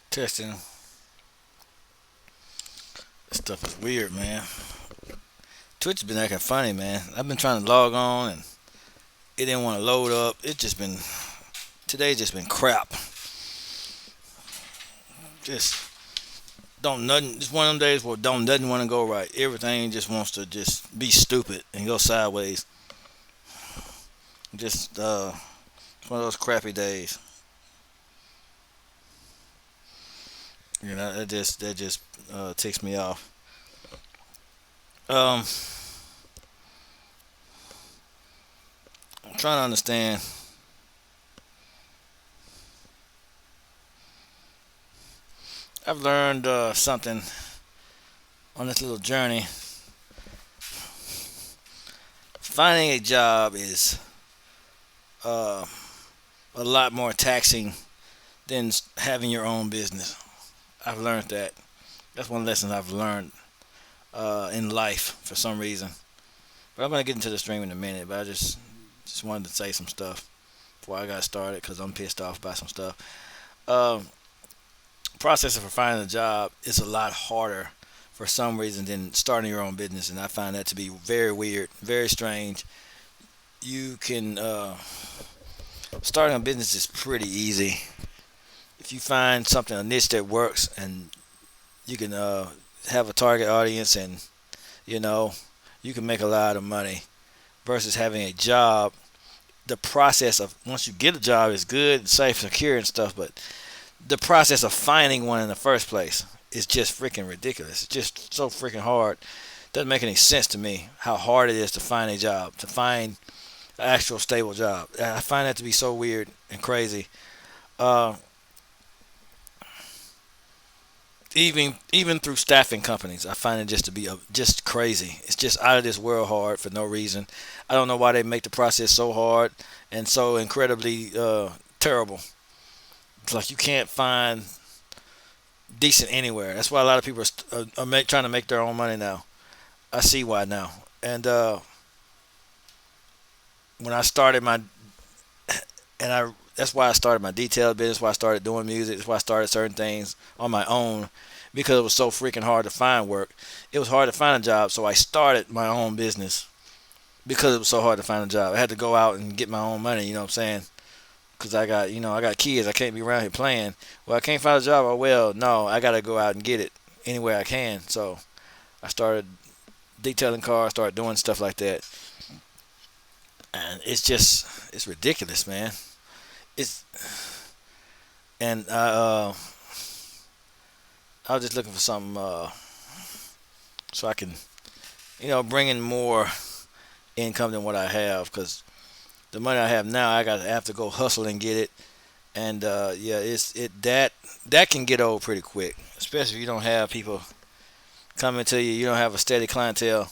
Testing. This stuff is weird, man. Twitch has been acting funny, man. I've been trying to log on and it didn't want to load up. It just been today's just been crap. Just don't nothing. It's one of them days where don't nothing want to go right. Everything just wants to just be stupid and go sideways. Just it's one of those crappy days. That just ticks me off. Um, I'm trying to understand. I've learned something on this little journey. Finding a job is uh, a lot more taxing than having your own business. I've learned that. That's one lesson I've learned in life for some reason. But I'm gonna get into the stream in a minute. But I just wanted to say some stuff before I got started because I'm pissed off about some stuff. Um, Process for finding a job is a lot harder for some reason than starting your own business, and I find that to be very weird, very strange. You can starting a business is pretty easy if you find something a niche that works, and you can have a target audience, and you know you can make a lot of money versus having a job. The process of once you get a job is good, safe, secure, and stuff, but the process of finding one in the first place is just freaking ridiculous. It's just so freaking hard. Doesn't make any sense to me how hard it is to find a job, to find an actual stable job. I find that to be so weird and crazy. Uh, even through staffing companies, I find it just to be just crazy. It's just out of this world hard for no reason. I don't know why they make the process so hard and so incredibly terrible. It's like you can't find decent anywhere. That's why a lot of people are trying to make their own money now. I see why now. And when I started my and I that's why I started my detail business. Why I started doing music. That's why I started certain things on my own because it was so freaking hard to find work. It was hard to find a job, so I started my own business because it was so hard to find a job. I had to go out and get my own money. You know what I'm saying? Because I got kids. I can't be around here playing. Well, I can't find a job. Oh well, no, I gotta go out and get it anywhere I can. So I started detailing cars, started doing stuff like that, and it's ridiculous, man. It's and I was just looking for something so I can bring in more income than what I have because the money I have now I have to go hustle and get it. And yeah, that can get old pretty quick, especially if you don't have people coming to you. You don't have a steady clientele,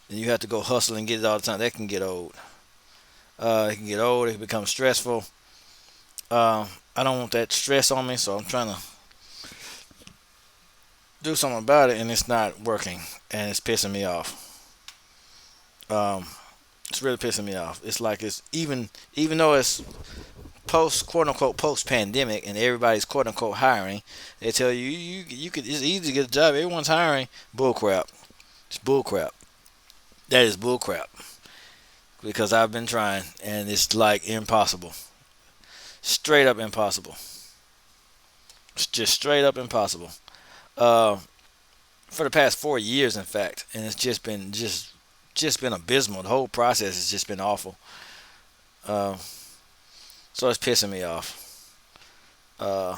and you have to go hustle and get it all the time. That can get old. It can get old. It can become stressful. I don't want that stress on me, so I'm trying to do something about it, and it's not working, and it's pissing me off. Um, it's really pissing me off. It's like it's even though it's post quote unquote post pandemic and everybody's quote unquote hiring, they tell you you could it's easy to get a job. Everyone's hiring. Bull crap. It's bull crap. That is bull crap. Because I've been trying and it's like impossible. Straight up impossible. It's just straight up impossible. Uh, for the past 4 years, in fact, and it's just been abysmal. The whole process has just been awful. Uh, so it's pissing me off. Uh,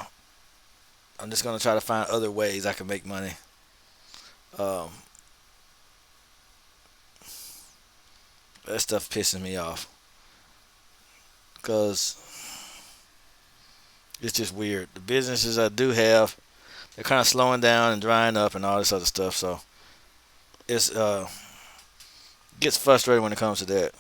I'm just gonna try to find other ways I can make money. Um, that stuff pisses me off because it's just weird. The businesses I do have, they're kind of slowing down and drying up and all this other stuff. So it's gets frustrating when it comes to that.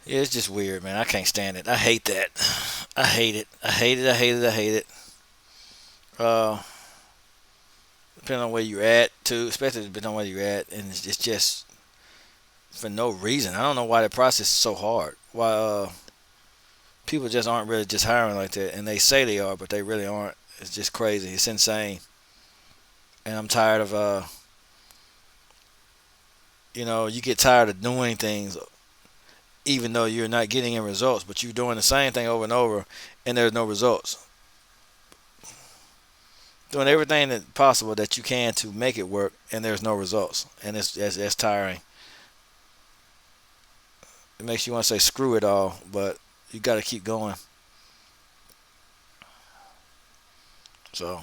Yeah, it's just weird, man. I can't stand it. I hate that. I hate it. I hate it. I hate it. I hate it. Uh, Depending on where you're at, too, especially depending on where you're at, and it's just for no reason. I don't know why the process is so hard. Why people just aren't really just hiring like that, and they say they are, but they really aren't. It's just crazy. It's insane, and I'm tired of you get tired of doing things even though you're not getting any results, but you're doing the same thing over and over, and there's no results. Doing everything that possible that you can to make it work, and there's no results, and that's tiring. It makes you want to say screw it all, but you got to keep going. So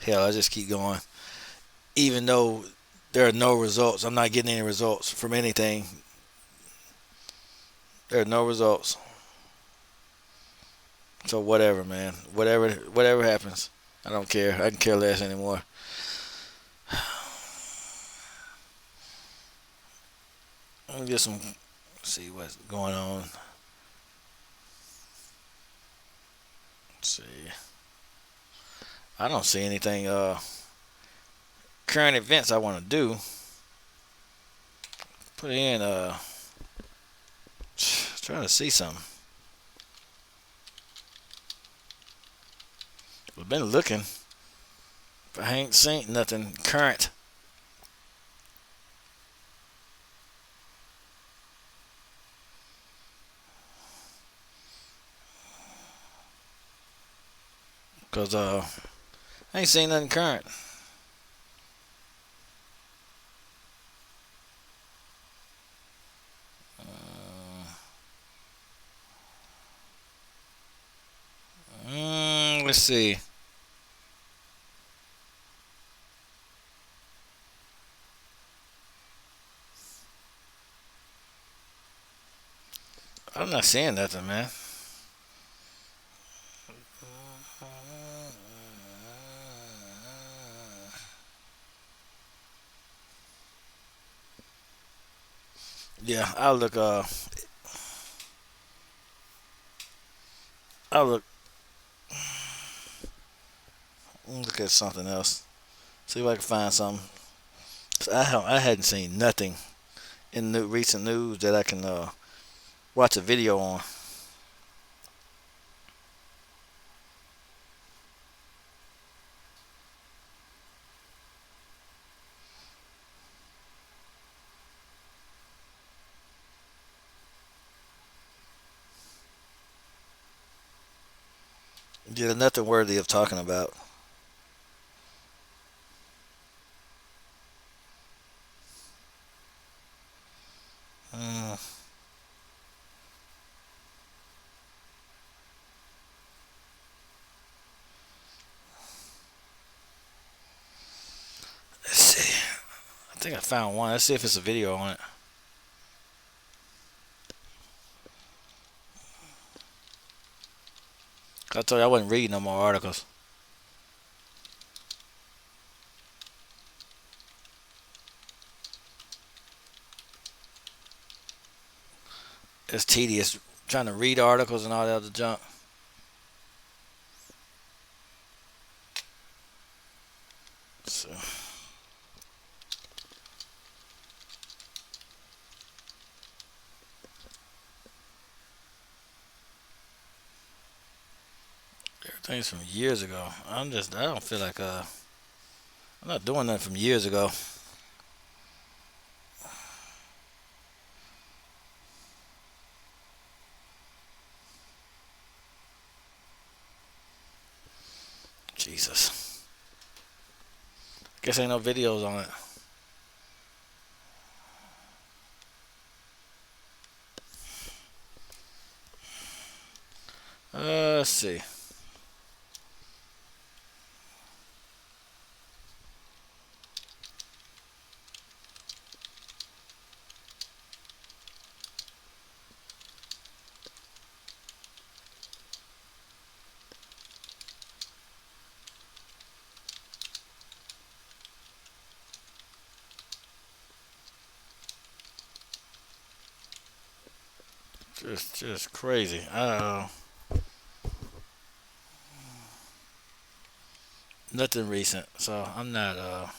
hell, I just keep going, even though there are no results. I'm not getting any results from anything. There are no results. So whatever, man. Whatever happens, I don't care. I can care less anymore. Let me get some. See what's going on. Let's see. I don't see anything. Current events I want to do. Put in. Trying to see something. I've been looking, but I ain't seen nothing current. Cause I ain't seen nothing current. Let's see. I'm not seeing nothing, man. Yeah, I'll look. I'll look at something else. See if I can find something. 'Cause I hadn't seen nothing in the recent news that I can watch a video on. Yeah, nothing worthy of talking about. Mm, let's see. I think I found one. Let's see if it's a video on it. I told you I wasn't reading no more articles. It's tedious trying to read articles and all that other junk. So, everything's from years ago. I don't feel like I'm not doing nothing from years ago. Jesus. Guess ain't no videos on it. Let's see. Just crazy. Nothing recent. So I'm not. I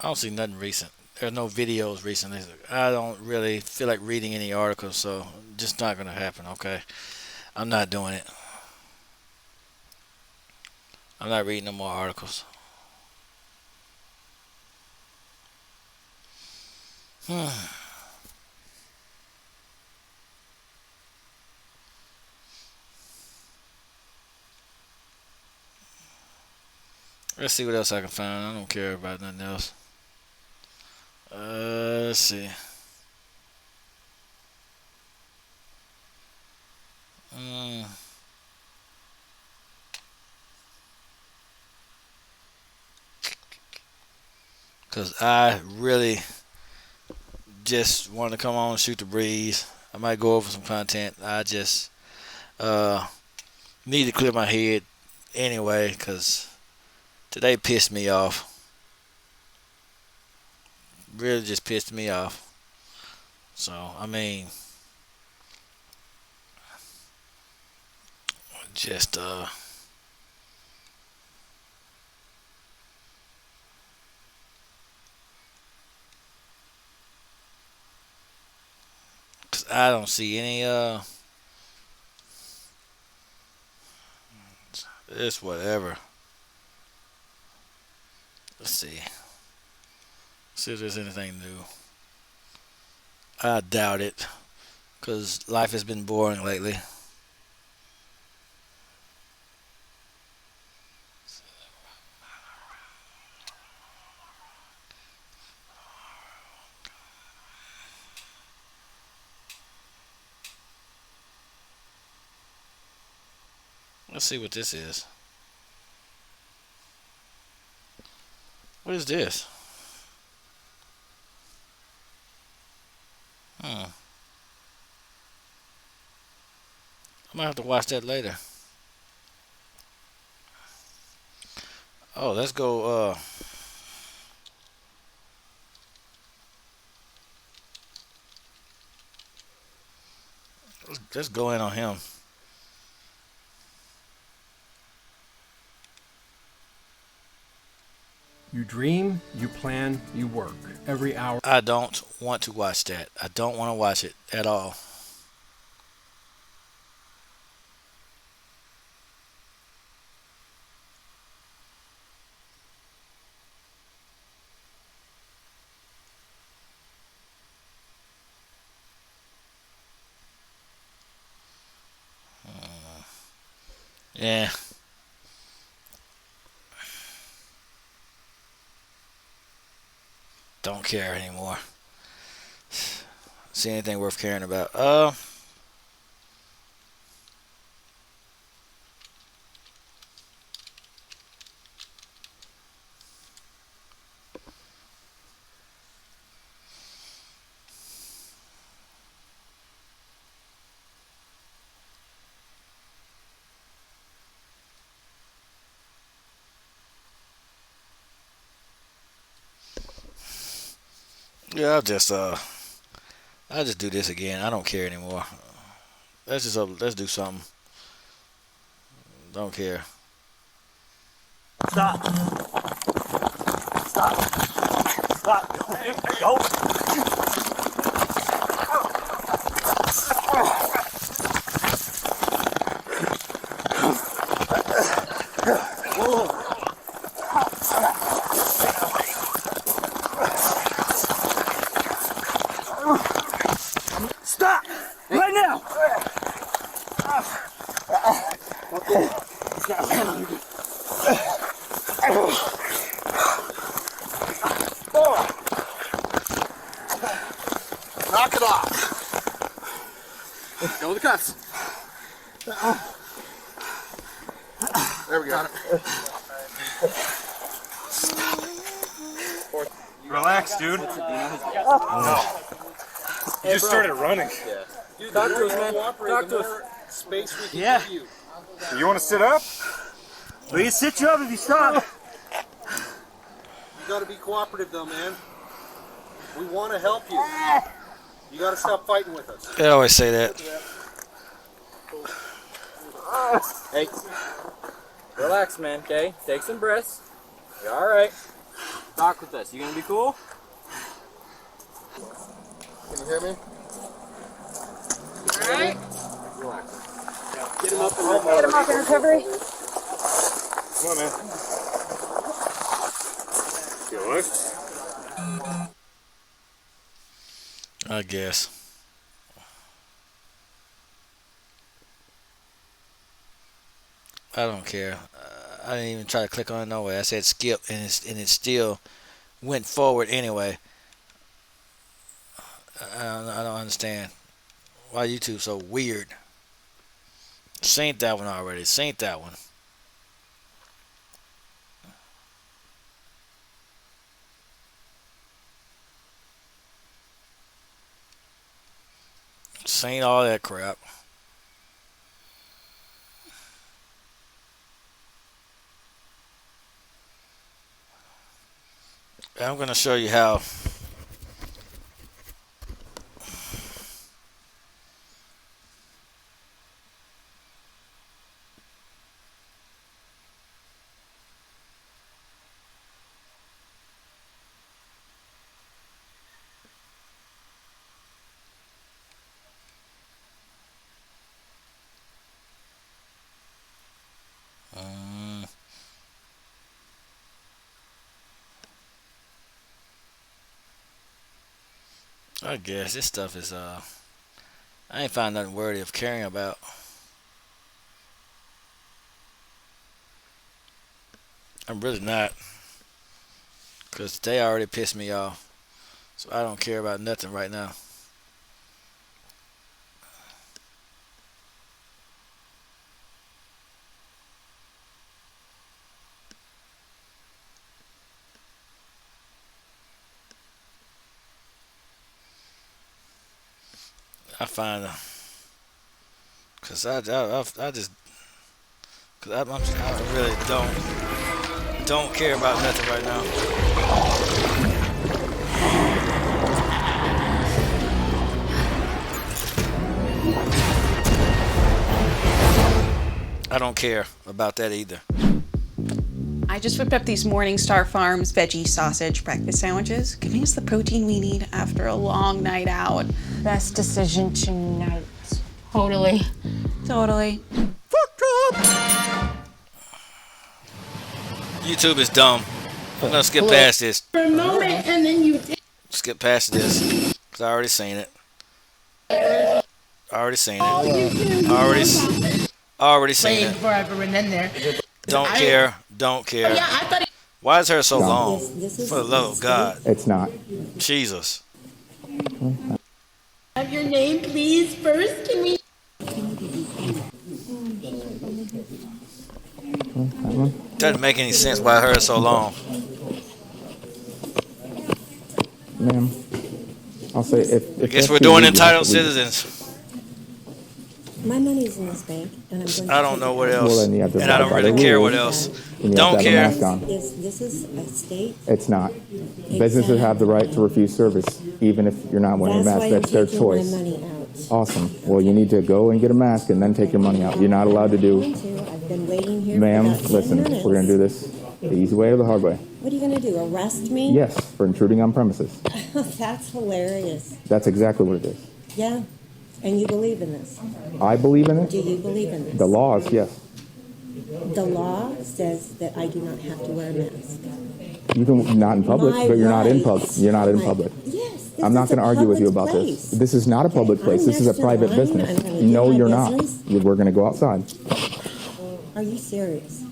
don't see nothing recent. There's no videos recently. I don't really feel like reading any articles, so just not gonna happen. Okay, I'm not doing it. I'm not reading no more articles. Let's see what else I can find. I don't care about nothing else. Let's see. Mm, Cause I really just want to come on and shoot the breeze. I might go over some content. I just uh need to clear my head anyway, cause today pissed me off. Really just pissed me off. So I mean, just cause I don't see any it's whatever. Let's see. See if there's anything new. I doubt it, cause life has been boring lately. Let's see what this is. What is this? Hmm. I might have to watch that later. Oh, let's go. Let's go in on him. You dream, you plan, you work. Every hour. I don't want to watch that. I don't want to watch it at all. Yeah, don't care anymore. See anything worth caring about? Yeah, I'll just do this again. I don't care anymore. Let's do something. Don't care. Stop. Stop. Stop. Go. Stop! Right now! Okay. Knock it off. Go with the cuffs. There we go. Relax, dude. No. You just started running. Dude, talk to us, man. Talk to us. Space we can give you. You want to sit up? We can sit you up if you stop. You gotta be cooperative though, man. We want to help you. You gotta stop fighting with us. They always say that. Hey, relax, man. Okay, take some breaths. You're all right. Talk with us. You gonna be cool? Can you hear me? All right. Get him up in Get him off in recovery. Come on, man. You alright? I guess. I don't care. I didn't even try to click on it no way. I said skip, and it still went forward anyway. I don't understand why YouTube so weird. Seen that one already. Seen that one. Seen all that crap. I'm going to show you how I guess this stuff is I ain't found nothing worthy of caring about. I'm really not, because they already pissed me off, so I don't care about nothing right now. I find because I just because I really don't care about nothing right now. I don't care about that either. I just whipped up these Morningstar Farms veggie sausage breakfast sandwiches. Giving us the protein we need after a long night out. Best decision tonight. Totally. Totally. YouTube is dumb. I'm gonna skip past this. For a moment, and then you did. Skip past this, because I already seen it. Already seen it. Already seen it. Forever and then there. Don't care. Don't care. Yeah, I thought. Why is her so No. long? For the love of God. It's not. Jesus. Have your name, please. First, can we? Doesn't make any sense why her is so long. Ma'am, I'll say if I guess that's we're the doing reason, entitled we- citizens. My money's in this bank, and I'm going to. I don't know what else. Well, then you have to And I abide don't by really the care rules. what else. and you Don't have to care. have a mask on. This is a state. It's not. Businesses have the right to refuse service, even if you're not wearing a That's mask. why I'm That's their taking choice. my money out. Awesome. Well, you need to go and get a mask and then take your money out. You're not allowed to do. I've been waiting here Ma'am, for about 10 listen, minutes. we're going to do this the easy way or the hard way. What are you going to do, arrest me? Yes, for intruding on premises. That's hilarious. That's exactly what it is. Yeah, and you believe in this? I believe in Do it. you believe in this? The laws, yes. The law says that I do not have to wear a mask. You can not in public, My but you're not in public. rights. You're not in My- public. Yes. I'm not going to argue with you about public this. place. This is not a public place. I'm This is a next in private line. business. I'm gonna do No, my you're not. business. We're going to go outside. Are you serious?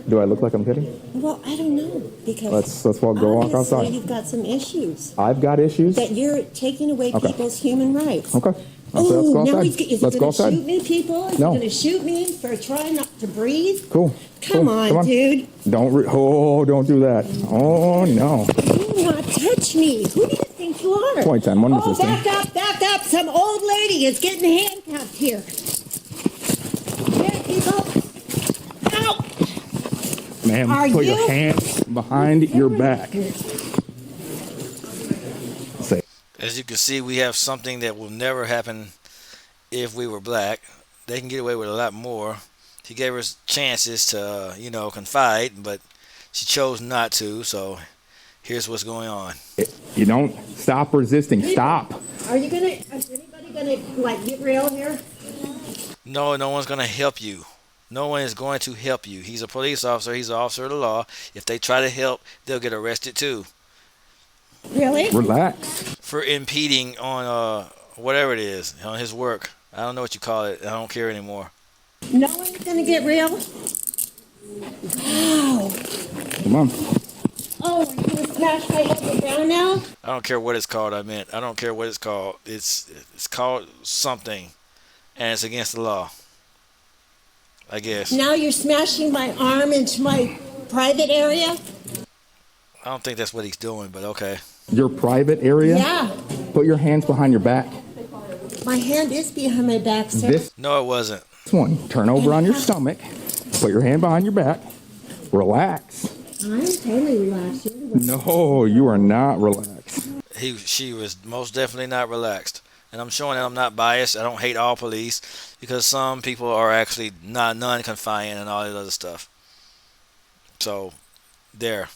Do I look like I'm kidding? Well, I don't know, because Let's go walk obviously outside. you've got some issues I've got issues. that you're taking away Okay. people's human rights. Okay. I'll say let's Oh, go now outside. he's, is Let's he go going to outside. shoot me, people? Is No. he going to shoot me for trying not to breathe? Cool. Come Cool. on, dude. Don't do that. Oh no. Do not touch me. Who do you think you are? 2010, one Oh, resisting. back up. Some old lady is getting handcuffed here. Here, people. Ow. Ma'am, Are put your you- hands behind your back. Say. As you can see, we have something that will never happen if we were black. They can get away with a lot more. He gave her chances to, confide, but she chose not to. So here's what's going on. You don't stop resisting. Stop. Is anybody gonna get real here? No, no one's going to help you. No one is going to help you. He's a police officer. He's an officer of the law. If they try to help, they'll get arrested too. Really? Relax. For impeding on whatever it is, on his work. I don't know what you call it. I don't care anymore. No one's gonna get real? Wow. Come on. Oh, are you gonna smash my head to the ground now? I don't care what it's called. I don't care what it's called. It's called something, and it's against the law, I guess. Now you're smashing my arm into my private area? I don't think that's what he's doing, but okay. Your private area? Yeah. Put your hands behind your back. My hand is behind my back, sir. This No, it wasn't. one. Turn over on your stomach. Put your hand behind your back. Relax. I'm totally relaxed. No, you are not relaxed. She was most definitely not relaxed. And I'm showing that I'm not biased. I don't hate all police because some people are actually non-confiant and all that other stuff. So, there.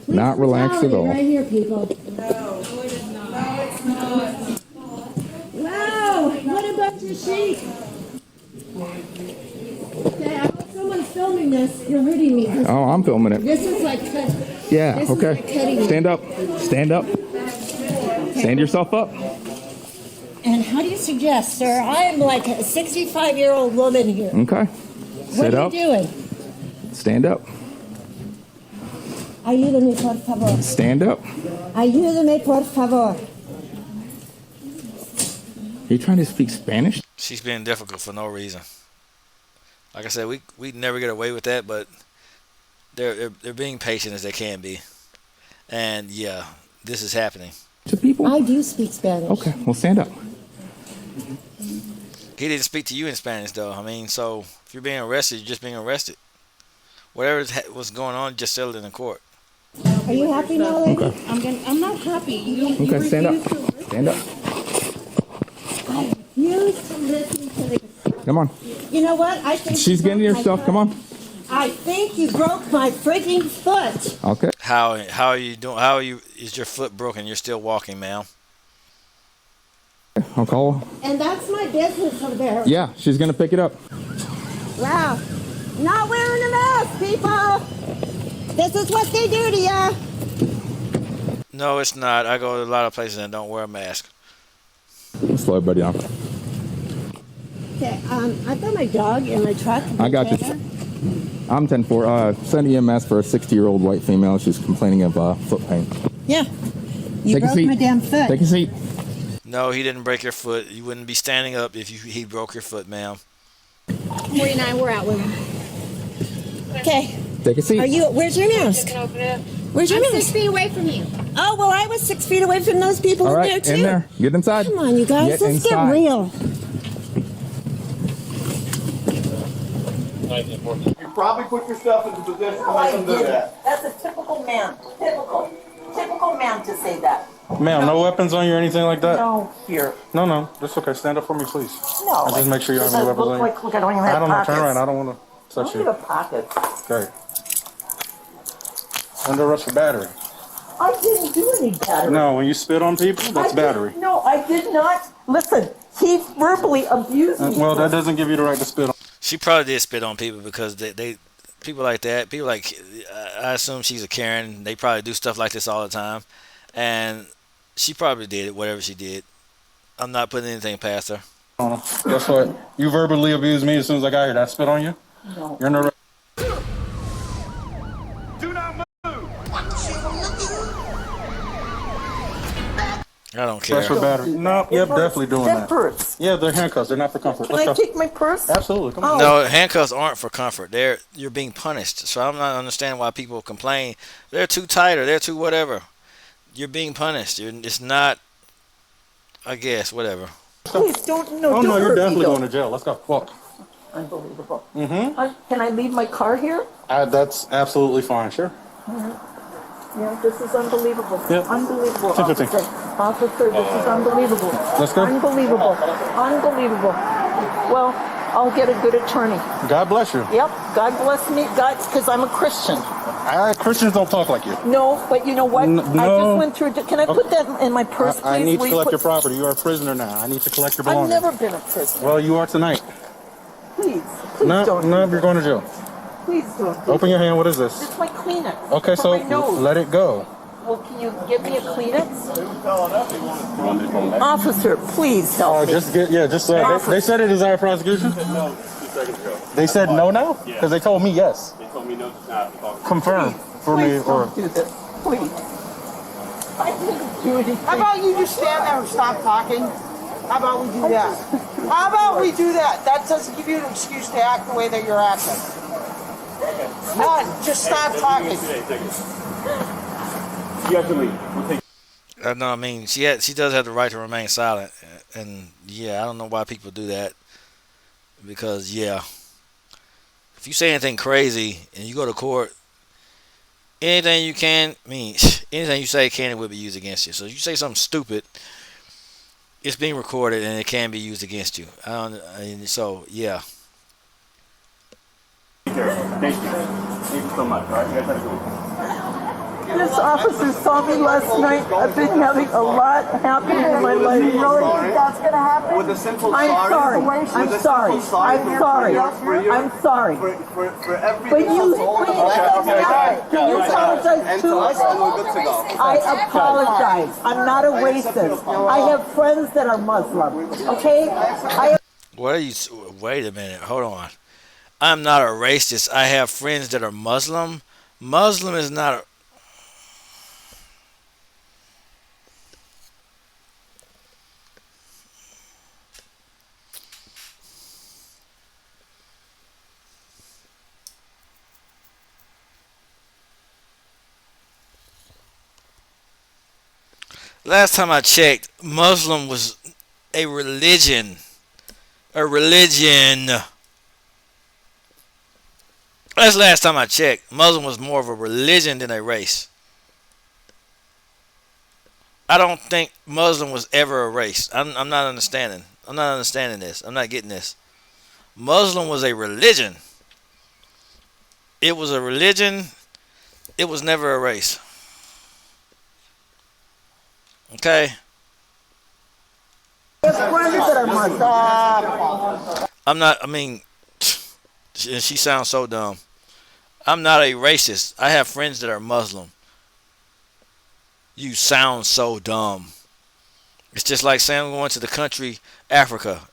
Not relaxed at all. Right here, people. No, it's not. Wow, what a bunch of sheep. Okay, I hope someone's filming this. You're hurting me. Oh, I'm filming it. This is like Yeah, this is like okay. cutting me. Stand up. Stand up. Stand yourself up. And how do you suggest, sir? I'm like a 65-year-old woman here. Okay. Sit What are up. you doing? Stand up. Ayúdame, por favor. Stand up. Ayúdame, por favor. Are you trying to speak Spanish? She's being difficult for no reason. Like I said, we never get away with that, but they're being patient as they can be. And yeah, this is happening. To people? I do speak Spanish. Okay, well stand up. He didn't speak to you in Spanish though. I mean, so if you're being arrested, you're just being arrested. Whatever was going on, just settle it in court. Are you happy now, lady? Okay. I'm not happy. Okay, stand up. Stand up. I refuse to listen to this. Come on. You know what? I think She's getting herself. Come on. I think you broke my freaking foot. Okay. How are you doing? How are you? Is your foot broken? You're still walking, ma'am. I'll call her. And that's my business over there. Yeah, she's gonna pick it up. Wow. Not wearing a mask, people. This is what they do to you. No, it's not. I go to a lot of places and don't wear a mask. Slow everybody down. Okay, I've got my dog in my truck. I got you. I'm 10-4. Send EMS for a 60-year-old white female. She's complaining of foot pain. Yeah. You Take a broke seat. my damn foot. Take a seat. No, he didn't break your foot. You wouldn't be standing up if he broke your foot, ma'am. 49, we're out, women. Okay. Take a seat. Where's your mask? Where's your mask? 6 feet away from you. Oh, well, I was 6 feet away from those people All in right, there, too. in there. Get inside. Come on, you guys. Get Let's inside. get real. You probably put yourself into position to make them do that. That's a typical man. Typical man to say that. Ma'am, no weapons on you or anything like that? No, here. No, that's okay. Stand up for me, please. No. I'll just make sure you don't have any weapons on you. Look, I don't even have I don't know. pockets. Turn around. I don't want to touch I don't you. have pockets. Okay. Under arrest for battery. I didn't do any battery. No, when you spit on people, that's battery. No, I did not. Listen, he verbally abused me. Well, that doesn't give you the right to spit on. She probably did spit on people because they people like that, people like, I assume she's a Karen. They probably do stuff like this all the time, and she probably did it, whatever she did. I'm not putting anything past her. Guess what? You verbally abused me as soon as I got here. Did I spit on you? No. You're in the. I don't care. Press for battery. No, yep, definitely doing that. Hurts. Yeah, they're handcuffs. They're not for comfort. Can I Let's go. take my purse? Absolutely. Come on. No, handcuffs aren't for comfort. You're being punished. So I'm not understanding why people complain. They're too tight or they're too whatever. You're being punished. It's not. I guess whatever. Please don't. No, Oh don't no, you're hurt me, definitely though. going to jail. Let's go. Walk. Yeah, this is unbelievable. Yeah. Unbelievable, 10:15. Officer, this is unbelievable. Let's go. Unbelievable. Unbelievable. Well, I'll get a good attorney. God bless you. Yep, God bless me. God, because I'm a Christian. Christians don't talk like you. No, but you know what? I no. just went through. Can I put that in my purse, please? I need to Will you collect put- your property. You are a prisoner now. I need to collect your I've belongings. never been a prisoner. Well, you are tonight. Please No, don't. no, you're going to jail. Please don't. Open your hand. What is this? It's my Kleenex. Okay, For so my nose. let it go. Well, can you give me a Kleenex? Officer, please help me. Just get, they said it is our prosecution? No, 2 seconds ago. They said no now? Because they told me yes. They told me no just now. Confirm for me Please or... don't do this. Please. I didn't do anything. How about you just stand there and stop talking? How about we do that? How about we do that? That doesn't give you an excuse to act the way that you're acting. None. Just stop talking. You have to leave. We'll take. No, I mean she does have the right to remain silent, and yeah, I don't know why people do that, because yeah, if you say anything crazy and you go to court, anything you can, anything you say can and will be used against you. So if you say something stupid, it's being recorded and it can be used against you. So yeah. Thank you. Thank you so much. All right, you guys have a good one. This officer saw me last night. I've been having a lot happening in my life. You really think that's going to happen? With a simple I'm sorry. With I'm a sorry. simple sorry. I'm sorry. I'm sorry. For every But you, Okay. can you apologize too? And we're good to go. I apologize. I'm not a racist. I have friends that are Muslim. Okay? Wait a minute. Hold on. I'm not a racist. I have friends that are Muslim. Muslim is not a... Last time I checked, Muslim was a religion. A religion. That's the last time I checked. Muslim was more of a religion than a race. I don't think Muslim was ever a race. I'm not understanding. I'm not understanding this. I'm not getting this. Muslim was a religion. It was a religion. It was never a race. Okay? I'm not, she sounds so dumb. I'm not a racist. I have friends that are Muslim. You sound so dumb. It's just like saying I'm going to the country Africa.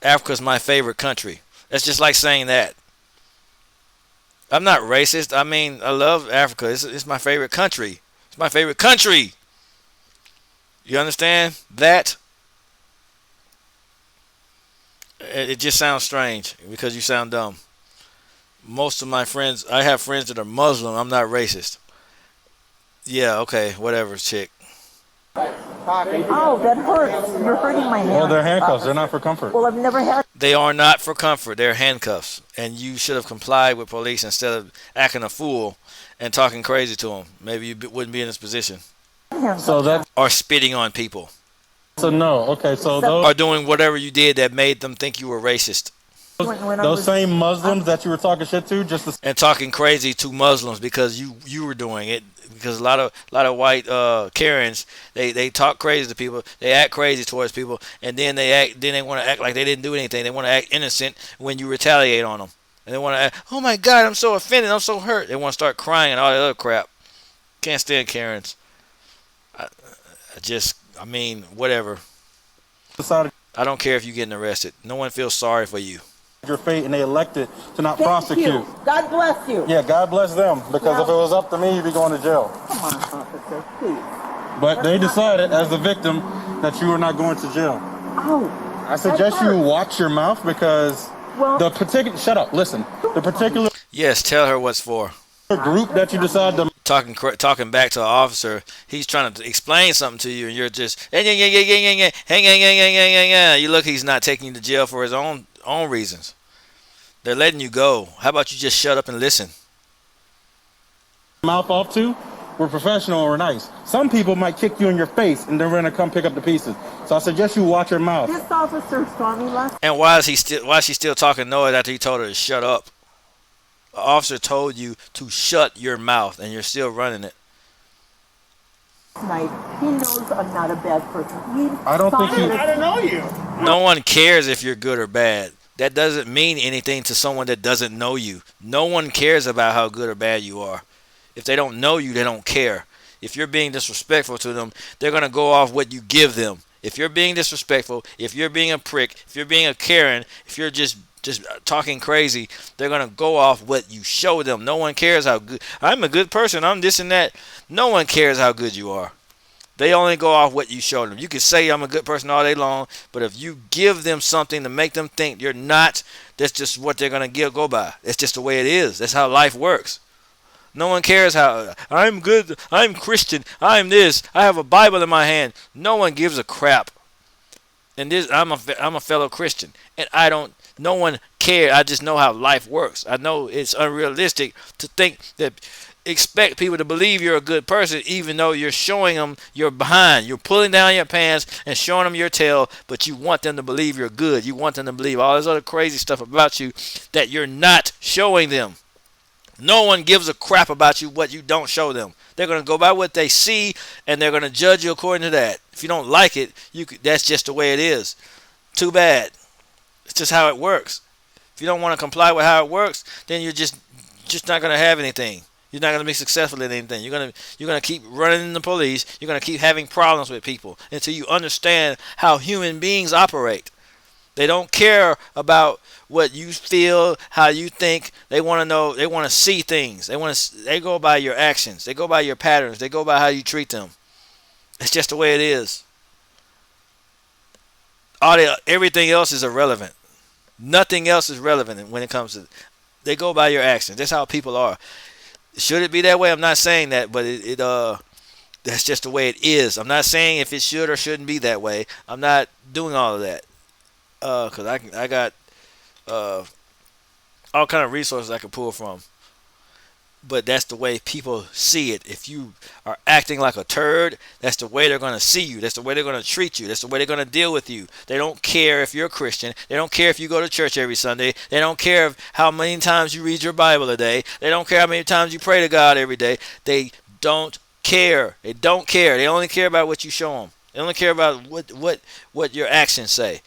Africa's my favorite country. That's just like saying that. I'm not racist. I mean, I love Africa. It's my favorite country. It's my favorite country. You understand that? It just sounds strange because you sound dumb. Most of my friends, I have friends that are Muslim. I'm not racist. Yeah, okay, whatever, chick. Oh, that hurts. You're hurting my hand. Well, they're handcuffs. They're not for comfort. Well, I've never had... They are not for comfort. They're handcuffs. And you should have complied with police instead of acting a fool and talking crazy to them. Maybe you wouldn't be in this position. So that... Or spitting on people. So no, okay, so those... Or doing whatever you did that made them think you were racist. Those same Muslims that you were talking shit to, and talking crazy to Muslims because you were doing it, because a lot of white Karens, they talk crazy to people, they act crazy towards people, and then they want to act like they didn't do anything. They want to act innocent when you retaliate on them, and they want to act, oh my God, I'm so offended, I'm so hurt. They want to start crying and all that other crap. Can't stand Karens. Whatever. I don't care if you're getting arrested. No one feels sorry for you. Your fate, and they elected to not Thank prosecute. you. God bless you. Yeah, God bless them, because if it was up to me, you'd be going to jail. Come on, officer, please. But they decided, as the victim, that you were not going to jail. Oh. I suggest you watch your mouth, because the particular... Shut up, listen. The particular... Yes, tell her what's for. Group that you decide to... Talking back to an officer, he's trying to explain something to you, and you're just... You look, he's not taking you to jail for his own reasons. They're letting you go. How about you just shut up and listen? Mouth off to, we're professional or we're nice. Some people might kick you in your face and then we're gonna come pick up the pieces. So I suggest you watch your mouth. This officer saw me last. And why is she still talking noise after he told her to shut up? The officer told you to shut your mouth, and you're still running it. Night. He knows I'm not a bad person. I don't think he. I don't know you. No one cares if you're good or bad. That doesn't mean anything to someone that doesn't know you. No one cares about how good or bad you are. If they don't know you, they don't care. If you're being disrespectful to them, they're going to go off what you give them. If you're being disrespectful, if you're being a prick, if you're being a Karen, if you're just talking crazy, they're going to go off what you show them. No one cares how good. I'm a good person. I'm this and that. No one cares how good you are. They only go off what you show them. You can say I'm a good person all day long, but if you give them something to make them think you're not, that's just what they're going to go by. It's just the way it is. That's how life works. No one cares how I'm good, I'm Christian, I'm this, I have a Bible in my hand. No one gives a crap. And this, I'm a fellow Christian, and no one cares. I just know how life works. I know it's unrealistic to think that expect people to believe you're a good person, even though you're showing them you're behind. You're pulling down your pants and showing them your tail, but you want them to believe you're good. You want them to believe all this other crazy stuff about you that you're not showing them. No one gives a crap about you what you don't show them. They're going to go by what they see, and they're going to judge you according to that. If you don't like it, that's just the way it is. Too bad. It's just how it works. If you don't want to comply with how it works, then you're just not going to have anything. You're not going to be successful in anything. You're going to keep running the police. You're going to keep having problems with people until you understand how human beings operate. They don't care about what you feel, how you think. They want to know. They want to see things. They go by your actions. They go by your patterns. They go by how you treat them. It's just the way it is. Everything else is irrelevant. Nothing else is relevant when it comes to. They go by your actions. That's how people are. Should it be that way? I'm not saying that, but that's just the way it is. I'm not saying if it should or shouldn't be that way. I'm not doing all of that. Because I got all kind of resources I can pull from. But that's the way people see it. If you are acting like a turd, that's the way they're going to see you. That's the way they're going to treat you. That's the way they're going to deal with you. They don't care if you're a Christian. They don't care if you go to church every Sunday. They don't care how many times you read your Bible a day. They don't care how many times you pray to God every day. They don't care. They don't care. They only care about what you show them. They only care about what your actions say.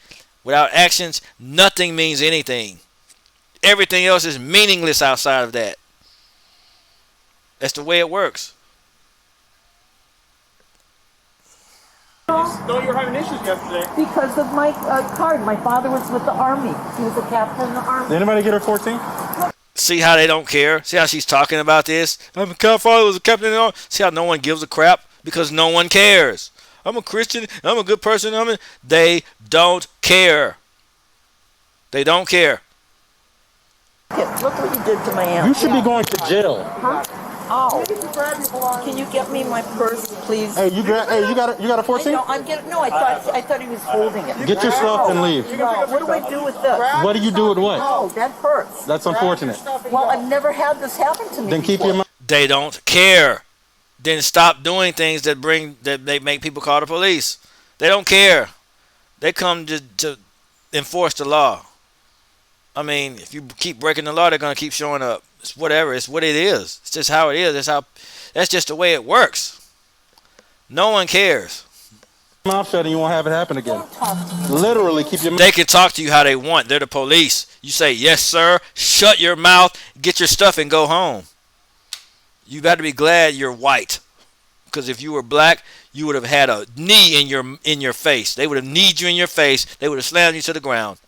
Without actions, nothing means anything. Everything else is meaningless outside of that. That's the way it works. No, you were having issues yesterday. Because of my card. My father was with the Army. He was a captain in the Army. Did anybody get her 14? See how they don't care? See how she's talking about this? My father was a captain in the Army. See how no one gives a crap? Because no one cares. I'm a Christian. I'm a good person. They don't care. They don't care. Look what you did to my aunt. You should be going to jail. Huh? Oh. Can you get me my purse, please? Hey, you got a 14? No, I thought he was holding it. Get your stuff and leave. No, what do I do with this? What do you do with what? Oh, that purse. That's unfortunate. Well, I've never had this happen to me. Then keep your mouth. They don't care. Then stop doing things that they make people call the police. They don't care. They come to enforce the law. I mean, if you keep breaking the law, they're gonna keep showing up. It's whatever. It's what it is. It's just how it is. That's just the way it works. No one cares. Mouth shut and you won't have it happen again. Literally keep your mouth. They can talk to you how they want. They're the police. You say, yes, sir. Shut your mouth. Get your stuff and go home. You got to be glad you're white. Because if you were black, you would have had a knee in your face. They would have kneed you in your face. They would have slammed you to the ground.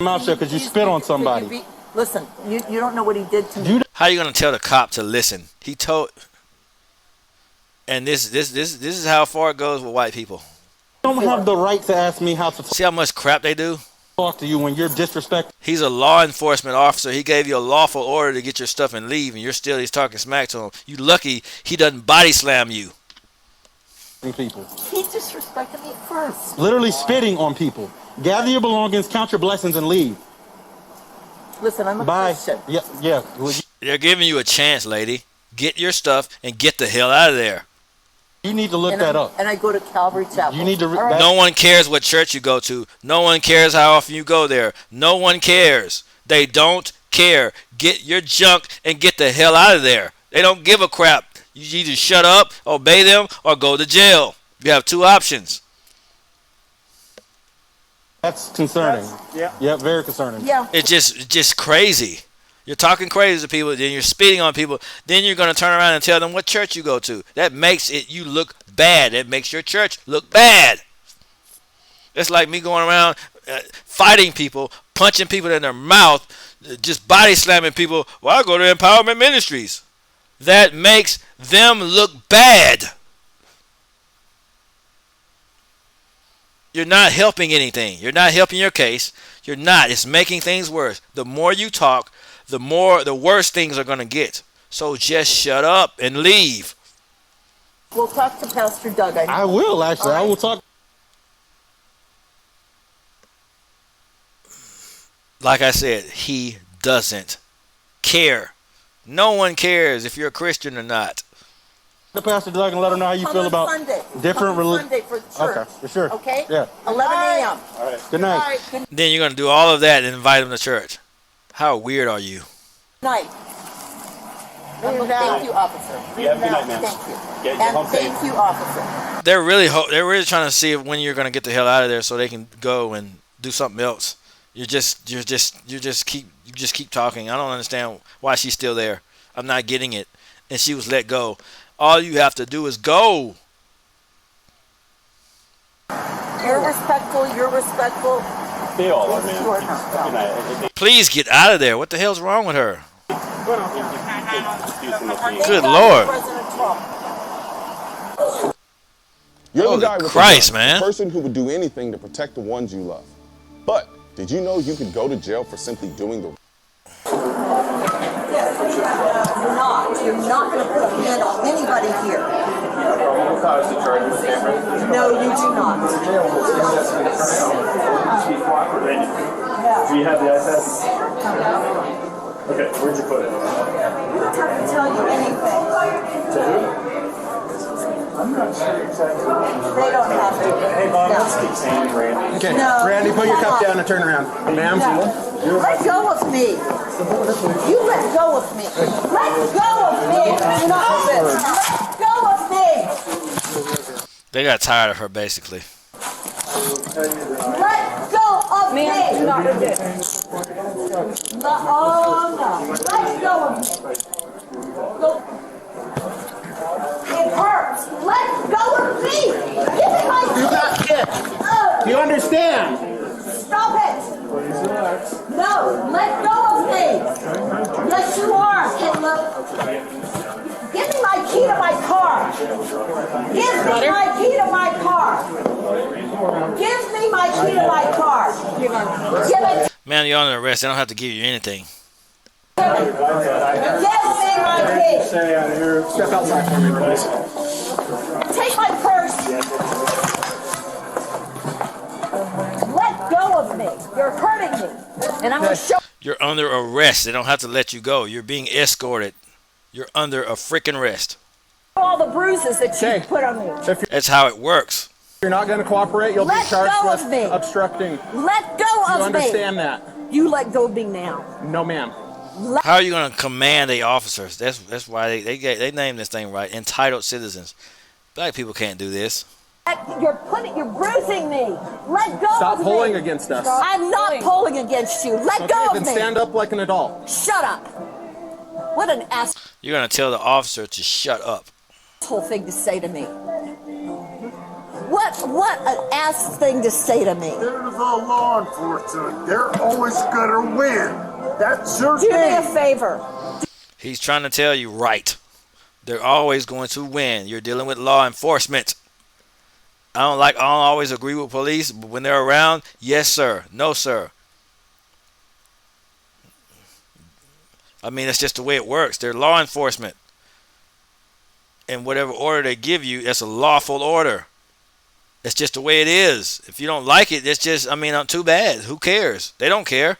Mouth shut because you spit on somebody. Listen, you don't know what he did to me. How are you going to tell the cop to listen? He told... And this is how far it goes with white people. You don't have the right to ask me how to see how much crap they do. Talk to you when you're disrespectful. He's a law enforcement officer. He gave you a lawful order to get your stuff and leave, and he's talking smack to him. You lucky he doesn't body slam you. People. He disrespected me first. Literally spitting on people. Gather your belongings, count your blessings, and leave. Listen, I'm a Christian. Yeah. They're giving you a chance, lady. Get your stuff and get the hell out of there. You need to look that up. And I go to Calvary Chapel. You need to. No one cares what church you go to. No one cares how often you go there. No one cares. They don't care. Get your junk and get the hell out of there. They don't give a crap. You either shut up, obey them, or go to jail. You have two options. That's concerning. Yeah, very concerning. Yeah. It's just crazy. You're talking crazy to people, then you're spitting on people, then you're going to turn around and tell them what church you go to. That makes you look bad. That makes your church look bad. It's like me going around fighting people, punching people in their mouth, just body slamming people. Well, I go to Empowerment Ministries. That makes them look bad. You're not helping anything. You're not helping your case. You're not. It's making things worse. The more you talk, the worse things are going to get. So just shut up and leave. We'll talk to Pastor Doug. I will, actually. Right. I will talk. Like I said, he doesn't care. No one cares if you're a Christian or not. The Pastor Doug and let him know how you feel about Sunday. different religions. Sunday for church. Okay, for sure. Okay? Yeah. 11 a.m. All right. Good night. Then you're going to do all of that and invite him to church. How weird are you? Night. Thank you, officer. Yeah, good night, ma'am. Thank you. Get And home safe. thank you, officer. They're really trying to see when you're going to get the hell out of there so they can go and do something else. You just keep talking. I don't understand why she's still there. I'm not getting it. And she was let go. All you have to do is go. You're respectful. You're respectful. They all are, man. You are not. Good night. Please get out of there. What the hell's wrong with her? Good Thank Lord. President Trump. You're Holy the guy with Christ, the gun, man. the person who would do anything to protect the ones you love. But did you know you could go to jail for simply doing the You're not going to put a hand on anybody here. No, you do not. Do you have the SS? Okay, where'd you put it? I don't have to tell you anything. I'm not sure exactly. They don't have to. Hey, Bob, let's keep saying Randy. Okay, No, Randy, put your cup cannot. down and turn around. Ma'am? Let go of me. You let go of me. Let go of me. Stop it. Let go of me. They got tired of her, basically. Let go of me. Not this. Oh, no. Let go of me. Go. It hurts. Let go of me. Give me my You got kicked. Do you understand? Stop it. No, let go of me. Yes, you are, Caleb. Give me my key to my car. Give me my key to my car. Give me my key to my car. Give it. Man, you're under arrest. They don't have to give you anything. Give me my key. Stay out of here. Step outside for me, please. Take my purse. Let go of me. You're hurting me. And I'm going to show You're under arrest. They don't have to let you go. You're being escorted. You're under a freaking arrest. all the bruises that you put on me. That's how it works. If you're not going to cooperate, you'll Let be charged go with of me. obstructing. Let go You of me. understand that? You let go of me now. No, ma'am. How are you going to command the officers? That's why they named this thing right. Entitled citizens. Black people can't do this. You're bruising me. Let go Stop of me. pulling against us. I'm not pulling against you. Let go Then of me. stand up like an adult. Shut up. What an You're going to tell the officer to shut up. asshole thing to say to me. What an ass thing to say to me. There's a law enforcement. They're always gonna win. That's your Do me a game. favor. He's trying to tell you right. They're always going to win. You're dealing with law enforcement. I don't always agree with police, but when they're around, yes sir, no sir. I mean, it's just the way it works. They're law enforcement. And whatever order they give you, that's a lawful order. It's just the way it is. If you don't like it, it's just, too bad. Who cares? They don't care.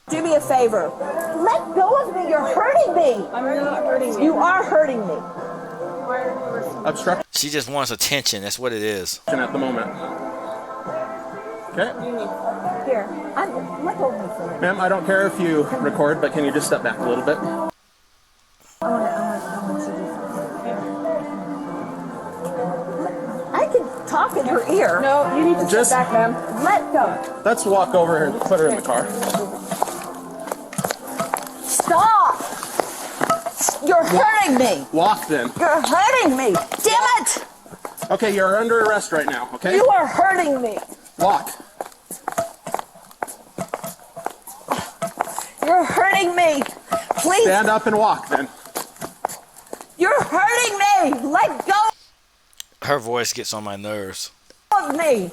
Do me a favor. Let go of me. You're hurting me. I'm not hurting you. You are hurting me. Obstruction She just wants attention. That's what it is. at the moment. Okay. Here, let go of me for a minute. Ma'am, I don't care if you record, but can you just step back a little bit? I can talk in her ear. No, you need to Just- step back, ma'am. Let go. Let's walk over and put her in the car. Stop. You're hurting me. Walk then. You're hurting me. Damn it. Okay, you're under arrest right now, okay? You are hurting me. Walk. You're hurting me. Please. Stand up and walk then. You're hurting me. Let go Her voice gets on my nerves. of me.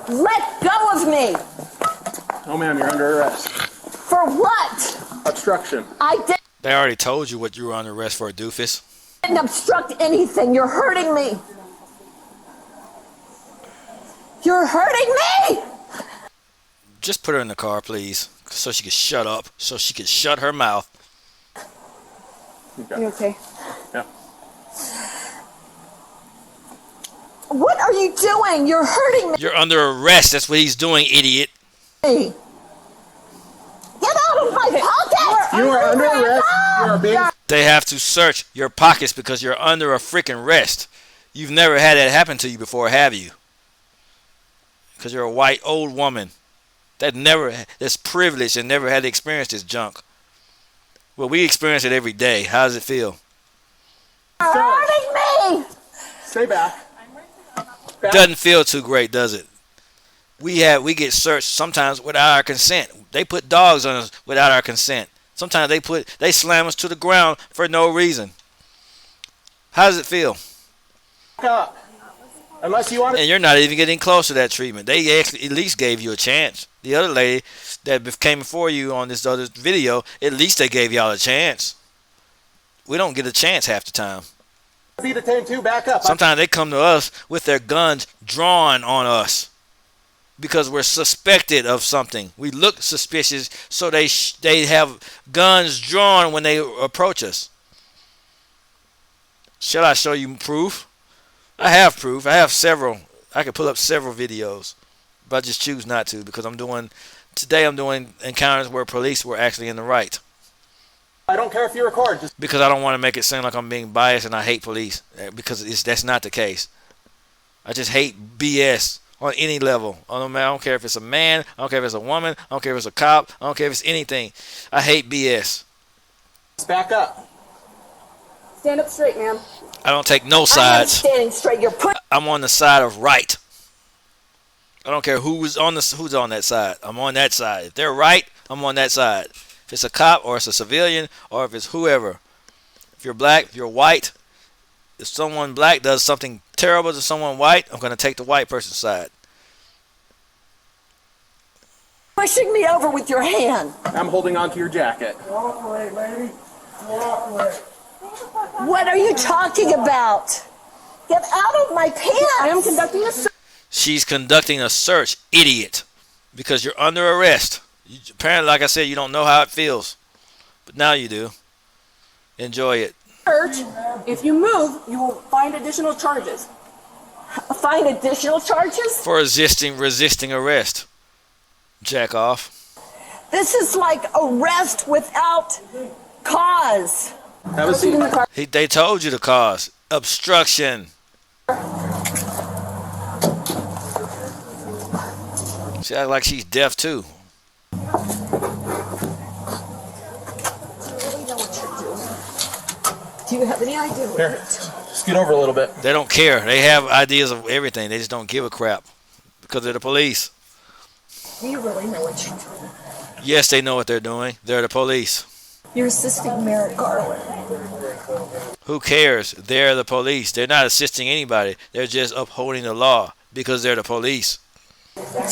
Let go of me. Oh, ma'am, you're under arrest. For what? Obstruction. I They already told you what you were under arrest for, doofus. didn't obstruct anything. You're hurting me. You're hurting me. Just put her in the car, please, so she can shut up, so she can shut her mouth. You okay? Yeah. What are you doing? You're hurting You're under arrest. That's what he's doing, idiot. me. Get out of my pocket. You are under arrest. You are being... They have to search your pockets because you're under a freaking arrest. You've never had that happen to you before, have you? Because you're a white old woman that's privileged and never had to experience this junk. Well, we experience it every day. How does it feel? You're hurting me. Stay back. Doesn't feel too great, does it? We get searched sometimes without our consent. They put dogs on us without our consent. Sometimes they slam us to the ground for no reason. How does it feel? Up. Unless you want to... And you're not even getting close to that treatment. They actually at least gave you a chance. The other lady that came before you on this other video, at least they gave y'all a chance. We don't get a chance half the time. Be detained too. Back up. Sometimes they come to us with their guns drawn on us because we're suspected of something. We look suspicious, so they have guns drawn when they approach us. Shall I show you proof? I have proof. I have several. I could pull up several videos, but I just choose not to because today I'm doing encounters where police were actually in the right. I don't care if you record. Just... Because I don't want to make it seem like I'm being biased and I hate police, because that's not the case. I just hate BS on any level. I don't care if it's a man. I don't care if it's a woman. I don't care if it's a cop. I don't care if it's anything. I hate BS. Back up. Stand up straight, ma'am. I don't take no I am sides. standing straight. You're putting. I'm on the side of right. I don't care who's on that side. I'm on that side. If they're right, I'm on that side. If it's a cop or it's a civilian or if it's whoever. If you're black, if you're white, if someone black does something terrible to someone white, I'm going to take the white person's side. Pushing me over with your hand. I'm holding on to your jacket. Cooperate, lady. Cooperate. What are you talking about? Get out of my pants. I am conducting a search. She's conducting a search, idiot, because you're under arrest. Apparently, like I said, you don't know how it feels, but now you do. Enjoy it. If you move, you will find additional charges. Find additional charges? For resisting arrest. Jack off. This is like arrest without cause. Have a seat. They told you the cause. Obstruction. She acts like she's deaf too. Do you have any idea what Here, scoot over a little bit. They don't care. They have ideas of everything. They just don't give a crap because they're the police. Do you really know what you're doing? Yes, they know what they're doing. They're the police. You're assisting Merrick Garland. Who cares? They're the police. They're not assisting anybody. They're just upholding the law because they're the police.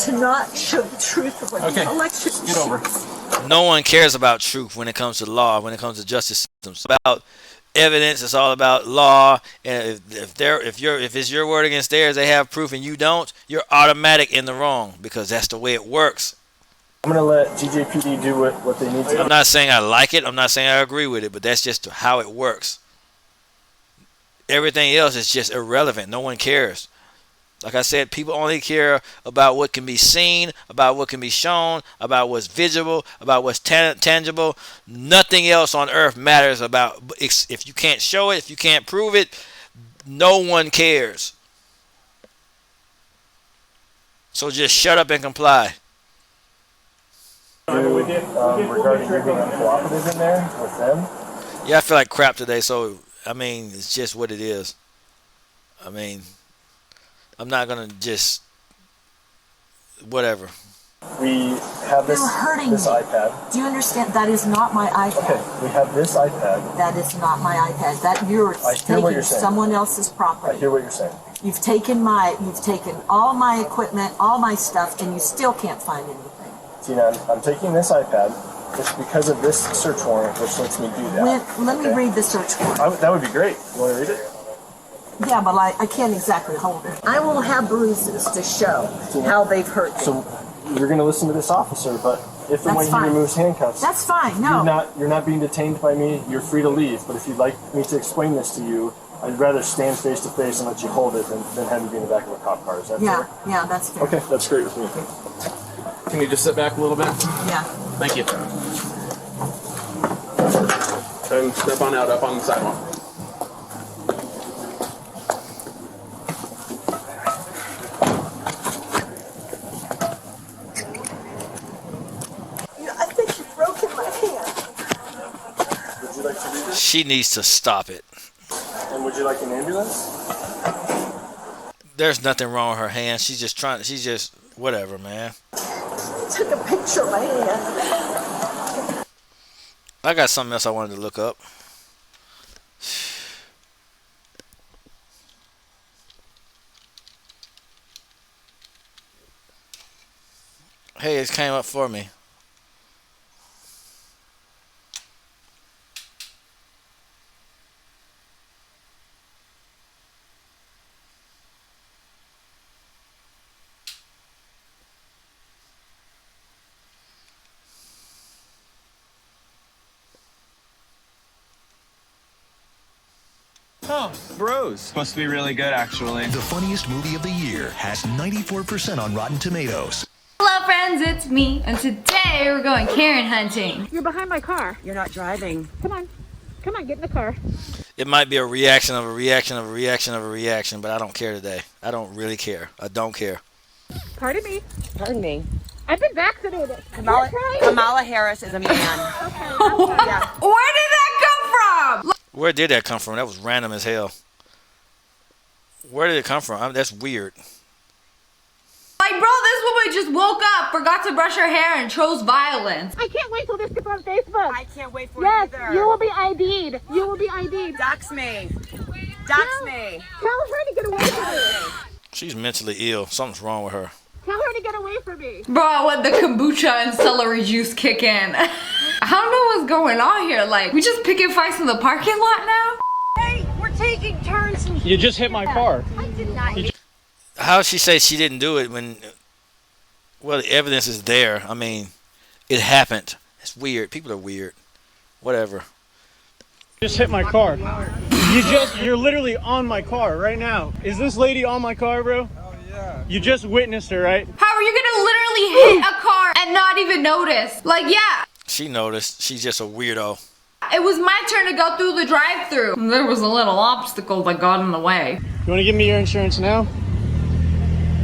To not show the truth of what Okay, the election. Get over. No one cares about truth when it comes to law, when it comes to justice systems. It's about evidence. It's all about law. And if it's your word against theirs, they have proof and you don't, you're automatic in the wrong because that's the way it works. I'm gonna let GJPD do what they need to. I'm not saying I like it. I'm not saying I agree with it, but that's just how it works. Everything else is just irrelevant. No one cares. Like I said, people only care about what can be seen, about what can be shown, about what's visible, about what's tangible. Nothing else on earth matters about. If you can't show it, if you can't prove it, no one cares. So just shut up and comply. Regarding you being uncooperative in there with them? Yeah, I feel like crap today, so, I mean, it's just what it is. I mean, I'm not going to just, whatever. We have this, You're hurting this me. iPad. Do you understand? That is not my iPad. Okay, we have this iPad. That is not my iPad. That you're I hear what you're taking saying. someone else's I property. hear what you're saying. You've taken all my equipment, all my stuff, and you still can't find anything. Tina, I'm taking this iPad. It's because of this search warrant which lets me do that. Let me read the search warrant. That would be great. You want to read it? Yeah, but I can't exactly hold it. I will have bruises to show how they've hurt me. So you're going to listen to this officer, but if and That's when he fine. removes handcuffs, That's fine. No. you're not being detained by me. You're free to leave. But if you'd like me to explain this to you, I'd rather stand face to face and let you hold it than have you be in the back of a cop car. Is that Yeah, fair? yeah, that's fair. Okay, that's great with me. Can you just sit back a little bit? Yeah. Thank you. And step on out up on the sidewalk. I think you've broken my hand. Would you like to read it? She needs to stop it. And would you like an ambulance? There's nothing wrong with her hand. She's just whatever, man. Took a picture of my hand. I got something else I wanted to look up. Hey, it came up for me. Oh, Bros. Supposed to be really good, actually. The funniest movie of the year has 94% on Rotten Tomatoes. Hello friends, it's me, and today we're going Karen hunting. You're behind my car. You're not driving. Come on. Come on, get in the car. It might be a reaction of a reaction of a reaction of a reaction, but I don't care today. I don't really care. I don't care. Pardon me. Pardon me. I've been vaccinated. Kamala Harris is a man. Okay. Where did that come from? Where did that come from? That was random as hell. Where did it come from? That's weird. Like, bro, this woman just woke up, forgot to brush her hair, and chose violence. I can't wait till this gets on Facebook. I can't wait for yes, it either. you will be ID'd. You will be ID'd. Dox me. Dox me. Tell her to get away from me. She's mentally ill. Something's wrong with her. Tell her to get away from me. Bro, I want the kombucha and celery juice kick in. I don't know what's going on here. Like, we just picking fights in the parking lot now? Hey, we're taking turns. You just hit my car. I did not. How she say she didn't do it when, well, the evidence is there. I mean, it happened. It's weird. People are weird. Whatever. Just hit my car. You're literally on my car right now. Is this lady on my car, bro? Oh yeah. You just witnessed her, right? How are you gonna literally hit a car and not even notice? Like, yeah. She noticed. She's just a weirdo. It was my turn to go through the drive-thru. There was a little obstacle that got in the way. You want to give me your insurance now?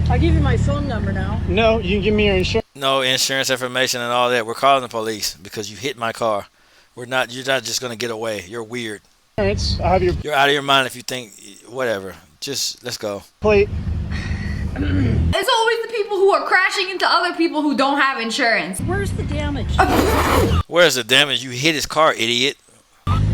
I'll give you my phone number now. No, you can give me your insurance. No insurance information and all that. We're calling the police because you hit my car. You're not just gonna get away. You're weird. I'll have your You're out of your mind if you think whatever. Just let's go. plate. It's always the people who are crashing into other people who don't have insurance. Where's the damage? Where's the damage? You hit his car, idiot.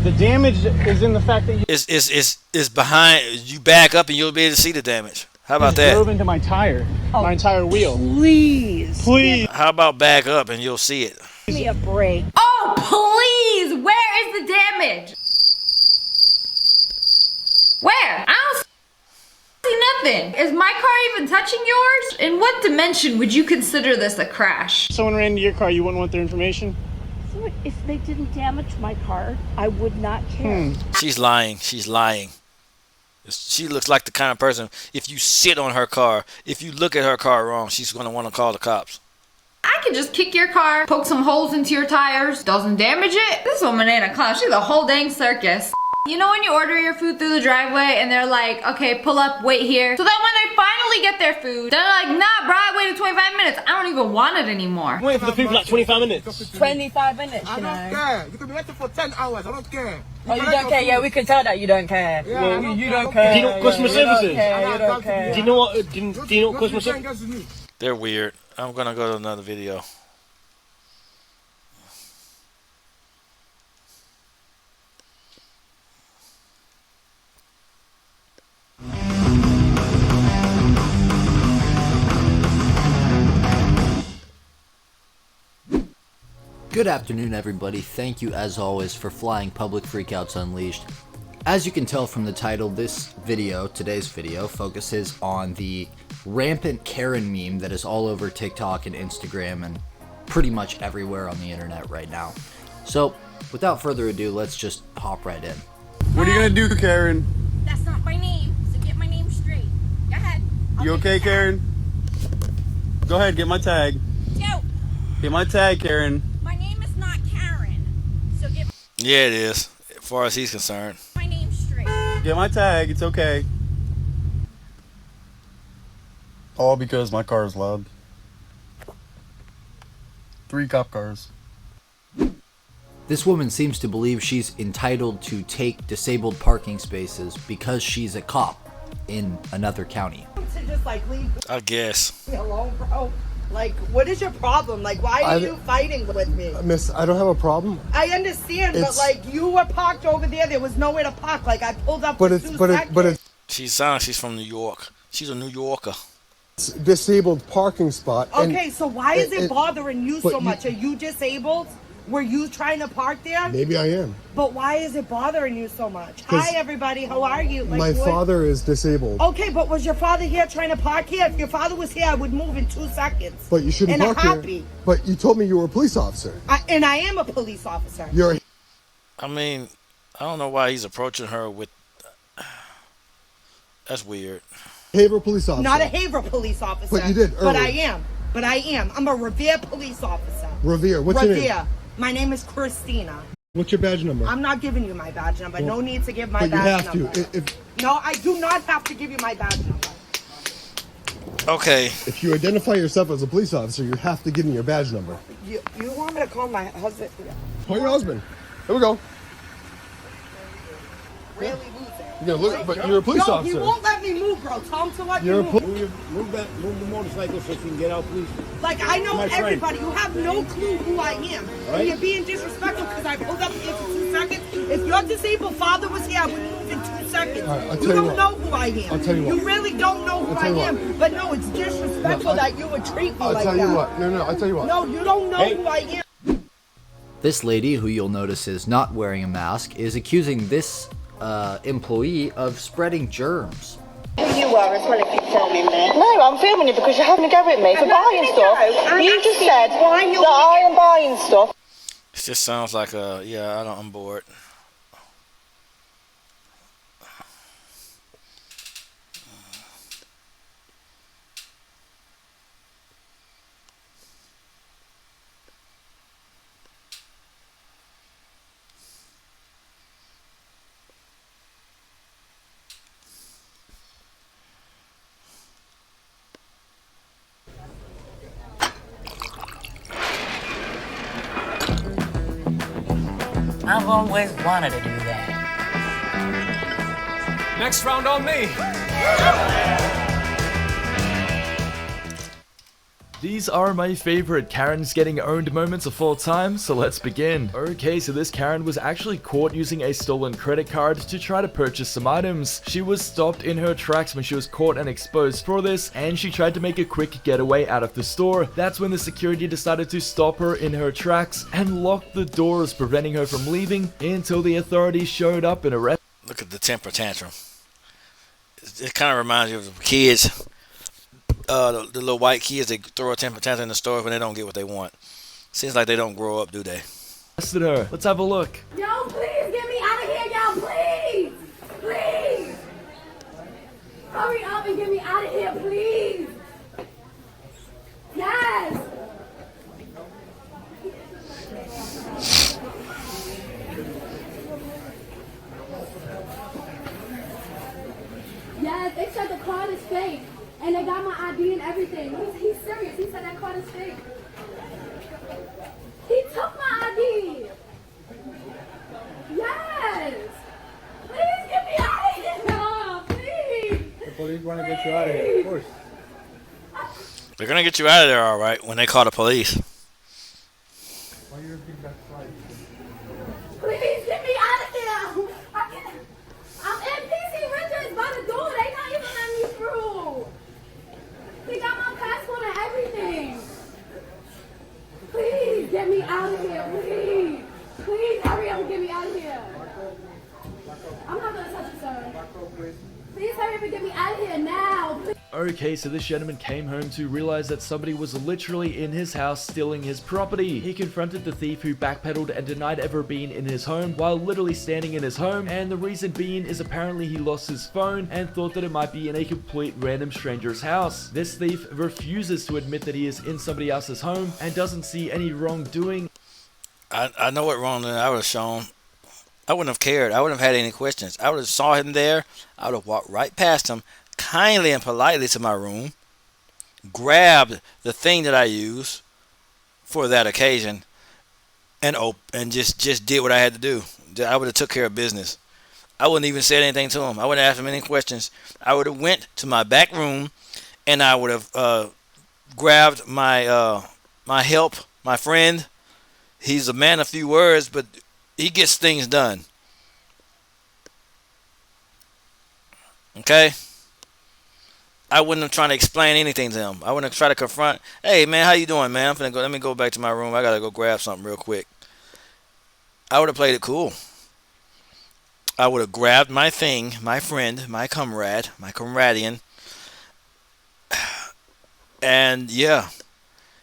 The damage is in the fact that you It's behind. You back up and you'll be able to see the damage. How about that? drove into my tire, my entire wheel. Please. How about back up and you'll see it? Give me a break. Oh, please! Where is the damage? Where? I don't see nothing. Is my car even touching yours? In what dimension would you consider this a crash? Someone ran into your car, you wouldn't want their information? So if they didn't damage my car, I would not care. She's lying. She's lying. She looks like the kind of person, if you sit on her car, if you look at her car wrong, she's going to want to call the cops. I could just kick your car, poke some holes into your tires, doesn't damage it. This woman ain't a clown, she's a whole dang circus. You know when you order your food through the driveway and they're like, okay, pull up, wait here. So then when they finally get their food, they're like, nah, bro, I waited 25 minutes. I don't even want it anymore. Wait for the food for like 25 minutes. 25 minutes, I don't care. You can be waiting for 10 hours. I don't care. Oh, you don't care? Yeah, we can tell that you don't care. Yeah, Well, you don't care. Do you know what customer service is? You don't care. Do you know what, do you know what customer service? They're weird. I'm going to go to another video. Good afternoon, everybody. Thank you, as always, for flying Public Freakouts Unleashed. As you can tell from the title, this video, today's video, focuses on the rampant Karen meme that is all over TikTok and Instagram and pretty much everywhere on the internet right now. So, without further ado, let's just hop right in. What are you gonna do, Karen? That's not my name, so get my name straight. Go ahead. You okay, Karen? Go ahead, get my tag. No, Get my tag, Karen. my name is not Karen, so get Yeah, it is, as far as he's concerned. my name straight. Get my tag, it's okay. All because my car is loud. 3 cop cars. This woman seems to believe she's entitled to take disabled parking spaces because she's a cop in another county. To just like leave I guess. me alone, bro. Like, what is your problem? Like, why are you fighting with me? Miss, I don't have a problem. I understand, but like, you were parked over there. There was nowhere to park. Like, I pulled up. But for it's 2 but it seconds. but it's She sounds like she's from New York. She's a New Yorker. a disabled parking spot. and Okay, so why is it bothering you but so you- much? Are you disabled? Were you trying to park there? Maybe I am. But why is it bothering you so much? 'Cause Hi, everybody. How are you? Like, My what- father is disabled. Okay, but was your father here trying to park here? If your father was here, I would move in 2 seconds. But you shouldn't in a park here. heartbeat. But you told me you were a police officer. And I am a police officer. You're a I mean, I don't know why he's approaching her with... That's weird. behavioral police officer. Not a Haverhill police officer. But you did But I earlier. am. But I am. I'm a Revere police officer. Revere. What's your name? Revere. My name is Christina. What's your badge number? I'm not giving you my badge number. Well, No need to give my but you badge have number. to. No, I do not have to give you my badge number. Okay. If you identify yourself as a police officer, you have to give me your badge number. You want me to call my husband? Call your husband. Here we go. Really losing. You're gonna look, but you're a police Yo, officer. he won't let me move, bro. Tell him to let You're me a move. Move the motorcycle so you can get out, please. Like, I know My friend. everybody. You have no clue who I am. Right. And you're being disrespectful because I pulled up here for 2 seconds. If your disabled father was here, I would move in 2 seconds. All right, I'll you tell you don't what. know who I am. I'll tell you what. You really don't know who I'll I tell you am. But no, it's disrespectful No, that you would treat me I'll like tell that. you what. No, I'll tell you what. No, you don't know who I am. This lady, who you'll notice is not wearing a mask, is accusing this employee of spreading germs. Who you are as well, if you tell me, man. No, I'm filming you because you're having a go at me for buying stuff. You just said that I am buying stuff. It just sounds like a... Yeah, I'm bored. I've always wanted to do that. Next round on me. These are my favorite Karen's getting owned moments of all time, so let's begin. Okay, so this Karen was actually caught using a stolen credit card to try to purchase some items. She was stopped in her tracks when she was caught and exposed for this, and she tried to make a quick getaway out of the store. That's when the security decided to stop her in her tracks and lock the doors, preventing her from leaving until the authorities showed up and arrested. Look at the temper tantrum. It kind of reminds you of kids, the little white kids that throw a temper tantrum in the store when they don't get what they want. Seems like they don't grow up, do they? Arrested her. Let's have a look. Yo, please get me out of here, y'all, please! Please! Hurry up and get me out of here, please! Yes! Yes, they said the card is fake. And they got my ID and everything. He's serious. He said that card is fake. He took my ID. Yes. Please get me out of here. No, please. The police want to get you out of here, of course. They're gonna get you out of there, all right, when they call the police. Why are you repeating that slide? Please get me out of here. I'm in PC Richards by the door. They not even letting me through. They got my passport and everything. Please get me out of here, please. Please hurry up and get me out of here. I'm not gonna touch you, sir. Please hurry up and get me out of here now. Please. Okay, so this gentleman came home to realize that somebody was literally in his house stealing his property. He confronted the thief, who backpedaled and denied ever being in his home while literally standing in his home, and the reason being is apparently he lost his phone and thought that it might be in a complete random stranger's house. This thief refuses to admit that he is in somebody else's home and doesn't see any wrongdoing. I know what wrong I would have shown. I wouldn't have cared. I wouldn't have had any questions. I would have saw him there. I would have walked right past him, kindly and politely to my room, grabbed the thing that I use for that occasion, and just did what I had to do. I would have took care of business. I wouldn't even said anything to him. I wouldn't ask him any questions. I would have went to my back room, and I would have grabbed my my friend. He's a man of few words, but he gets things done. Okay? I wouldn't have tried to explain anything to him. I wouldn't have tried to confront, hey man, how you doing, man? I'm finna go, let me go back to my room. I gotta go grab something real quick. I would have played it cool. I would have grabbed my thing, my friend, my comrade, my comradian. And yeah,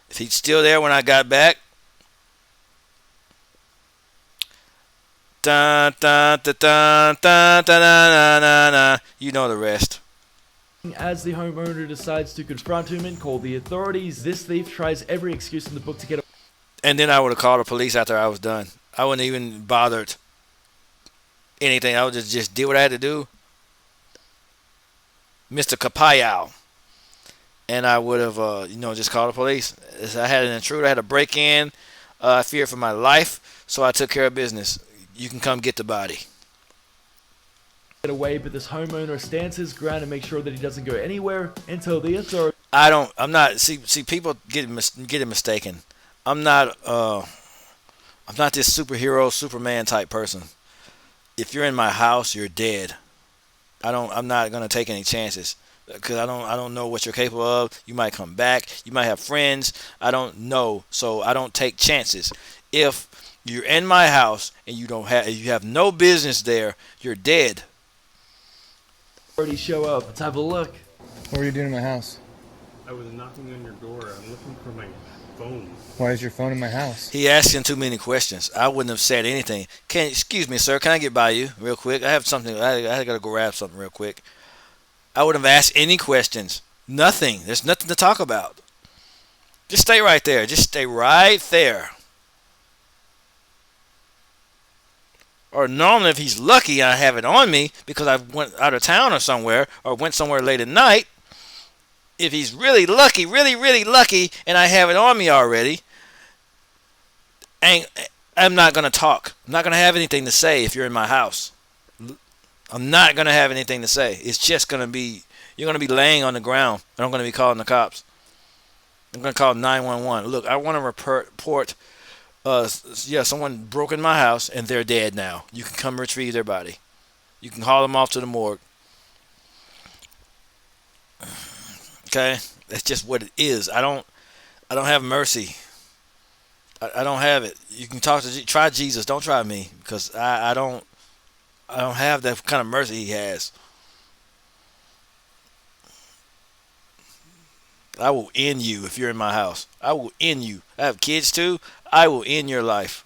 if he's still there when I got back, dun, dun, dun, dun, dun, dun, dun, dun, dun. You know the rest. As the homeowner decides to confront him and call the authorities, this thief tries every excuse in the book to get away. And then I would have called the police after I was done. I wouldn't even bothered anything. I would just did what I had to do. Mr. Kapayao. And I would have, just called the police. I had an intruder. I had a break in. I feared for my life, so I took care of business. You can come get the body. Get away, but this homeowner stands his ground and makes sure that he doesn't go anywhere until the authorities. I'm not. See, people get it mistaken. I'm not this superhero, Superman type person. If you're in my house, you're dead. I'm not gonna take any chances. Because I don't know what you're capable of. You might come back. You might have friends. I don't know. So I don't take chances. If you're in my house and you have no business there, you're dead. Already show up. Let's have a look. What were you doing in my house? I was knocking on your door. I'm looking for my phone. Why is your phone in my house? He asking too many questions. I wouldn't have said anything. Excuse me, sir. Can I get by you real quick? I have something. I gotta go grab something real quick. I wouldn't have asked any questions. Nothing. There's nothing to talk about. Just stay right there. Just stay right there. Or normally, if he's lucky, I have it on me because I went out of town or somewhere, or went somewhere late at night. If he's really lucky, really, really lucky, and I have it on me already, I'm not going to talk. I'm not going to have anything to say if you're in my house. I'm not going to have anything to say. It's just going to be, you're going to be laying on the ground, and I'm going to be calling the cops. I'm going to call 911. Look, I want to report, someone broke in my house, and they're dead now. You can come retrieve their body. You can haul them off to the morgue. Okay? That's just what it is. I don't have mercy. I don't have it. You can try Jesus. Don't try me, because I don't have that kind of mercy he has. I will end you if you're in my house. I will end you. I have kids too. I will end your life.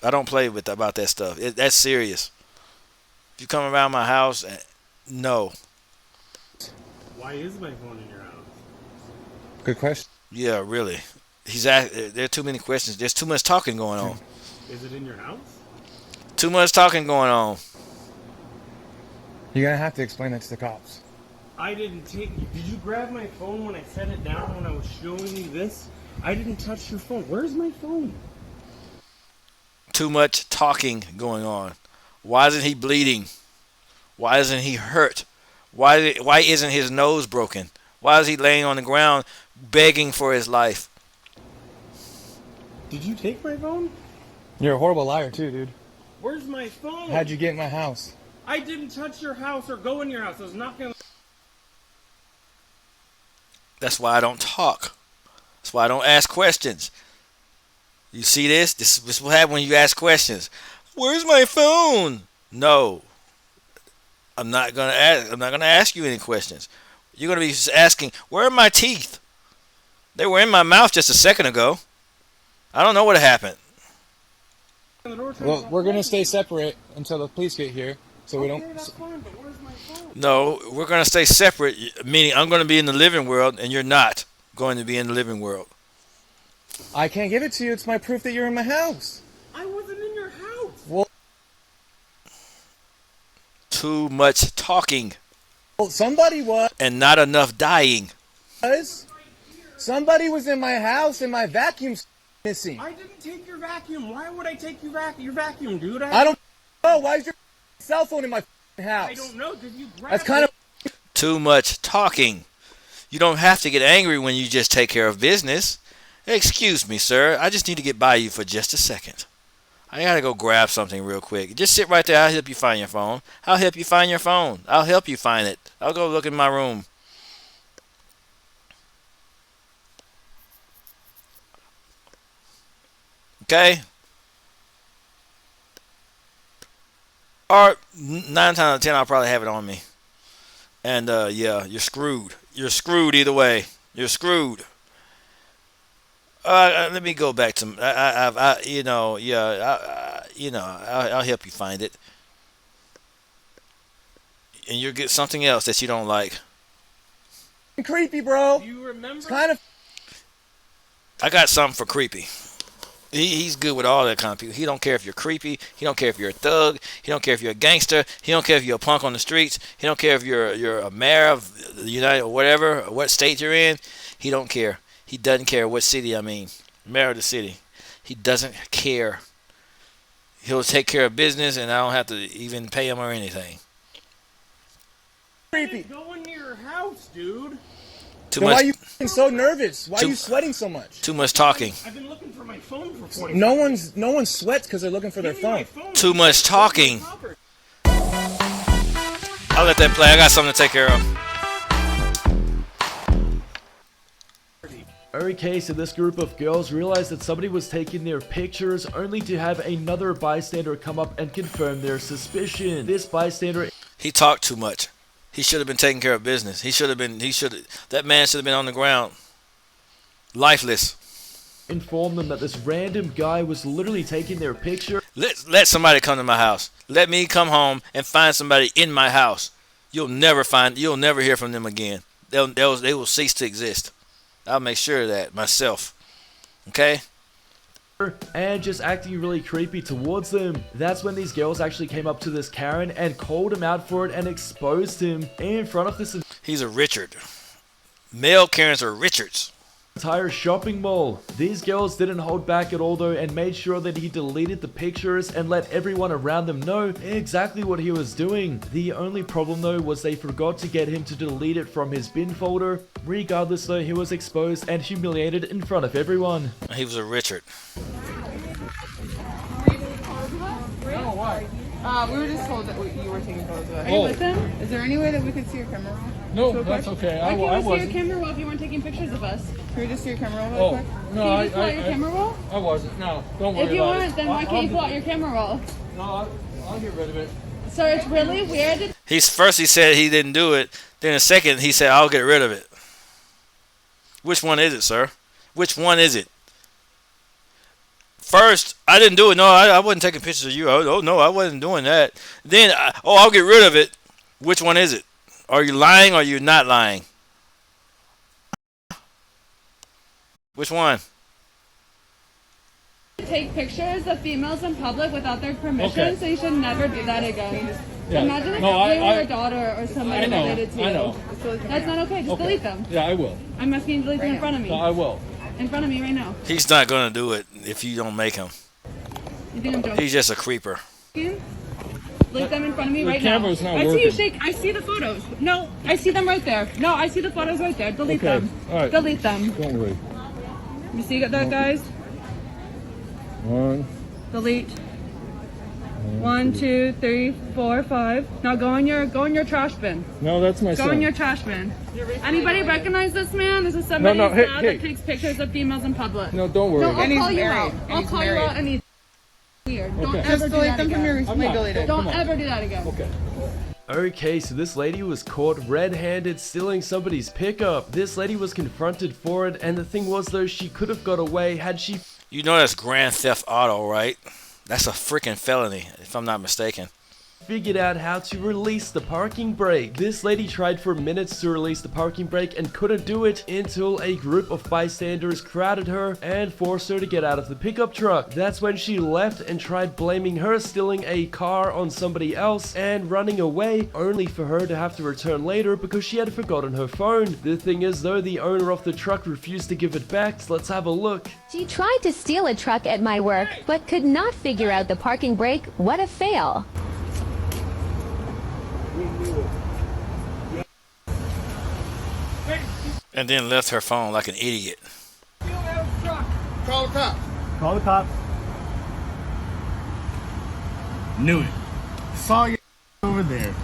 I don't play with about that stuff. That's serious. If you come around my house, no. Why is my phone in your house? Good question. Yeah, really. There are too many questions. There's too much talking going on. Is it in your house? Too much talking going on. You're gonna have to explain that to the cops. I didn't take. Did you grab my phone when I set it down when I was showing you this? I didn't touch your phone. Where's my phone? Too much talking going on. Why isn't he bleeding? Why isn't he hurt? Why isn't his nose broken? Why is he laying on the ground begging for his life? Did you take my phone? You're a horrible liar too, dude. Where's my phone? How'd you get in my house? I didn't touch your house or go in your house. I was not gonna. That's why I don't talk. That's why I don't ask questions. You see this? This is what happens when you ask questions. Where's my phone? No. I'm not gonna ask you any questions. You're gonna be asking, where are my teeth? They were in my mouth just a second ago. I don't know what happened. Well, we're gonna stay separate until the police get here, so we don't. That's fine, but where's my phone? No, we're gonna stay separate. Meaning, I'm gonna be in the living world, and you're not going to be in the living world. I can't give it to you. It's my proof that you're in my house. I wasn't in your house. Well, too much talking. Well, somebody was. And not enough dying. Somebody was in my house, and my vacuum's missing. I didn't take your vacuum. Why would I take your vacuum, dude? I don't know. Why is your cell phone in my house? I don't know. Did you grab That's kind of. Too much talking. You don't have to get angry when you just take care of business. Excuse me, sir. I just need to get by you for just a second. I gotta go grab something real quick. Just sit right there. I'll help you find your phone. I'll help you find your phone. I'll help you find it. I'll go look in my room. Okay? Or 9 times out of 10, I'll probably have it on me. And yeah, you're screwed. You're screwed either way. You're screwed. Let me go back to I'll help you find it, and you'll get something else that you don't like. Creepy, bro. Do you remember? It's kind of. I got something for creepy. He's good with all that kind of people. He don't care if you're creepy. He don't care if you're a thug. He don't care if you're a gangster. He don't care if you're a punk on the streets. He don't care if you're a mayor of the United or whatever, or what state you're in. He don't care. He doesn't care what city I'm in. Mayor of the city. He doesn't care. He'll take care of business, and I don't have to even pay him or anything. Creepy. Go into your house, dude. Why are you so nervous? Why are you sweating so much? Too much talking. I've been looking for my phone for 40 No one sweats because they're looking for their phone. Too much talking. I'll let that play. I got something to take care of. Okay, so this group of girls realized that somebody was taking their pictures only to have another bystander come up and confirm their suspicion. This bystander... He talked too much. He should have been taking care of business. That man should have been on the ground. Lifeless. Informed them that this random guy was literally taking their picture. Let somebody come to my house. Let me come home and find somebody in my house. You'll never hear from them again. They will cease to exist. I'll make sure of that myself. Okay? And just acting really creepy towards them. That's when these girls actually came up to this Karen and called him out for it and exposed him in front of this. He's a Richard. Male Karens are Richards. Entire shopping mall. These girls didn't hold back at all though and made sure that he deleted the pictures and let everyone around them know exactly what he was doing. The only problem though was they forgot to get him to delete it from his bin folder. Regardless though, he was exposed and humiliated in front of everyone. He was a Richard. Oh, why? We were just told that you were taking photos of us. Are you with them? Is there any way that we could see your camera roll? No, that's okay. Why can't we see your camera roll if you weren't taking pictures of us? Can we just see your camera roll real quick? No, Can you just pull out your camera roll? I wasn't. No, don't worry If you about want, then why can't you pull out your camera roll? No, I'll get rid of it. So it's really weird. First he said he didn't do it. Then in a second he said I'll get rid of it. Which one is it, sir? Which one is it? First, I didn't do it. No, I wasn't taking pictures of you. Oh, no, I wasn't doing that. Then, I'll get rid of it. Which one is it? Are you lying or are you not lying? Which one? Take pictures of females in public without their permission, Okay. so you should never do that again. Yeah. Imagine if No, you were I- your daughter or somebody I know, related to you. I know. That's not okay. Just Okay. delete them. Yeah, I will. I'm asking you to delete them in front of me. No, I will. In front of me right now. He's not going to do it if you don't make him. You think I'm joking? He's just a creeper. Delete them in front of me The right now. camera's not I see working. you shake. I see the photos. No, I see them right there. No, I see the photos right there. Delete Okay. them. All right. Delete them. Don't worry. You see that, guys? One. Delete. 1, 2, 3, 4, 5. Now go in your trash bin. No, that's my Go son. in your trash bin. Anybody recognize this man? This is somebody No, hey, that hey. takes pictures of females in public. No, don't worry. No, I'll And he's call you married. out. And I'll he's call you married. out and he's weird. Don't Okay. ever Just do delete that them from again. your recently deleted. Don't Come on. ever do that again. Okay. Okay, so this lady was caught red-handed stealing somebody's pickup. This lady was confronted for it, and the thing was though, she could have got away had she... You know that's Grand Theft Auto, right? That's a freaking felony, if I'm not mistaken. figured out how to release the parking brake. This lady tried for minutes to release the parking brake and couldn't do it until a group of bystanders crowded her and forced her to get out of the pickup truck. That's when she left and tried blaming her stealing a car on somebody else and running away, only for her to have to return later because she had forgotten her phone. The thing is though, the owner of the truck refused to give it back, so let's have a look. She tried to steal a truck at my work, but could not figure out the parking brake. What a fail. And then left her phone like an idiot. Call the cops. Call the cops. Knew it. Saw you over there.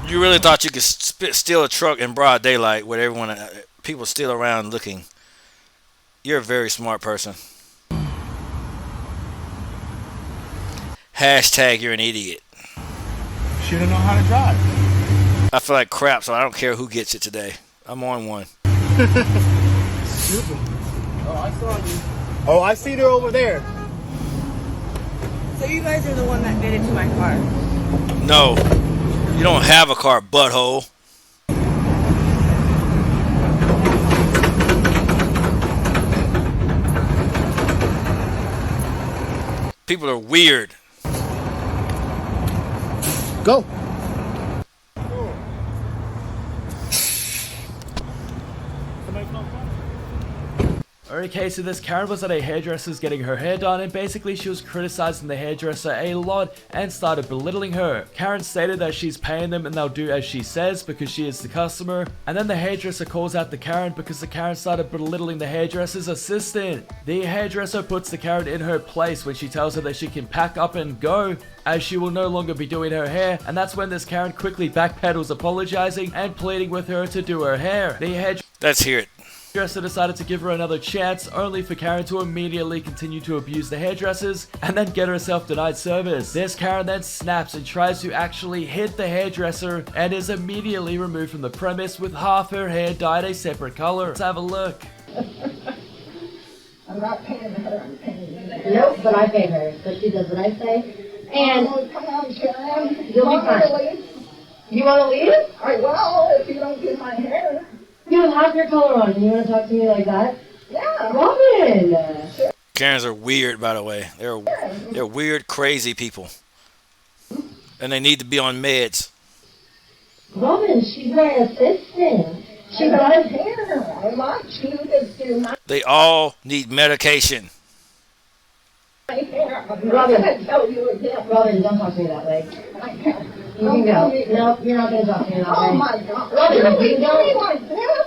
You really thought you could steal a truck in broad daylight with everyone, people still around looking. You're a very smart person. Hashtag you're an idiot. Should've known how to drive. I feel like crap, so I don't care who gets it today. I'm on one. Oh, I saw you. Oh, I see her over there. So you guys are the one that did it to my car. No, you don't have a car, butthole. People are weird. Go. Okay, so this Karen was at a hairdresser's getting her hair done, and basically she was criticizing the hairdresser a lot and started belittling her. Karen stated that she's paying them and they'll do as she says because she is the customer, and then the hairdresser calls out the Karen because the Karen started belittling the hairdresser's assistant. The hairdresser puts the Karen in her place when she tells her that she can pack up and go, as she will no longer be doing her hair, and that's when this Karen quickly backpedals, apologizing and pleading with her to do her hair. The hairdresser... Let's hear it. Hairdresser decided to give her another chance, only for Karen to immediately continue to abuse the hairdressers and then get herself denied service. This Karen then snaps and tries to actually hit the hairdresser and is immediately removed from the premise with half her hair dyed a separate color. Let's have a look. I'm not paying her, I'm paying you. Nope, but I pay her, so she does what I say. And come on, Sharon. You'll be fine. You want to leave? I will, if you don't do my hair. You have your color on, and you want to talk to me like that? Yeah. Robin! Karens are weird, by the way. They're weird, crazy people. And they need to be on meds. Robin, she's my assistant. She does hair. I want you to do my They all need medication. hair. Robin, I tell you again. Robin, don't talk to me that way. I can't. You can go. No, you're not going to talk to me that way. Oh my God. Robin, you don't.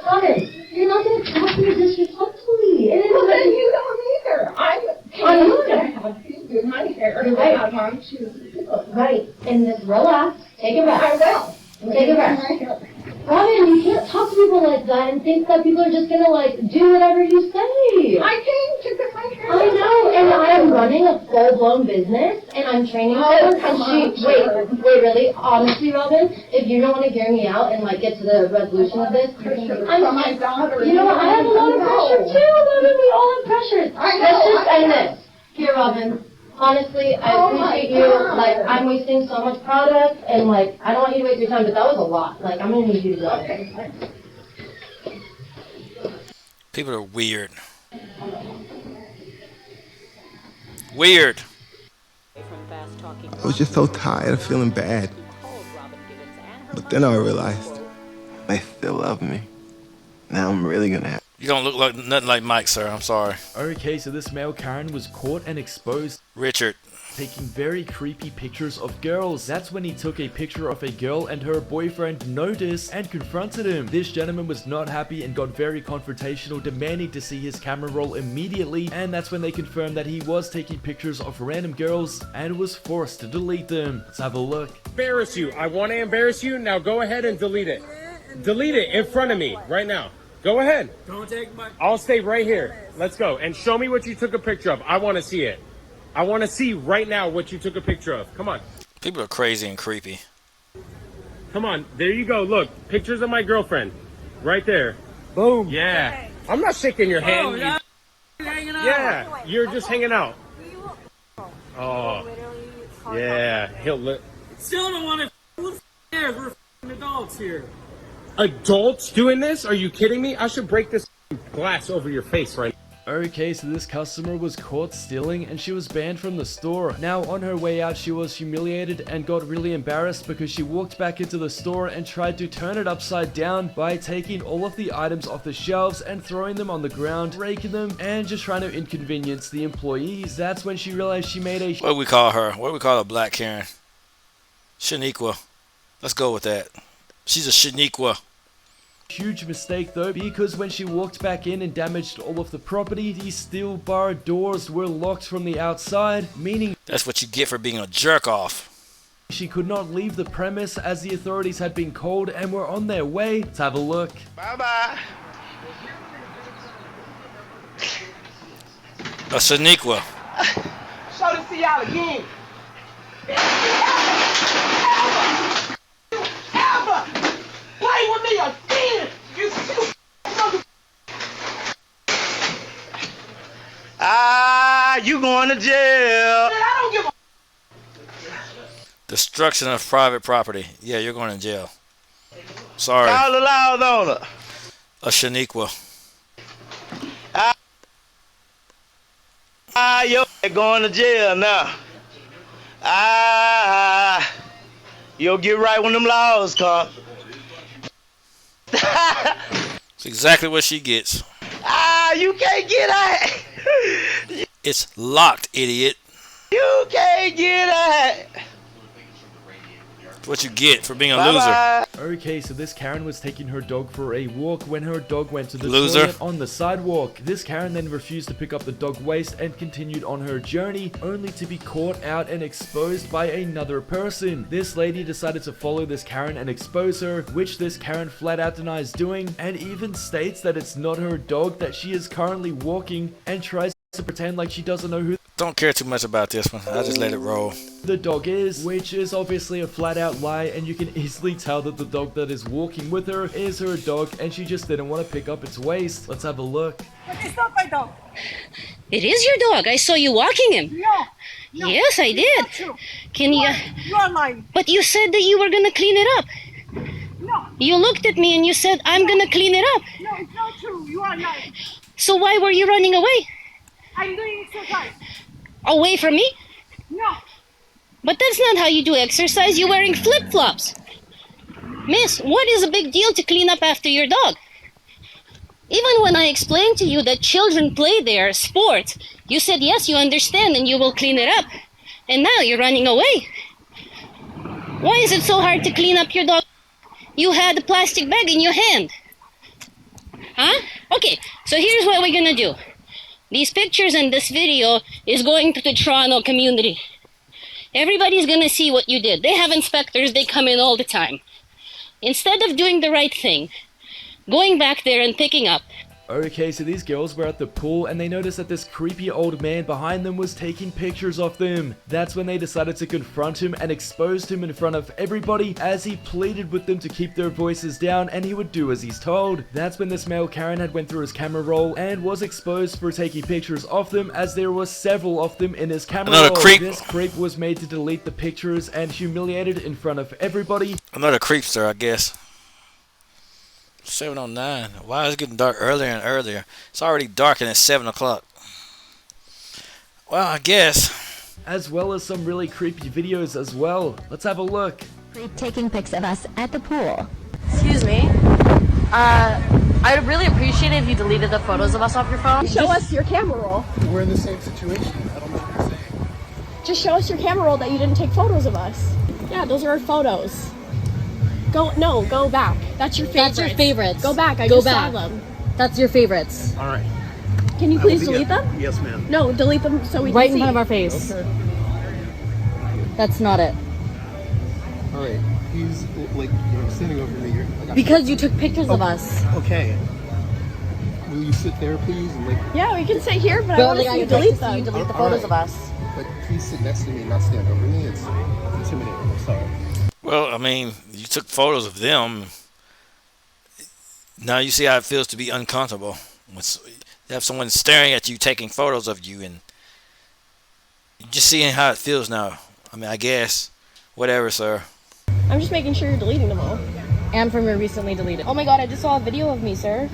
Robin, you're not going to talk to me disrespectfully. Well, then you don't either. I'm going to have you do my hair. You're right. I want you to. Right. And just relax. Take a breath. I will. Take a breath. Robin, you can't talk to people like that and think that people are just gonna, like, do whatever you say. I came to get my hair. I know, and I am running a full-blown business, and I'm training someone, and wait, really? Honestly, Robin, if you don't want to hear me out and, like, get to the resolution of this, you know what, I have a lot of pressure, too, Robin, we all have pressure. Let's just end this. Here, Robin. Honestly, I appreciate you. Like, I'm wasting so much product, and, like, I don't want you to waste your time, but that was a lot. Like, I'm gonna need you to go. Okay. People are weird. Weird. I was just so tired of feeling bad. But then I realized they still love me. Now I'm really gonna have. You don't look like nothing like Mike, sir. I'm sorry. Okay, so this male Karen was caught and exposed. Richard. Taking very creepy pictures of girls. That's when he took a picture of a girl and her boyfriend noticed and confronted him. This gentleman was not happy and got very confrontational, demanding to see his camera roll immediately, and that's when they confirmed that he was taking pictures of random girls and was forced to delete them. Let's have a look. Embarrass you. I want to embarrass you. Now go ahead and delete it. Delete it in front of me right now. Go ahead. Don't take my... I'll stay right here. Let's go. And show me what you took a picture of. I want to see it. I want to see right now what you took a picture of. Come on. People are crazy and creepy. Come on. There you go. Look. Pictures of my girlfriend. Right there. Boom. Yeah. I'm not shaking your hand. Hanging out. Yeah. You're just hanging out. Oh. Yeah. He'll Still don't want to... Who the cares? We're adults here. Adults doing this? Are you kidding me? I should break this glass over your face right now. Okay, so this customer was caught stealing and she was banned from the store. Now, on her way out, she was humiliated and got really embarrassed because she walked back into the store and tried to turn it upside down by taking all of the items off the shelves and throwing them on the ground, breaking them, and just trying to inconvenience the employees. That's when she realized she made a... What do we call her? What do we call a black Karen? Shaniqua. Let's go with that. She's a Shaniqua. Huge mistake though, because when she walked back in and damaged all of the property, the steel bar doors were locked from the outside, meaning that's what you get for being a jerk off. She could not leave the premise as the authorities had been called and were on their way. Let's have a look. Bye-bye. A Shaniqua. So to see y'all again. Ever play with me again, you stupid mother. You going to jail. Man, I don't give a... Destruction of private property. Yeah, you're going to jail. Sorry. Call the loud on her. A Shaniqua. You're going to jail now. You'll get right when them laws come. It's exactly what she gets. You can't get out. It's locked, idiot. You can't get out. What you get for being a loser. Okay, so this Karen was taking her dog for a walk when her dog went to the loser toilet on the sidewalk. This Karen then refused to pick up the dog waste and continued on her journey, only to be caught out and exposed by another person. This lady decided to follow this Karen and expose her, which this Karen flat out denies doing, and even states that it's not her dog that she is currently walking, and tries to pretend like she doesn't know who don't care too much about this one. I just let it roll. The dog is, which is obviously a flat out lie, and you can easily tell that the dog that is walking with her is her dog, and she just didn't want to pick up its waste. Let's have a look. It's not my dog. It is your dog. I saw you walking him. No. Yes, I did. Can you? You are lying. But you said that you were gonna clean it up. No. You looked at me and you said, "I'm gonna clean it up." No, it's not true. You are lying. So why were you running away? I'm doing exercise. Away from me? No. But that's not how you do exercise. You're wearing flip-flops. Miss, what is a big deal to clean up after your dog? Even when I explained to you that children play their sports, you said yes, you understand, and you will clean it up. And now you're running away. Why is it so hard to clean up your dog? You had a plastic bag in your hand. Huh? Okay, so here's what we're gonna do. These pictures and this video is going to the Toronto community. Everybody's gonna see what you did. They have inspectors, they come in all the time. Instead of doing the right thing, going back there and picking up. Okay, so these girls were at the pool and they noticed that this creepy old man behind them was taking pictures of them. That's when they decided to confront him and exposed him in front of everybody as he pleaded with them to keep their voices down and he would do as he's told. That's when this male Karen had went through his camera roll and was exposed for taking pictures of them, as there were several of them in his camera roll. Creep. This creep was made to delete the pictures and humiliated in front of everybody. Another creepster, I guess. 7:09. Why is it getting dark earlier and earlier? It's already dark and it's 7 o'clock. Well, I guess. As well as some really creepy videos as well. Let's have a look. Creep taking pics of us at the pool. Excuse me. I'd really appreciate it if you deleted the photos of us off your phone. Show us your camera roll. We're in the same situation. I don't know what you're saying. Just show us your camera roll that you didn't take photos of us. Yeah, those are our photos. Go back. That's your favorites. That's your favorites. Go back. I Go just back. saw them. That's your favorites. All right. Can you please delete them? Yes, ma'am. No, delete them so we Right can in see. front of our face. Okay. That's not it. All right. He's like you're standing over me. Because you took pictures of us. Okay. Will you sit there, please? And Yeah, we can sit here, but I want to see you delete them. You delete the photos of us. But please sit next to me and not stand over me. It's intimidating. I'm sorry. Well, I mean, you took photos of them. Now you see how it feels to be uncomfortable. You have someone staring at you, taking photos of you, and you're just seeing how it feels now. I mean, I guess. Whatever, sir. I'm just making sure you're deleting them all. And from your recently deleted. Oh my god, I just saw a video of me, sir.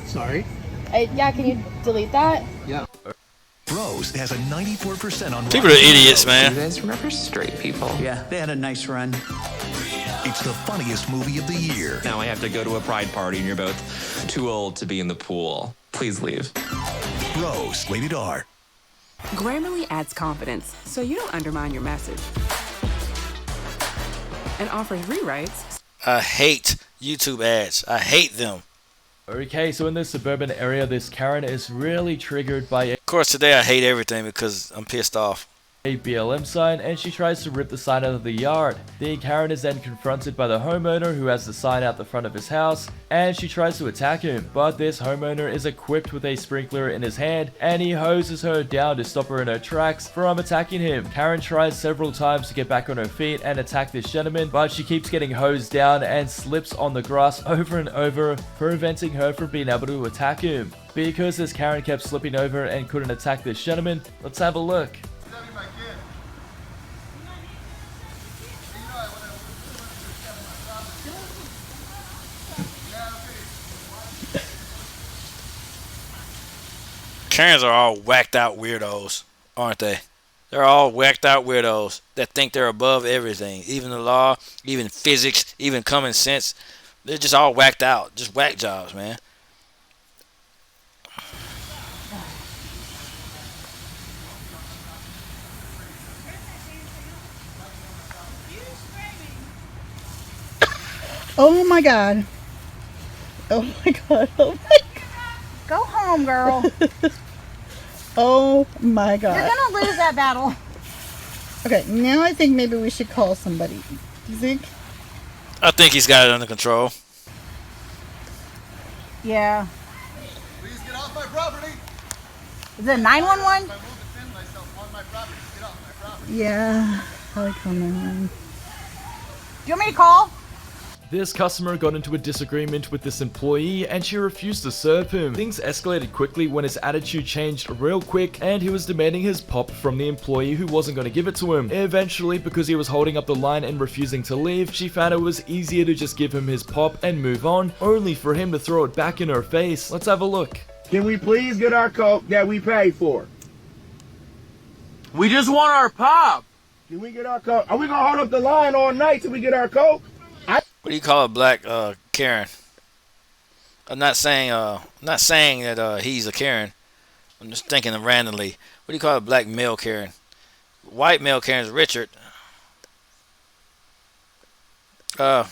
Sorry? Yeah, can you delete that? Yeah. Rose has a 94% on People are idiots, man. You guys remember Straight People? Yeah, they had a nice run. It's the funniest movie of the year. Now I have to go to a pride party and you're both too old to be in the pool. Please leave. Rose, rated R. Grammarly adds confidence, so you don't undermine your message. And offers rewrites. I hate YouTube ads. I hate them. Okay, so in this suburban area, this Karen is really triggered by Of course, today I hate everything because I'm pissed off. a BLM sign and she tries to rip the sign out of the yard. The Karen is then confronted by the homeowner who has the sign out the front of his house and she tries to attack him, but this homeowner is equipped with a sprinkler in his hand and he hoses her down to stop her in her tracks from attacking him. Karen tries several times to get back on her feet and attack this gentleman, but she keeps getting hosed down and slips on the grass over and over, preventing her from being able to attack him. Because this Karen kept slipping over and couldn't attack this gentleman, let's have a look. Karens are all whacked out weirdos, aren't they? They're all whacked out weirdos that think they're above everything, even the law, even physics, even common sense. They're just all whacked out, just whack jobs, man. Oh my god. Oh my god. Oh my god. Go home, girl. Oh my god. You're gonna lose that battle. Okay, now I think maybe we should call somebody. Do you think? I think he's got it under control. Yeah. Please get off my property. Is it 911? Yeah. Probably call 911. Do you want me to call? This customer got into a disagreement with this employee and she refused to serve him. Things escalated quickly when his attitude changed real quick and he was demanding his pop from the employee who wasn't going to give it to him. Eventually, because he was holding up the line and refusing to leave, she found it was easier to just give him his pop and move on, only for him to throw it back in her face. Let's have a look. Can we please get our Coke that we paid for? We just want our pop. Can we get our Coke? Are we gonna hold up the line all night till we get our Coke? What do you call a black Karen? I'm not saying that he's a Karen. I'm just thinking of randomly. What do you call a black male Karen? White male Karen is Richard. The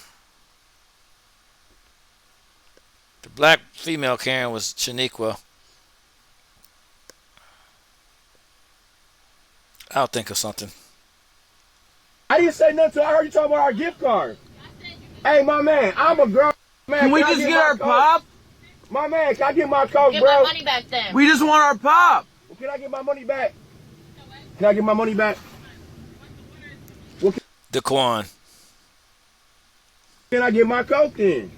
black female Karen was Shaniqua. I'll think of something. I didn't say nothing till I heard you talking about our gift card. Hey, my man, I'm a grown man. Can we I just get our coat? pop? My man, can I get my coat, Give bro? my money back then. We just want our pop. Well, can I get my money back? Can I get my money back? Daquan. Can I get my coat then?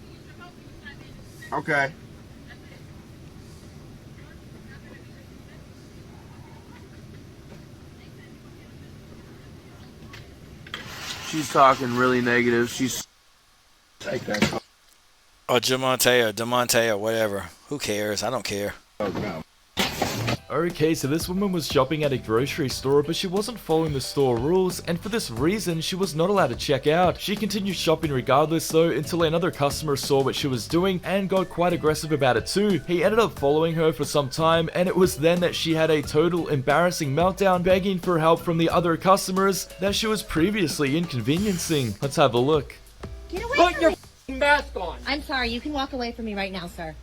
Okay. She's talking really negative. She's take that. Or Jamonte or Demonte or whatever. Who cares? I don't care. Oh, no. Okay, so this woman was shopping at a grocery store, but she wasn't following the store rules, and for this reason, she was not allowed to check out. She continued shopping regardless though, until another customer saw what she was doing and got quite aggressive about it too. He ended up following her for some time, and it was then that she had a total embarrassing meltdown, begging for help from the other customers that she was previously inconveniencing. Let's have a look. Get away put from your me. mask on. I'm sorry, you can walk away from me right now, sir.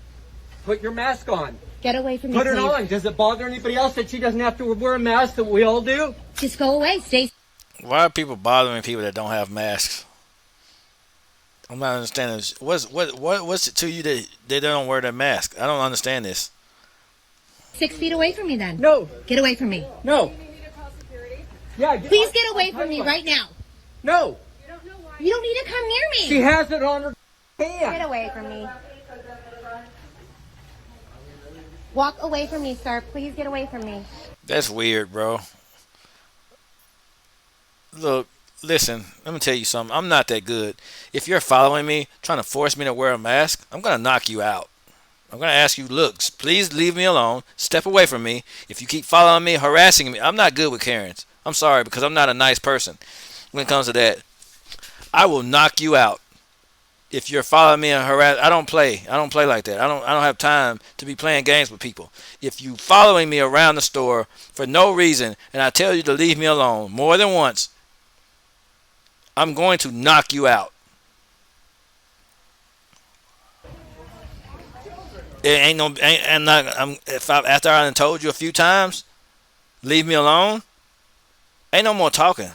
Put your mask on. Get away from me, Put it please. on. Does it bother anybody else that she doesn't have to wear a mask that we all do? Just go away. Stay. Why are people bothering people that don't have masks? I'm not understanding this. What's it to you that they don't wear their mask? I don't understand this. 6 feet away from me then. No. Get away from me. No. Yeah. Please get away from me right now. No. You don't need to come near me. She has it on her hand. Get away from me. Walk away from me, sir. Please get away from me. That's weird, bro. Look, listen, let me tell you something. I'm not that good. If you're following me, trying to force me to wear a mask, I'm going to knock you out. I'm going to ask you, look, please leave me alone. Step away from me. If you keep following me, harassing me, I'm not good with Karens. I'm sorry, because I'm not a nice person when it comes to that. I will knock you out. If you're following me and harass, I don't play like that. I don't have time to be playing games with people. If you following me around the store for no reason and I tell you to leave me alone more than once, I'm going to knock you out. After I done told you a few times, leave me alone, ain't no more talking.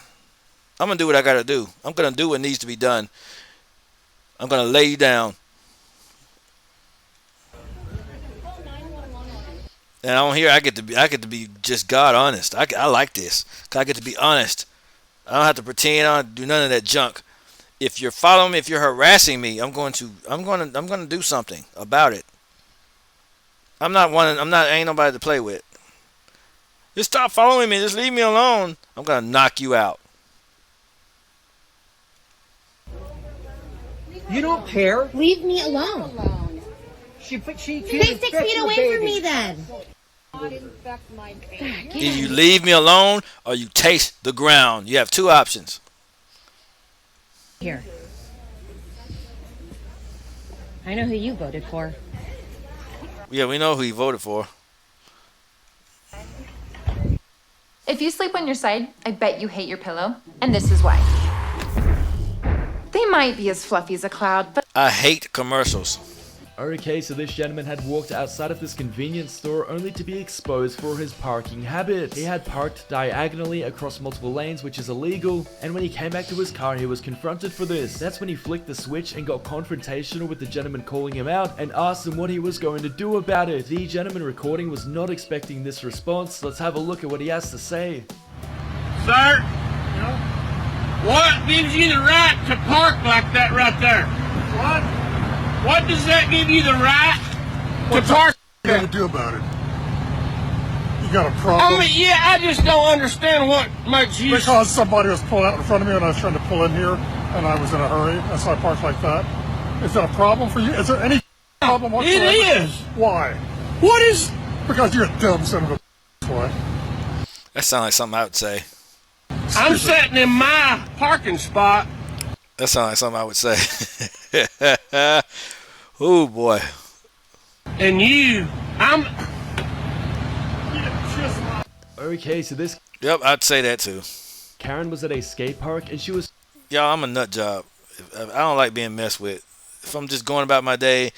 I'm going to do what I got to do. I'm going to do what needs to be done. I'm going to lay you down. And on here, I get to be just God honest. I like this. 'Cause I get to be honest. I don't have to pretend. I don't do none of that junk. If you're following me, if you're harassing me, I'm going to do something about it. Ain't nobody to play with. Just stop following me. Just leave me alone. I'm going to knock you out. You don't care. Leave me alone. She Stay 6 feet away from me then. Either you leave me alone or you taste the ground. You have two options. Here. I know who you voted for. Yeah, we know who you voted for. If you sleep on your side, I bet you hate your pillow. And this is why. They might be as fluffy as a cloud, but I hate commercials. Okay, so this gentleman had walked outside of this convenience store only to be exposed for his parking habits. He had parked diagonally across multiple lanes, which is illegal, and when he came back to his car, he was confronted for this. That's when he flicked the switch and got confrontational with the gentleman calling him out and asked him what he was going to do about it. The gentleman recording was not expecting this response. Let's have a look at what he has to say. Sir, what gives you the right to park like that right there? What does that give you the right to park? What are you gonna do about it? You got a problem? I just don't understand what makes you... Because somebody was pulling out in front of me when I was trying to pull in here, and I was in a hurry, and so I parked like that. Is that a problem for you? Is there any problem whatsoever? It is. Why? What is... Because you're a dumb son of a why? That sounds like something I would say. I'm sitting in my parking spot. That sounds like something I would say. Oh boy. And I'm... Okay, so this... Yep, I'd say that too. Karen was at a skate park and she was... Y'all, I'm a nut job. I don't like being messed with. If I'm just going about my day,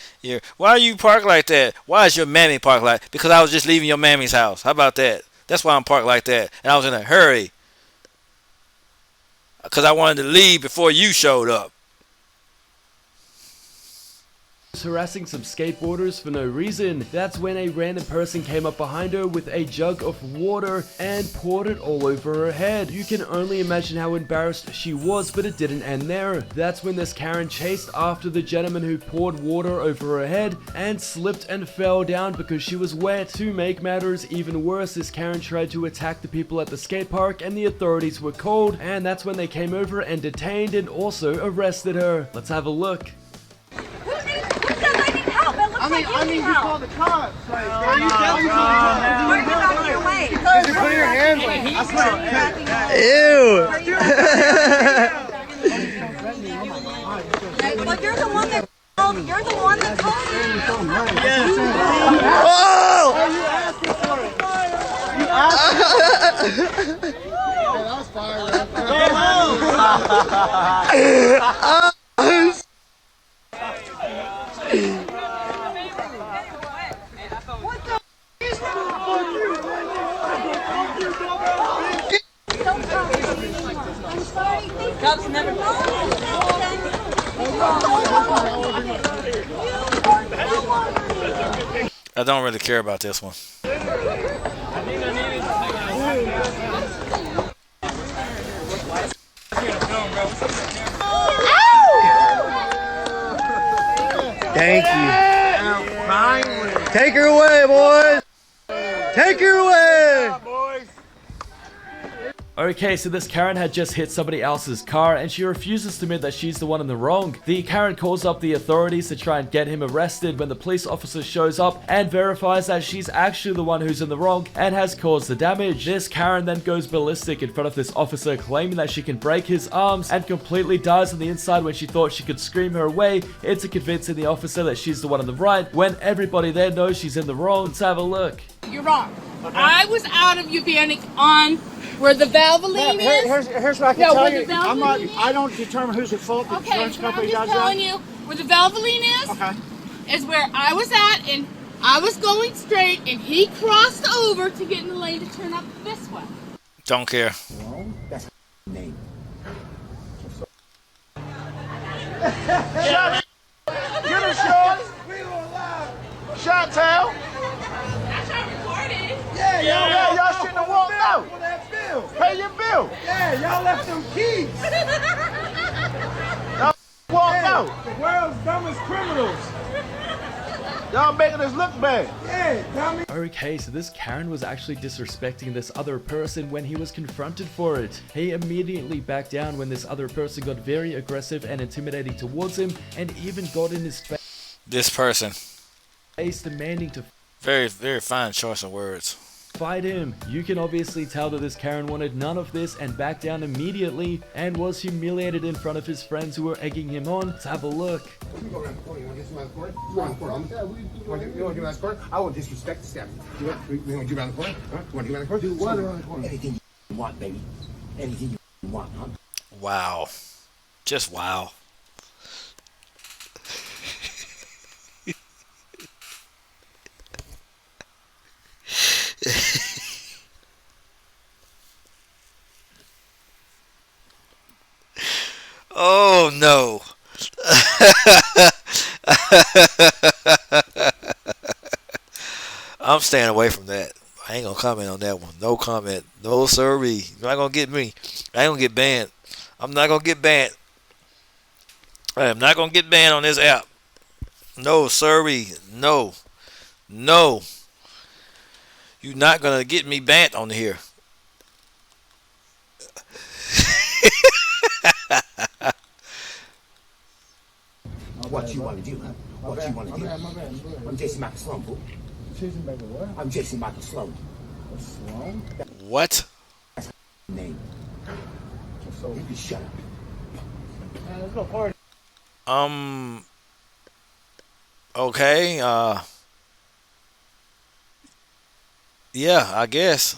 why are you parked like that? Why is your mammy parked like? Because I was just leaving your mammy's house. How about that? That's why I'm parked like that. And I was in a hurry. Because I wanted to leave before you showed up. harassing some skateboarders for no reason. That's when a random person came up behind her with a jug of water and poured it all over her head. You can only imagine how embarrassed she was, but it didn't end there. That's when this Karen chased after the gentleman who poured water over her head and slipped and fell down because she was wet. To make matters even worse, this Karen tried to attack the people at the skate park and the authorities were called, and that's when they came over and detained and also arrested her. Let's have a look. I mean, you call the cops. Like, you Worry about your way. Because you're putting your hands on me. I swear. Well, you're the one that called. You're the one that called me. Whoa! You asking for it. You asking for it. That was fire, Cops never. I don't really care about this one. Thank you. Take her away, boys. Take her away. Okay, so this Karen had just hit somebody else's car and she refuses to admit that she's the one in the wrong. The Karen calls up the authorities to try and get him arrested when the police officer shows up and verifies that she's actually the one who's in the wrong and has caused the damage. This Karen then goes ballistic in front of this officer, claiming that she can break his arms, and completely dies on the inside when she thought she could scream her way into convincing the officer that she's the one in the right when everybody there knows she's in the wrong. Let's have a look. You're wrong. I was out of Uvanik on where the Valvoline is. Here's what I can tell you. I don't determine who's at fault. The insurance company does that. I'm just telling you where the Valvoline is where I was at, and I was going straight, and he crossed over to get in the lane to turn up this way. Don't care. Well, that's name. Get her, Sean. We were live. Chantel. That's how recorded. Yeah, y'all shouldn't have walked out. Pay your bill. Yeah, y'all left them keys. Y'all walked out. The world's dumbest criminals. Y'all making us look bad. Yeah, dummy. Okay, so this Karen was actually disrespecting this other person when he was confronted for it. He immediately backed down when this other person got very aggressive and intimidating towards him, and even got in his face. This person. Demanding to very fine choice of words. Fight him. You can obviously tell that this Karen wanted none of this and backed down immediately and was humiliated in front of his friends who were egging him on. Let's have a look. You want to get some around the corner? You want to get around the corner? I will disrespect the staff. You want to do around the corner? Huh? You want to do around the corner? Do what around the corner? Anything you want, baby. Anything you want, huh? Wow. Just wow. Oh no. I'm staying away from that. I ain't gonna comment on that one. No comment. No sirree. You're not gonna get me. I ain't gonna get banned. I'm not gonna get banned. I am not gonna get banned on this app. No sirree. No. No. You're not gonna get me banned on here. What you want to do, huh? What you want to do? I'm Jason Michael Sloan, fool. Jason Michael what? I'm Jason Michael Sloan. Sloan? What? That's my name. So you can shut up. Let's go party. Okay, yeah, I guess.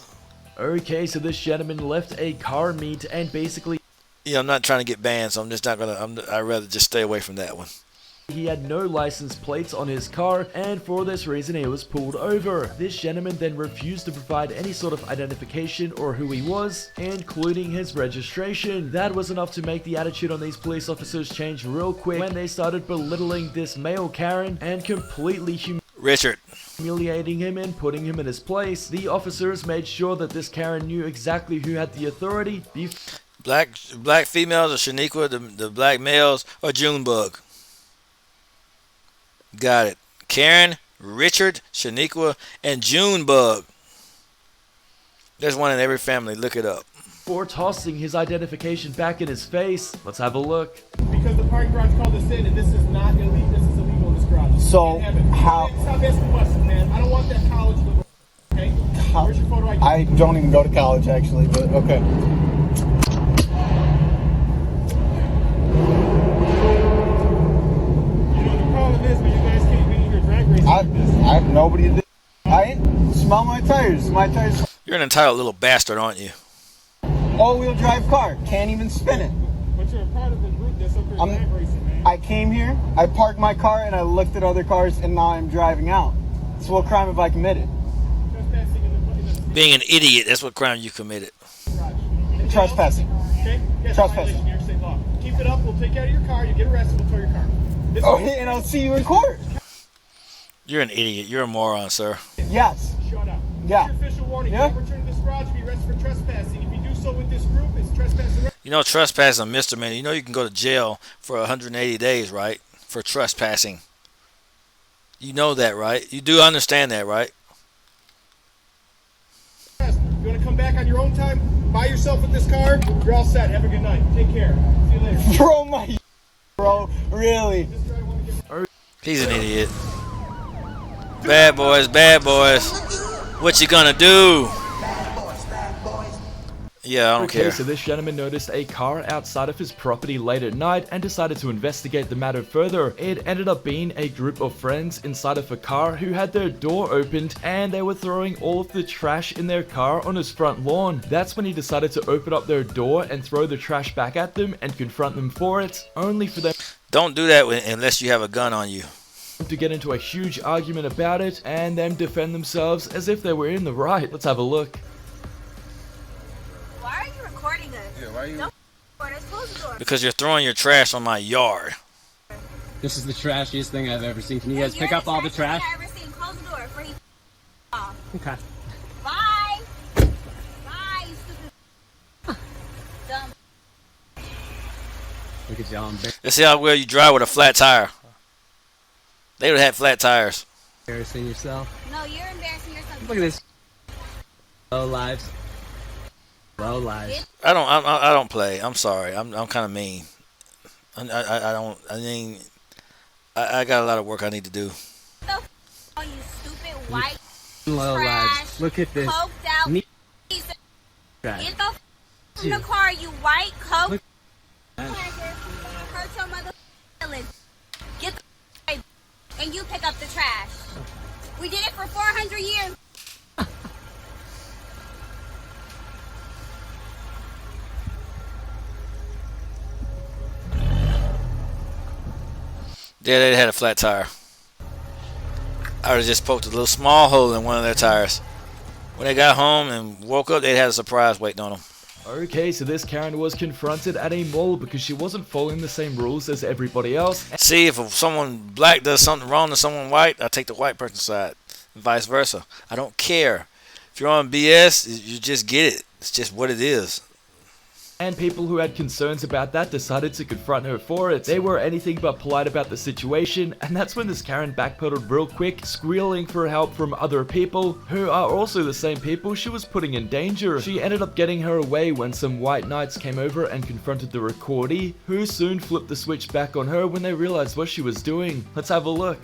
Okay, so this gentleman left a car meet and basically... Yeah, I'm not trying to get banned, so I'm just not gonna. I'd rather just stay away from that one. He had no license plates on his car, and for this reason he was pulled over. This gentleman then refused to provide any sort of identification or who he was, including his registration. That was enough to make the attitude on these police officers change real quick when they started belittling this male Karen and completely humiliating him and putting him in his place. The officers made sure that this Karen knew exactly who had the authority. Black females are Shaniqua, the black males are Junebug. Got it. Karen, Richard, Shaniqua, and Junebug. There's one in every family. Look it up. For tossing his identification back in his face. Let's have a look. Because the parking garage called us in, and this is not illegal. This is illegal in this garage. So how? Stop asking questions, man. I don't want that college liberal. Okay. Where's your photo ID? I don't even go to college actually, but okay. Nobody did. Smell my tires. My tires. You're an entitled little bastard, aren't you? All-wheel drive car. Can't even spin it. But you're a part of the group that's up here drag racing, man. I came here, I parked my car, and I looked at other cars, and now I'm driving out. So what crime have I committed? Being an idiot. That's what crime you committed. Trespassing. Okay? Yes, Trespassing. New York State law. Keep it up. We'll take you out of your car. You get arrested. We'll tow your car. And I'll see you in court. You're an idiot. You're a moron, sir. Yes. Shut up. Yeah. It's your official warning. Yeah. If you return to this garage, be arrested for trespassing. If you do so with this group, it's trespassing. You know, trespass is a misdemeanor. You know you can go to jail for 180 days, right? For trespassing. You know that, right? You do understand that, right? If you want to come back on your own time, buy yourself with this car, you're all set. Have a good night. Take care. See you later. Bro, really? He's an idiot. Bad boys, bad boys. What you gonna do? Yeah, I don't care. So this gentleman noticed a car outside of his property late at night and decided to investigate the matter further. It ended up being a group of friends inside of a car who had their door opened and they were throwing all of the trash in their car on his front lawn. That's when he decided to open up their door and throw the trash back at them and confront them for it, only for them. Don't do that unless you have a gun on you. To get into a huge argument about it and them defend themselves as if they were in the right. Let's have a look. Why are you recording us? Yeah, why are you? Don't record us. Close the door. Because you're throwing your trash on my yard. This is the trashiest thing I've ever seen. Can you guys pick up all the trash? I've ever seen. Close the door before he off. Okay. Bye. Bye, you stupid. Dumb. Look at y'all. Let's see how well you drive with a flat tire. They would have had flat tires. Embarrassing yourself. No, you're embarrassing yourself. Look at this. Low lives. Low lives. I don't play. I'm sorry. I'm kind of mean. I got a lot of work I need to do. Oh, you stupid white Low trash. lives. Look at this. Coked out piece of Trash. Get the from the car, you white coke. Look. Hurt your mother feelings. Get the and you pick up the trash. We did it for 400 years. Yeah, they had a flat tire. I would have just poked a little small hole in one of their tires. When they got home and woke up, they had a surprise waiting on them. Okay, so this Karen was confronted at a mall because she wasn't following the same rules as everybody else. See, if someone black does something wrong to someone white, I take the white person's side, and vice versa. I don't care. If you're on BS, you just get it. It's just what it is. And people who had concerns about that decided to confront her for it. They were anything but polite about the situation, and that's when this Karen backpedaled real quick, squealing for help from other people, who are also the same people she was putting in danger. She ended up getting her away when some white knights came over and confronted the recordee, who soon flipped the switch back on her when they realized what she was doing. Let's have a look.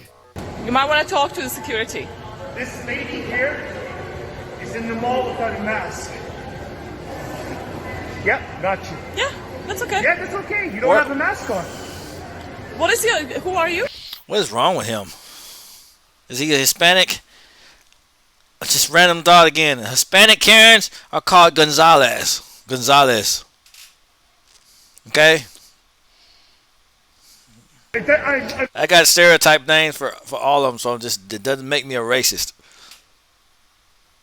You might want to talk to the security. This lady here is in the mall without a mask. Yep, got you. Yeah, that's okay. Yeah, that's okay. You don't have a mask on. What is who are you? What is wrong with him? Is he a Hispanic? Just random thought again. Hispanic Karens are called Gonzalez. Gonzalez. Okay? I got stereotype names for all of them, so it doesn't make me a racist.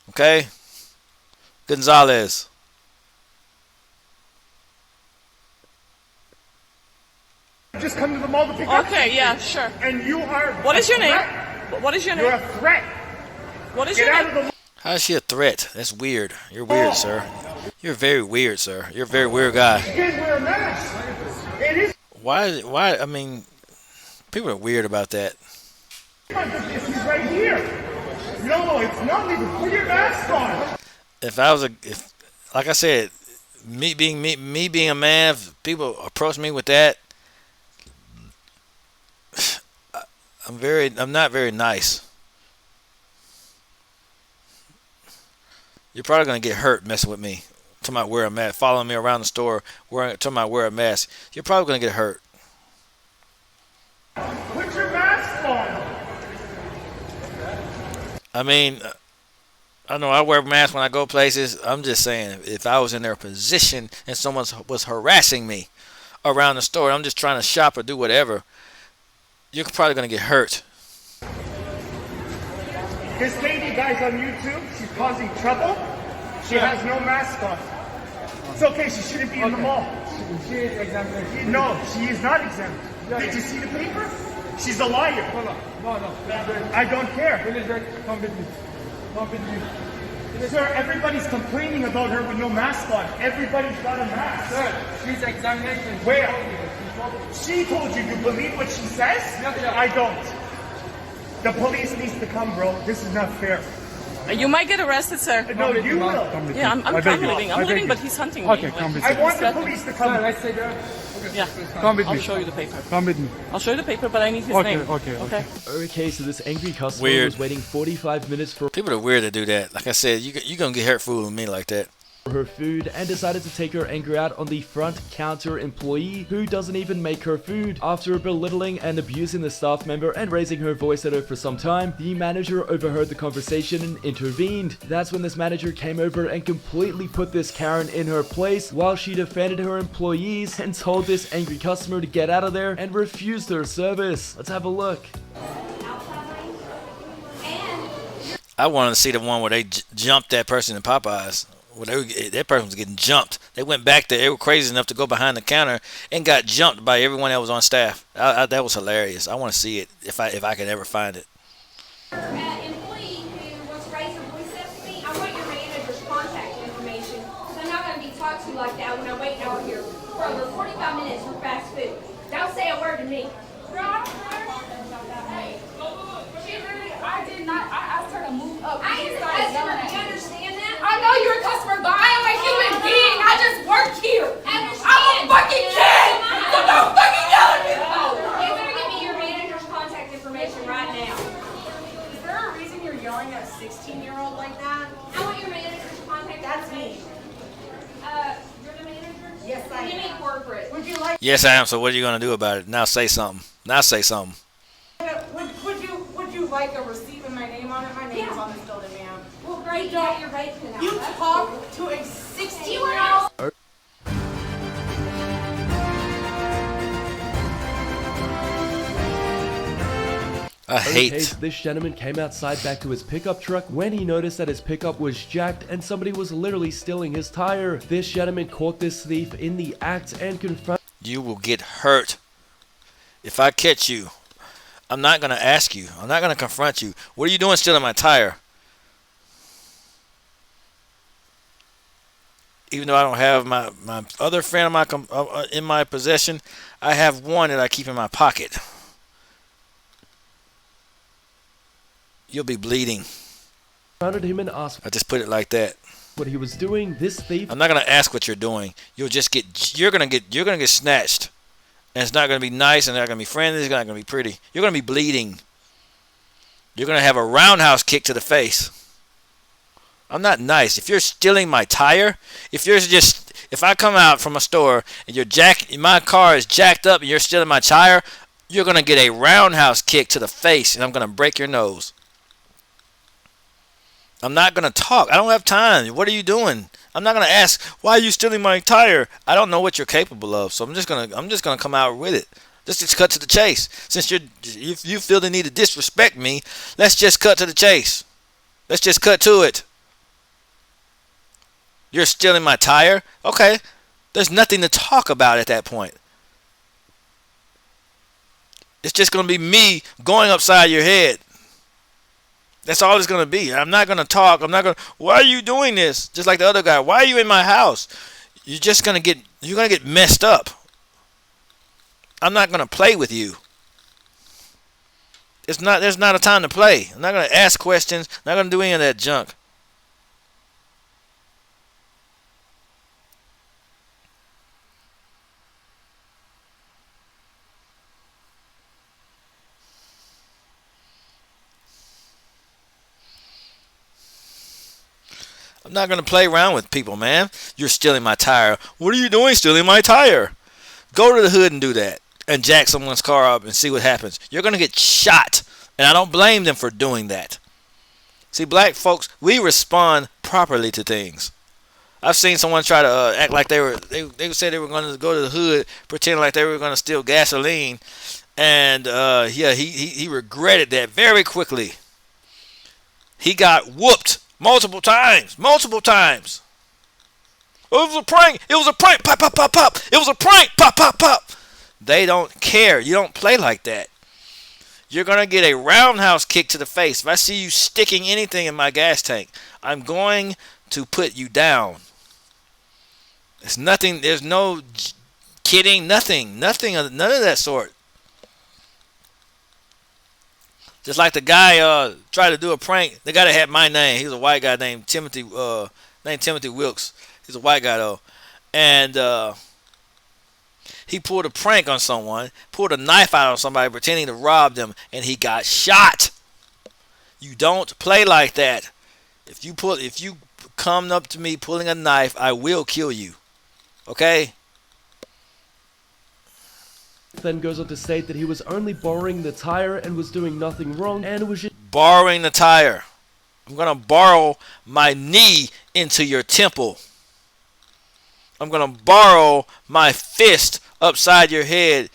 Okay? Gonzalez. Just come to the mall to pick up. Okay, yeah, sure. And you are. What is your name? threat. What is your name? You're a threat. What is Get your out name? of the. How is she a threat? That's weird. You're weird, sir. You're very weird, sir. You're a very weird guy. You can't wear a mask. It is. Why? I mean, people are weird about that. He's right here. No, it's not legal. Put your mask on. If like I said, me being a man, if people approach me with that, I'm not very nice. You're probably gonna get hurt messing with me. Talking about wear a mask, following me around the store, talking about wear a mask. You're probably gonna get hurt. Put your mask on. I mean, I know I wear a mask when I go places. I'm just saying, if I was in their position and someone was harassing me around the store, I'm just trying to shop or do whatever, you're probably gonna get hurt. This lady, guys, on YouTube, she's causing trouble. She has no mask on. It's okay, she shouldn't be in the mall. She is exempt. No, she is not exempt. Did you see the paper? She's a liar. No. I don't care. Come with me. Come with me. Sir, everybody's complaining about her with no mask on. Everybody's got a mask. Sir, she's examination. Where? She told you. You believe what she says? I don't. The police needs to come, bro. This is not fair. You might get arrested, sir. No, you will. Yeah, I'm leaving. I'm leaving, but he's hunting me. Okay, come with me. I want the police to come. Sir, let's say that. Yeah, come with me. I'll show you the paper. Come with me. I'll show you the paper, but I need his name. Okay. Okay, so this angry customer Weird. was waiting 45 minutes for People are weird to do that. Like I said, you're gonna get hurt fooling me like that. her food and decided to take her anger out on the front counter employee who doesn't even make her food. After belittling and abusing the staff member and raising her voice at her for some time, the manager overheard the conversation and intervened. That's when this manager came over and completely put this Karen in her place while she defended her employees and told this angry customer to get out of there and refused her service. Let's have a look. I wanted to see the one where they jumped that person in Popeyes. That person was getting jumped. They went back there. They were crazy enough to go behind the counter and got jumped by everyone that was on staff. That was hilarious. I want to see it if I can ever find it. Employee who wants to raise her voice up to me, I want your manager's contact information because I'm not going to be talked to like that when I'm waiting out here for over 45 minutes for fast food. Don't say a word to me. I did not. I asked her to move up. I am a customer. Do you understand that? I know you're a customer, but I am a human being. I just work here. I'm a fucking kid. So don't fucking yell at me. You better give me your manager's contact information right now. Is there a reason you're yelling at a 16-year-old like that? I want your manager's contact information. You're the manager? Yes, I am. Give me corporate. Would you like? Yes, I am. So what are you going to do about it? Now say something. Now say something. Would you like a receipt with my name on it? My name's on this building, ma'am. Well, great. You're raping now. You talk to a 16-year-old. I hate. Okay, this gentleman came outside back to his pickup truck when he noticed that his pickup was jacked and somebody was literally stealing his tire. This gentleman caught this thief in the act and confronted. You will get hurt. If I catch you, I'm not going to ask you. I'm not going to confront you. What are you doing stealing my tire? Even though I don't have my other friend in my possession, I have one that I keep in my pocket. You'll be bleeding. Confronted him and asked. I just put it like that. What he was doing. This thief. I'm not gonna ask what you're doing. You're gonna get snatched, and it's not gonna be nice, and it's not gonna be friendly. It's not gonna be pretty. You're gonna be bleeding. You're gonna have a roundhouse kick to the face. I'm not nice. If you're stealing my tire, if I come out from a store and my car is jacked up and you're stealing my tire, you're gonna get a roundhouse kick to the face, and I'm gonna break your nose. I'm not going to talk. I don't have time. What are you doing? I'm not going to ask, why are you stealing my tire? I don't know what you're capable of, so I'm just going to come out with it. Let's just cut to the chase. Since you feel the need to disrespect me, let's just cut to the chase. Let's just cut to it. You're stealing my tire? Okay. There's nothing to talk about at that point. It's just going to be me going upside your head. That's all it's going to be. I'm not going to talk. I'm not going to, why are you doing this? Just like the other guy. Why are you in my house? You're going to get messed up. I'm not going to play with you. There's not a time to play. I'm not going to ask questions. I'm not going to do any of that junk. I'm not going to play around with people, man. You're stealing my tire. What are you doing stealing my tire? Go to the hood and do that. And jack someone's car up and see what happens. You're going to get shot. And I don't blame them for doing that. See, black folks, we respond properly to things. I've seen someone try to act like they said they were going to go to the hood, pretend like they were going to steal gasoline. And, he regretted that very quickly. He got whooped. Multiple times. It was a prank. Pop, pop, pop, pop. It was a prank. Pop, pop, pop. They don't care. You don't play like that. You're going to get a roundhouse kick to the face. If I see you sticking anything in my gas tank, I'm going to put you down. There's nothing. There's no kidding. Nothing. None of that sort. Just like the guy tried to do a prank. The guy that had my name. He was a white guy named Timothy Wilkes. He's a white guy though. And he pulled a prank on someone. Pulled a knife out on somebody pretending to rob them. And he got shot. You don't play like that. If you come up to me pulling a knife, I will kill you. Okay? Then goes on to state that he was only borrowing the tire and was doing nothing wrong and was just borrowing the tire. I'm going to borrow my knee into your temple. I'm going to borrow my fist upside your head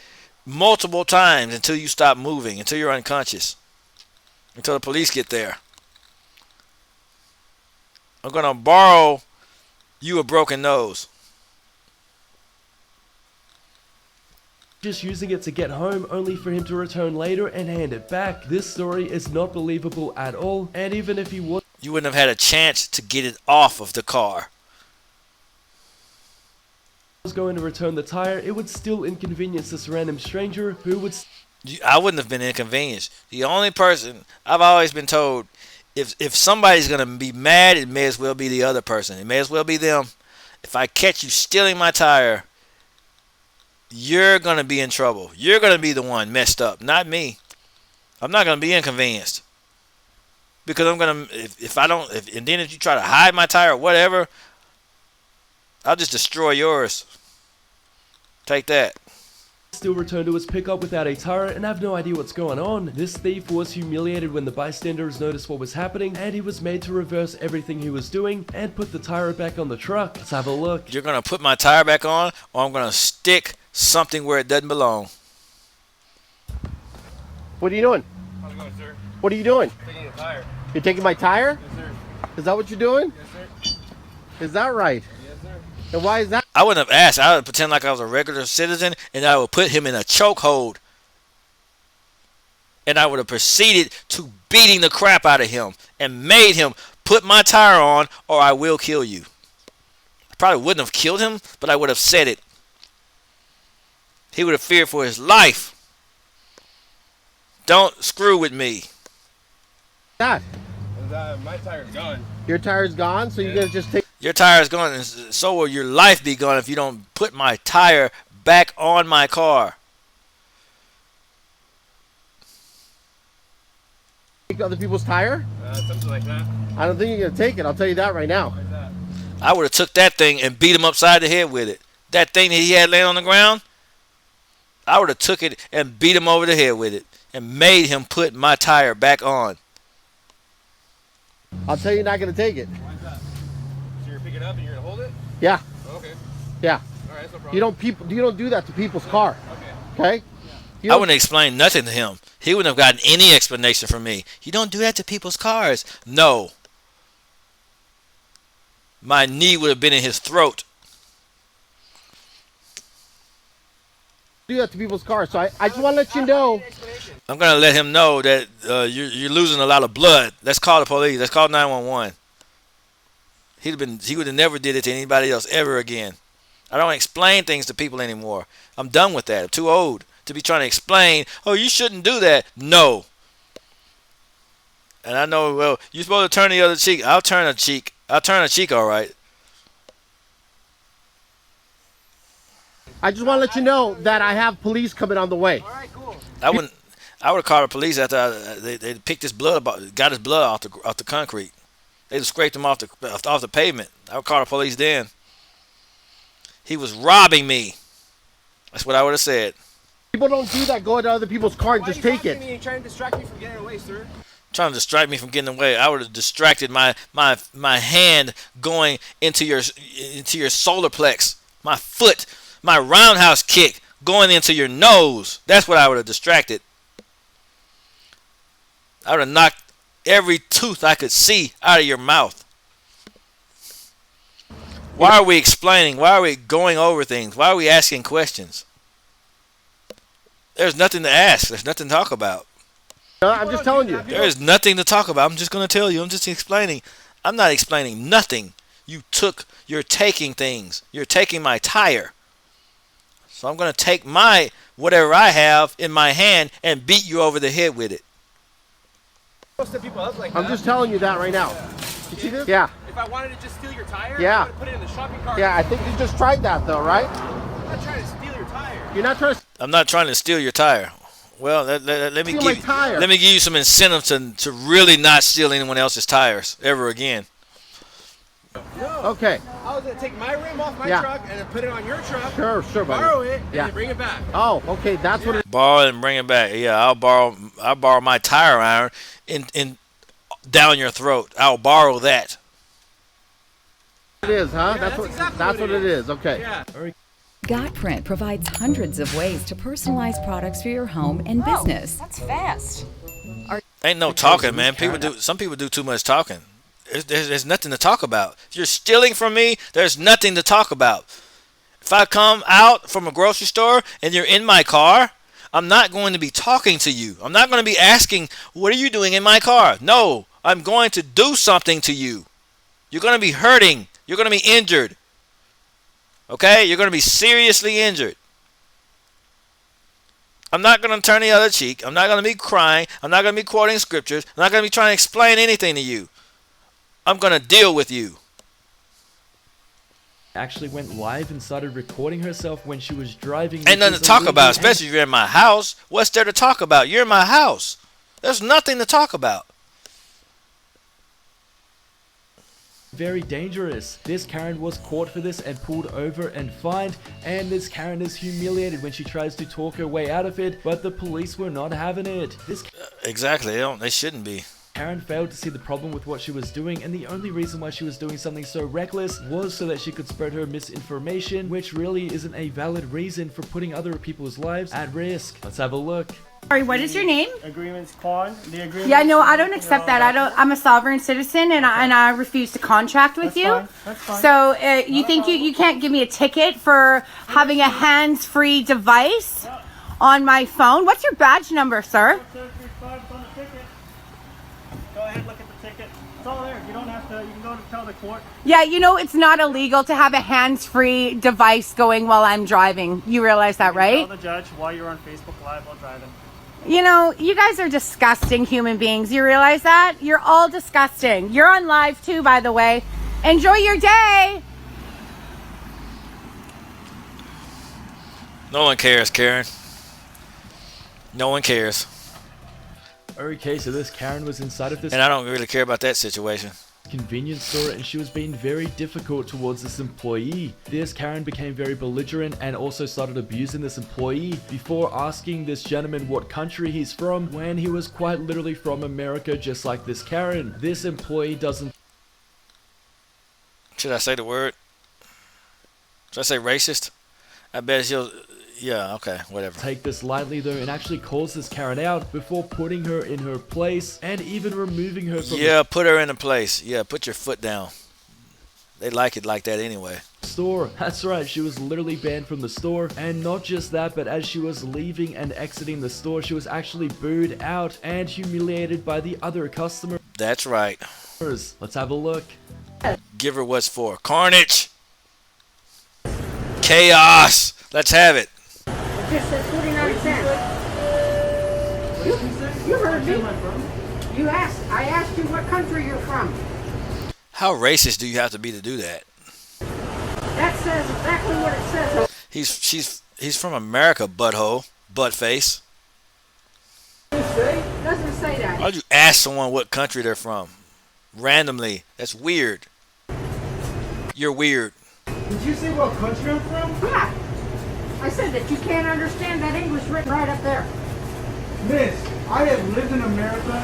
multiple times until you stop moving, until you're unconscious, until the police get there. I'm going to borrow you a broken nose. just using it to get home only for him to return later and hand it back. This story is not believable at all, and even if he was, you wouldn't have had a chance to get it off of the car. Was going to return the tire, it would still inconvenience this random stranger who would... I wouldn't have been inconvenienced. The only person, I've always been told, if somebody's going to be mad, it may as well be the other person. It may as well be them. If I catch you stealing my tire, you're going to be in trouble. You're going to be the one messed up, not me. I'm not going to be inconvenienced. Because I'm going to, and then if you try to hide my tire or whatever, I'll just destroy yours. Take that. Still returned to his pickup without a tire and have no idea what's going on. This thief was humiliated when the bystanders noticed what was happening, and he was made to reverse everything he was doing and put the tire back on the truck. Let's have a look. You're going to put my tire back on, or I'm going to stick something where it doesn't belong. What are you doing? How's it going, sir? What are you doing? Taking a tire. You're taking my tire? Yes, sir. Is that what you're doing? Yes, sir. Is that right? Yes, sir. And why is that? I wouldn't have asked. I would pretend like I was a regular citizen, and I would put him in a chokehold. And I would have proceeded to beating the crap out of him and made him put my tire on, or I will kill you. I probably wouldn't have killed him, but I would have said it. He would have feared for his life. Don't screw with me. That? My tire's gone. Your tire's gone, so you're going to just take... Your tire is gone, and so will your life be gone if you don't put my tire back on my car. Take other people's tire? Something like that. I don't think you're going to take it. I'll tell you that right now. Why is that? I would have took that thing and beat him upside the head with it. That thing that he had laying on the ground, I would have took it and beat him over the head with it and made him put my tire back on. I'll tell you you're not going to take it. Why is that? So you're picking it up and you're going to hold it? Yeah. Okay. Yeah. All right, that's no problem. You don't do that to people's car. Okay. Okay? I wouldn't explain nothing to him. He wouldn't have gotten any explanation from me. You don't do that to people's cars. No. My knee would have been in his throat. Do that to people's cars. So I just want to let you know. I'm going to let him know that you're losing a lot of blood. Let's call the police. Let's call 911. He would have never did it to anybody else ever again. I don't explain things to people anymore. I'm done with that. I'm too old to be trying to explain, oh, you shouldn't do that. No. And I know, well, you're supposed to turn the other cheek. I'll turn a cheek. I'll turn a cheek, all right. I just want to let you know that I have police coming on the way. All right, cool. I would have called the police after they picked his blood, got his blood off the concrete. They just scraped him off the pavement. I would call the police then. He was robbing me. That's what I would have said. People don't do that. Go into other people's car and just take it. You're trying to distract me from getting away, sir. Trying to distract me from getting away. I would have distracted my hand going into your solar plex. My foot, my roundhouse kick going into your nose. That's what I would have distracted. I would have knocked every tooth I could see out of your mouth. Why are we explaining? Why are we going over things? Why are we asking questions? There's nothing to ask. There's nothing to talk about. I'm just telling you. There is nothing to talk about. I'm just going to tell you. I'm just explaining. I'm not explaining nothing. You're taking things. You're taking my tire. So I'm going to take whatever I have in my hand and beat you over the head with it. I'm just telling you that right now. You see this? Yeah. If I wanted to just steal your tire, yeah. I would put it in the shopping cart. Yeah, I think you just tried that though, right? I'm not trying to steal your tire. You're not trying to. I'm not trying to steal your tire. Well, let me give you some incentive to really not steal anyone else's tires ever again. No. Okay. I was gonna take my rim off my Yeah. truck and then put it on your truck. Sure, buddy. Borrow it and Yeah. then bring it back. Oh, okay, that's what it. Borrow and bring it back. Yeah, I'll borrow my tire iron in down your throat. I'll borrow that. It is, huh? Yeah, that's what it is. Okay. Yeah. GotPrint provides hundreds of ways to personalize products for your home and business. That's fast. Ain't no talking, man. Some people do too much talking. There's nothing to talk about. If you're stealing from me, there's nothing to talk about. If I come out from a grocery store and you're in my car, I'm not going to be talking to you. I'm not going to be asking, what are you doing in my car? No, I'm going to do something to you. You're going to be hurting. You're going to be injured. Okay? You're going to be seriously injured. I'm not going to turn the other cheek. I'm not going to be crying. I'm not going to be quoting scriptures. I'm not going to be trying to explain anything to you. I'm going to deal with you. Actually went live and started recording herself when she was driving. Ain't nothing to talk about, especially if you're in my house. What's there to talk about? You're in my house. There's nothing to talk about. Very dangerous. This Karen was caught for this and pulled over and fined, and this Karen is humiliated when she tries to talk her way out of it, but the police were not having it. Exactly. They shouldn't be. Karen failed to see the problem with what she was doing, and the only reason why she was doing something so reckless was so that she could spread her misinformation, which really isn't a valid reason for putting other people's lives at risk. Let's have a look. Sorry, what is your name? Agreements Quan. The agreement. Yeah, no, I don't accept that. I'm a sovereign citizen, and I refuse to contract with you. That's fine. So you think you can't give me a ticket for having a hands-free device on my phone? What's your badge number, sir? Go ahead, look at the ticket. It's all there. You don't have to. You can go to tell the court. Yeah, you know it's not illegal to have a hands-free device going while I'm driving. You realize that, right? Tell the judge while you're on Facebook Live while driving. You know, you guys are disgusting human beings. You realize that? You're all disgusting. You're on live too, by the way. Enjoy your day. No one cares, Karen. No one cares. Okay, so this Karen was inside of this... And I don't really care about that situation. ...convenience store, and she was being very difficult towards this employee. This Karen became very belligerent and also started abusing this employee before asking this gentleman what country he's from, when he was quite literally from America, just like this Karen. This employee doesn't... Should I say the word? Should I say racist? I bet Yeah, okay, whatever. Take this lightly though and actually calls this Karen out before putting her in her place and even removing her from Yeah, put her in a place. Yeah, put your foot down. They like it like that anyway. the store. That's right, she was literally banned from the store. And not just that, but as she was leaving and exiting the store, she was actually booed out and humiliated by the other customers. That's right. Let's have a look. Give her what's for. Carnage! Chaos! Let's have it. It just says 49 cents. You heard me. I asked you what country you're from. How racist do you have to be to do that? That says exactly what it says. He's from America, butthole. Buttface. It doesn't say that. Why'd you ask someone what country they're from? Randomly. That's weird. You're weird. Did you say what country I'm from? Yeah. I said that you can't understand that English written right up there. Miss, I have lived in America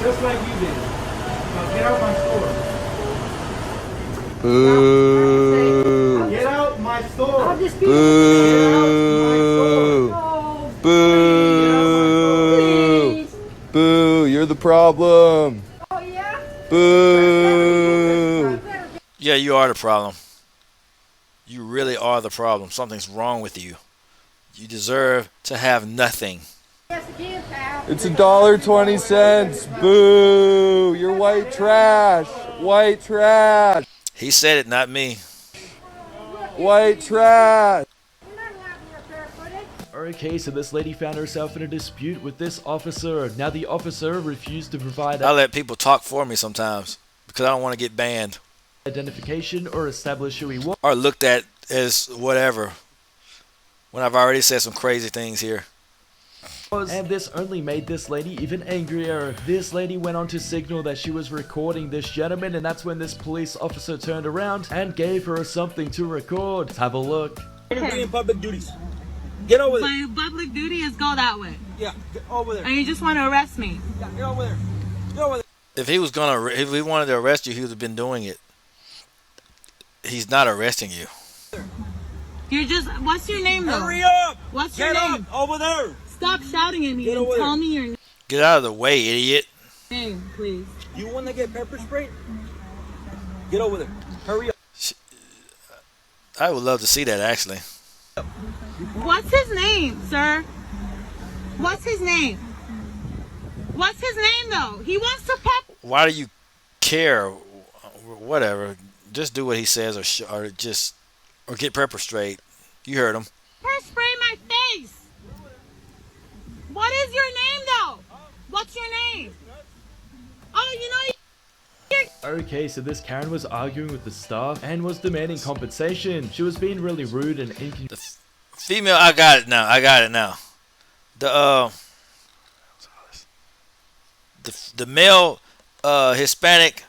just like you did. Now get out my store. Boo. Get out my store. I'll just be Boo. Boo. Boo. You're the problem. Oh, yeah? Boo. Yeah, you are the problem. You really are the problem. Something's wrong with you. You deserve to have nothing. It's $1.20. Boo. You're white trash. White trash. He said it, not me. White trash. Okay, so this lady found herself in a dispute with this officer. Now the officer refused to provide I let people talk for me sometimes because I don't want to get banned. Identification or establish who he was. Or looked at as whatever. When I've already said some crazy things here. And this only made this lady even angrier. This lady went on to signal that she was recording this gentleman, and that's when this police officer turned around and gave her something to record. Let's have a look. In public duties. Get over there. My public duty is go that way. Yeah, get over there. And you just want to arrest me. Yeah, get over there. Get over there. If he wanted to arrest you, he would have been doing it. He's not arresting you. You're just, what's your name though? Hurry up! What's your Get name? up over there. Stop shouting at me Get and over tell there. me your Get out of the way, idiot. name, please. You want to get pepper sprayed? Get over there. Hurry up. I would love to see that, actually. What's his name, sir? What's his name? What's his name though? He wants to pep. Why do you care? Whatever. Just do what he says, or get pepper sprayed. You heard him. Pepper spray my face. What is your name though? What's your name? Oh, you know. Okay, so this Karen was arguing with the staff and was demanding compensation. She was being really rude and inconvenient. Female, I got it now. The male Hispanic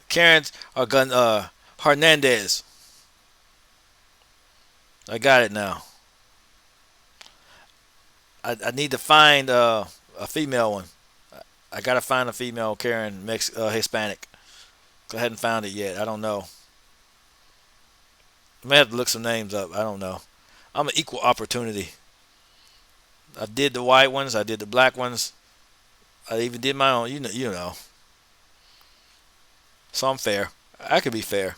Karens are Hernandez. I got it now. I need to find a female one. I gotta find a female Karen Hispanic. I hadn't found it yet. I don't know. I may have to look some names up. I don't know. I'm an equal opportunity. I did the white ones. I did the black ones. I even did my own. You know. So I'm fair. I could be fair.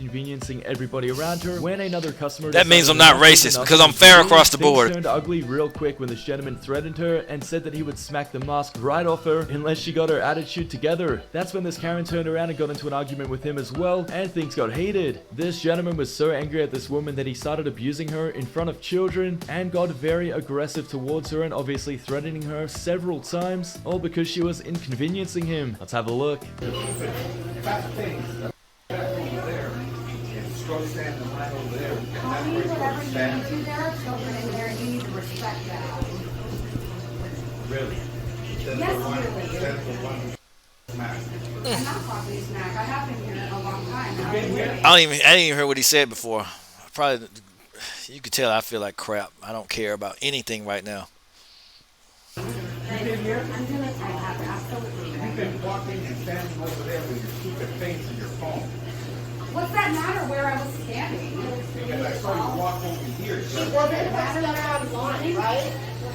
Inconveniencing everybody around her when another customer. That means I'm not racist because I'm fair across the board. Things turned ugly real quick when this gentleman threatened her and said that he would smack the mask right off her unless she got her attitude together. That's when this Karen turned around and got into an argument with him as well, and things got heated. This gentleman was so angry at this woman that he started abusing her in front of children and got very aggressive towards her and obviously threatening her several times, all because she was inconveniencing him. Let's have a look. Go stand in line over there, and that's where you're going to stand. There are children in there, and you need to respect that. Really? Yes, really. I'm not talking smack. I have been here a long time. I didn't even hear what he said before. Probably, you could tell I feel like crap. I don't care about anything right now. You've been here? I have, absolutely. You've been walking and standing over there with your stupid face and your phone. What's that matter where I was standing? Because I saw you walk over here. She wasn't matter where I was standing, right?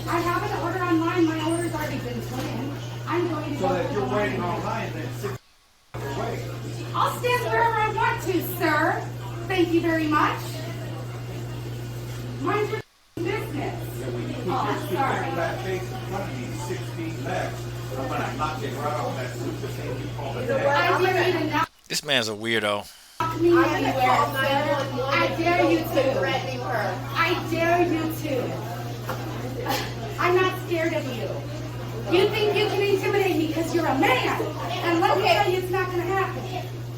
I have an order online. My order's already been put in. I'm going to So go that to you're the waiting line. online, then 6 away. I'll stand wherever I want to, sir. Thank you very much. Mind your business. Oh, I'm sorry. That face in front of me, 6 feet left. I'm gonna knock it right off that super thing you call it. I dare you to knock This man's a weirdo. me anywhere, sir. I dare you to. Threatening her. I dare you to. I'm not scared of you. You think you can intimidate me because you're a man. And let me tell you, it's not going to happen.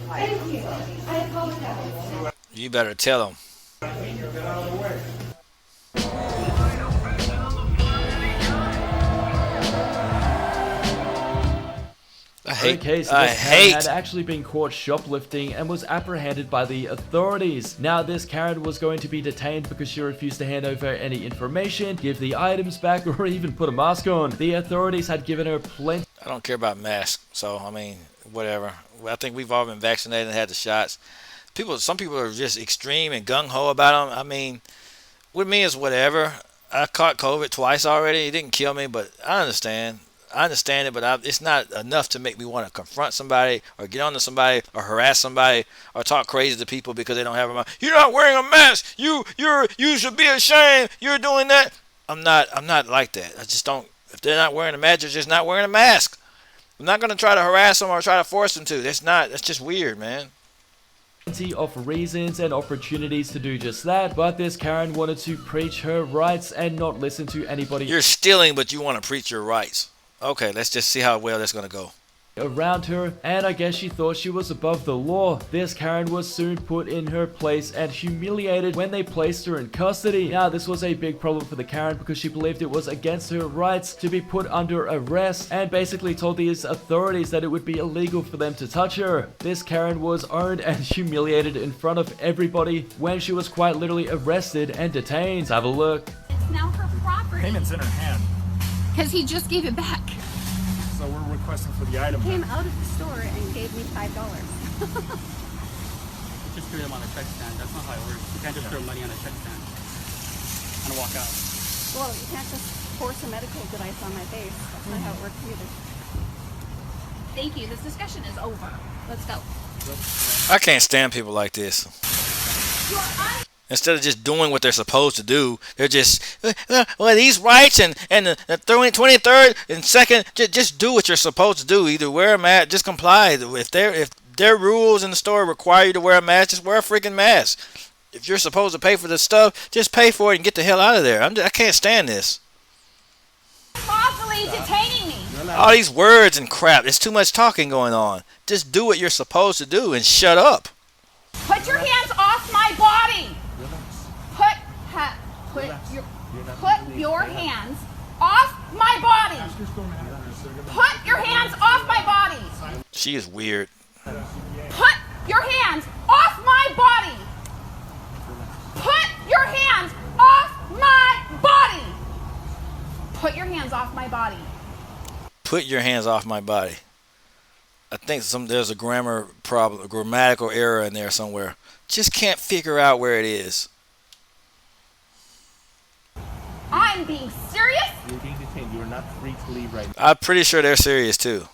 Thank you. I apologize. You better tell him. Get out of the way. Okay, so this Karen had actually been caught shoplifting and was apprehended by the authorities. Now, this Karen was going to be detained because she refused to hand over any information, give the items back, or even put a mask on. The authorities had given her plenty. I don't care about masks, so I mean, whatever. I think we've all been vaccinated and had the shots. Some people are just extreme and gung-ho about them. I mean, with me, it's whatever. I caught COVID twice already. It didn't kill me, but I understand. I understand it, but it's not enough to make me want to confront somebody or get on to somebody or harass somebody or talk crazy to people because they don't have a mask. You're not wearing a mask. You should be ashamed. You're doing that. I'm not like that. I just don't. If they're not wearing a mask, they're just not wearing a mask. I'm not gonna try to harass them or try to force them to. That's just weird, man. Of reasons and opportunities to do just that, but this Karen wanted to preach her rights and not listen to anybody. You're stealing, but you want to preach your rights. Okay, let's just see how well that's gonna go. Around her, and I guess she thought she was above the law. This Karen was soon put in her place and humiliated when they placed her in custody. Now, this was a big problem for the Karen because she believed it was against her rights to be put under arrest and basically told these authorities that it would be illegal for them to touch her. This Karen was owned and humiliated in front of everybody when she was quite literally arrested and detained. Let's have a look. It's now her property. Payment's in her hand. Because he just gave it back. So we're requesting for the item. Came out of the store and gave me $5. Just threw them on a check stand. That's not how it works. You can't just throw money on a check stand and walk out. Well, you can't just force a medical device on my face. That's not how it works either. Thank you. This discussion is over. Let's go. I can't stand people like this. Instead of just doing what they're supposed to do, they're just, well, these rights and the 23rd and 2nd, just do what you're supposed to do. Either wear a mask, just comply. If their rules in the store require you to wear a mask, just wear a freaking mask. If you're supposed to pay for the stuff, just pay for it and get the hell out of there. I can't stand this. Lawfully detaining me. All these words and crap. There's too much talking going on. Just do what you're supposed to do and shut up. Put your hands off my body. Put your hands off my body. Put your hands off my body. She is weird. Put your hands off my body. Put your hands off my body. Put your hands off my body. Put your hands off my body. I think there's a grammar problem, a grammatical error in there somewhere. Just can't figure out where it is. I'm being serious. You're being detained. You are not free to leave right now. I'm pretty sure they're serious too.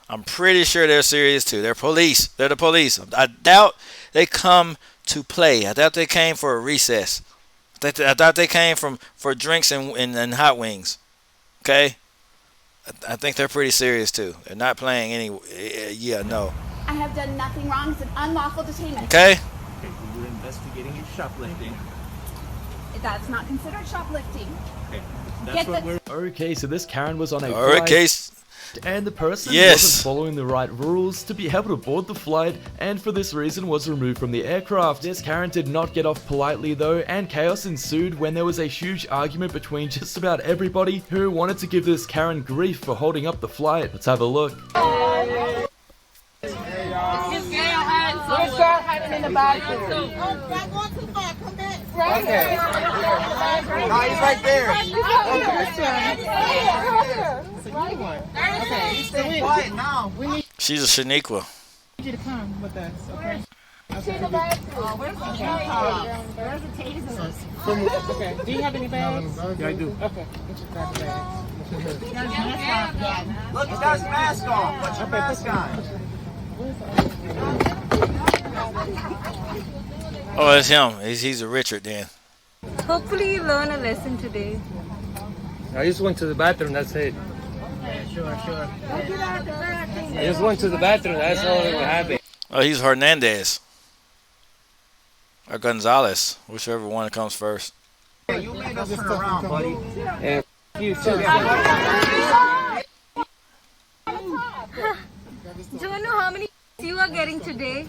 They're police. They're the police. I doubt they come to play. I doubt they came for a recess. I thought they came for drinks and hot wings. Okay? I think they're pretty serious too. They're not playing any. Yeah, no. I have done nothing wrong. It's an unlawful detainment. Okay? Okay, so you're investigating your shoplifting. That's not considered shoplifting. Okay, that's what we're... Okay, so this Karen was on a Okay. flight, and the person Yes. wasn't following the right rules to be able to board the flight, and for this reason was removed from the aircraft. This Karen did not get off politely though, and chaos ensued when there was a huge argument between just about everybody who wanted to give this Karen grief for holding up the flight. Let's have a look. This Gail hiding in the bathroom. Not going too far. Come back. Right here. No, he's right there. Okay. Stay quiet now. She's a Shaniqua. You to come with us, okay? To the bathroom. Where's the taser? Where's the tasers? Okay. Do you have any bags? Yeah, I do. Okay. Get your grab the bags. Look, he's got his mask on. Put your mask on. Oh, it's him. He's a Richard then. Hopefully you learn a lesson today. I just went to the bathroom, that's it. Sure. I just went to the bathroom, that's all that happened. Oh, he's Hernandez. Or Gonzalez, whichever one comes first. Hey, you made us turn around, buddy. And you too. Do you know how many you are getting today?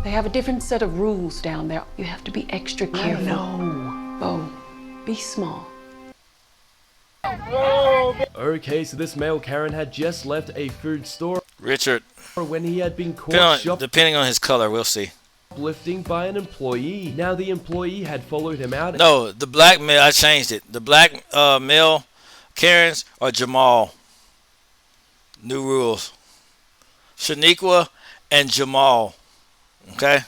They have a different set of rules down there. You have to be extra careful. No. Bo, be small. Okay, so this male Karen had just left a food store Richard. when he had been caught Depending on his color, we'll see. shoplifting by an employee. Now the employee had followed him out. No, the black male, I changed it. The black male Karens are Jamal. New rules. Shaniqua and Jamal. Okay?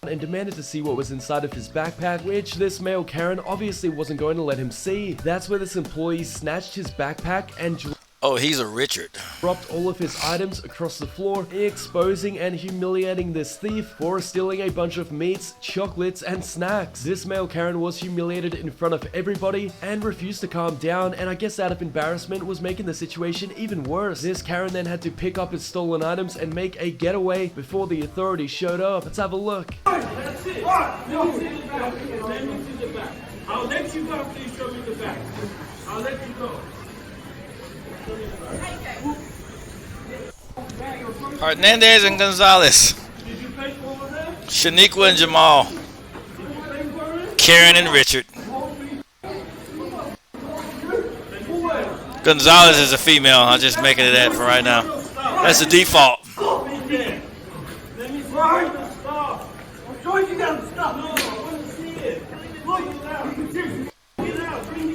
And demanded to see what was inside of his backpack, which this male Karen obviously wasn't going to let him see. That's where this employee snatched his backpack and Oh, he's a Richard. dropped all of his items across the floor, exposing and humiliating this thief for stealing a bunch of meats, chocolates, and snacks. This male Karen was humiliated in front of everybody and refused to calm down, and I guess out of embarrassment was making the situation even worse. This Karen then had to pick up his stolen items and make a getaway before the authorities showed up. Let's have a look. That's it. Let me see the back. Let me see the back. I'll let you go. Please show me the back. I'll let you go. Hernandez and Gonzalez. Shaniqua and Jamal. Karen and Richard. Gonzalez is a female. I'm just making it that for right now. That's the default.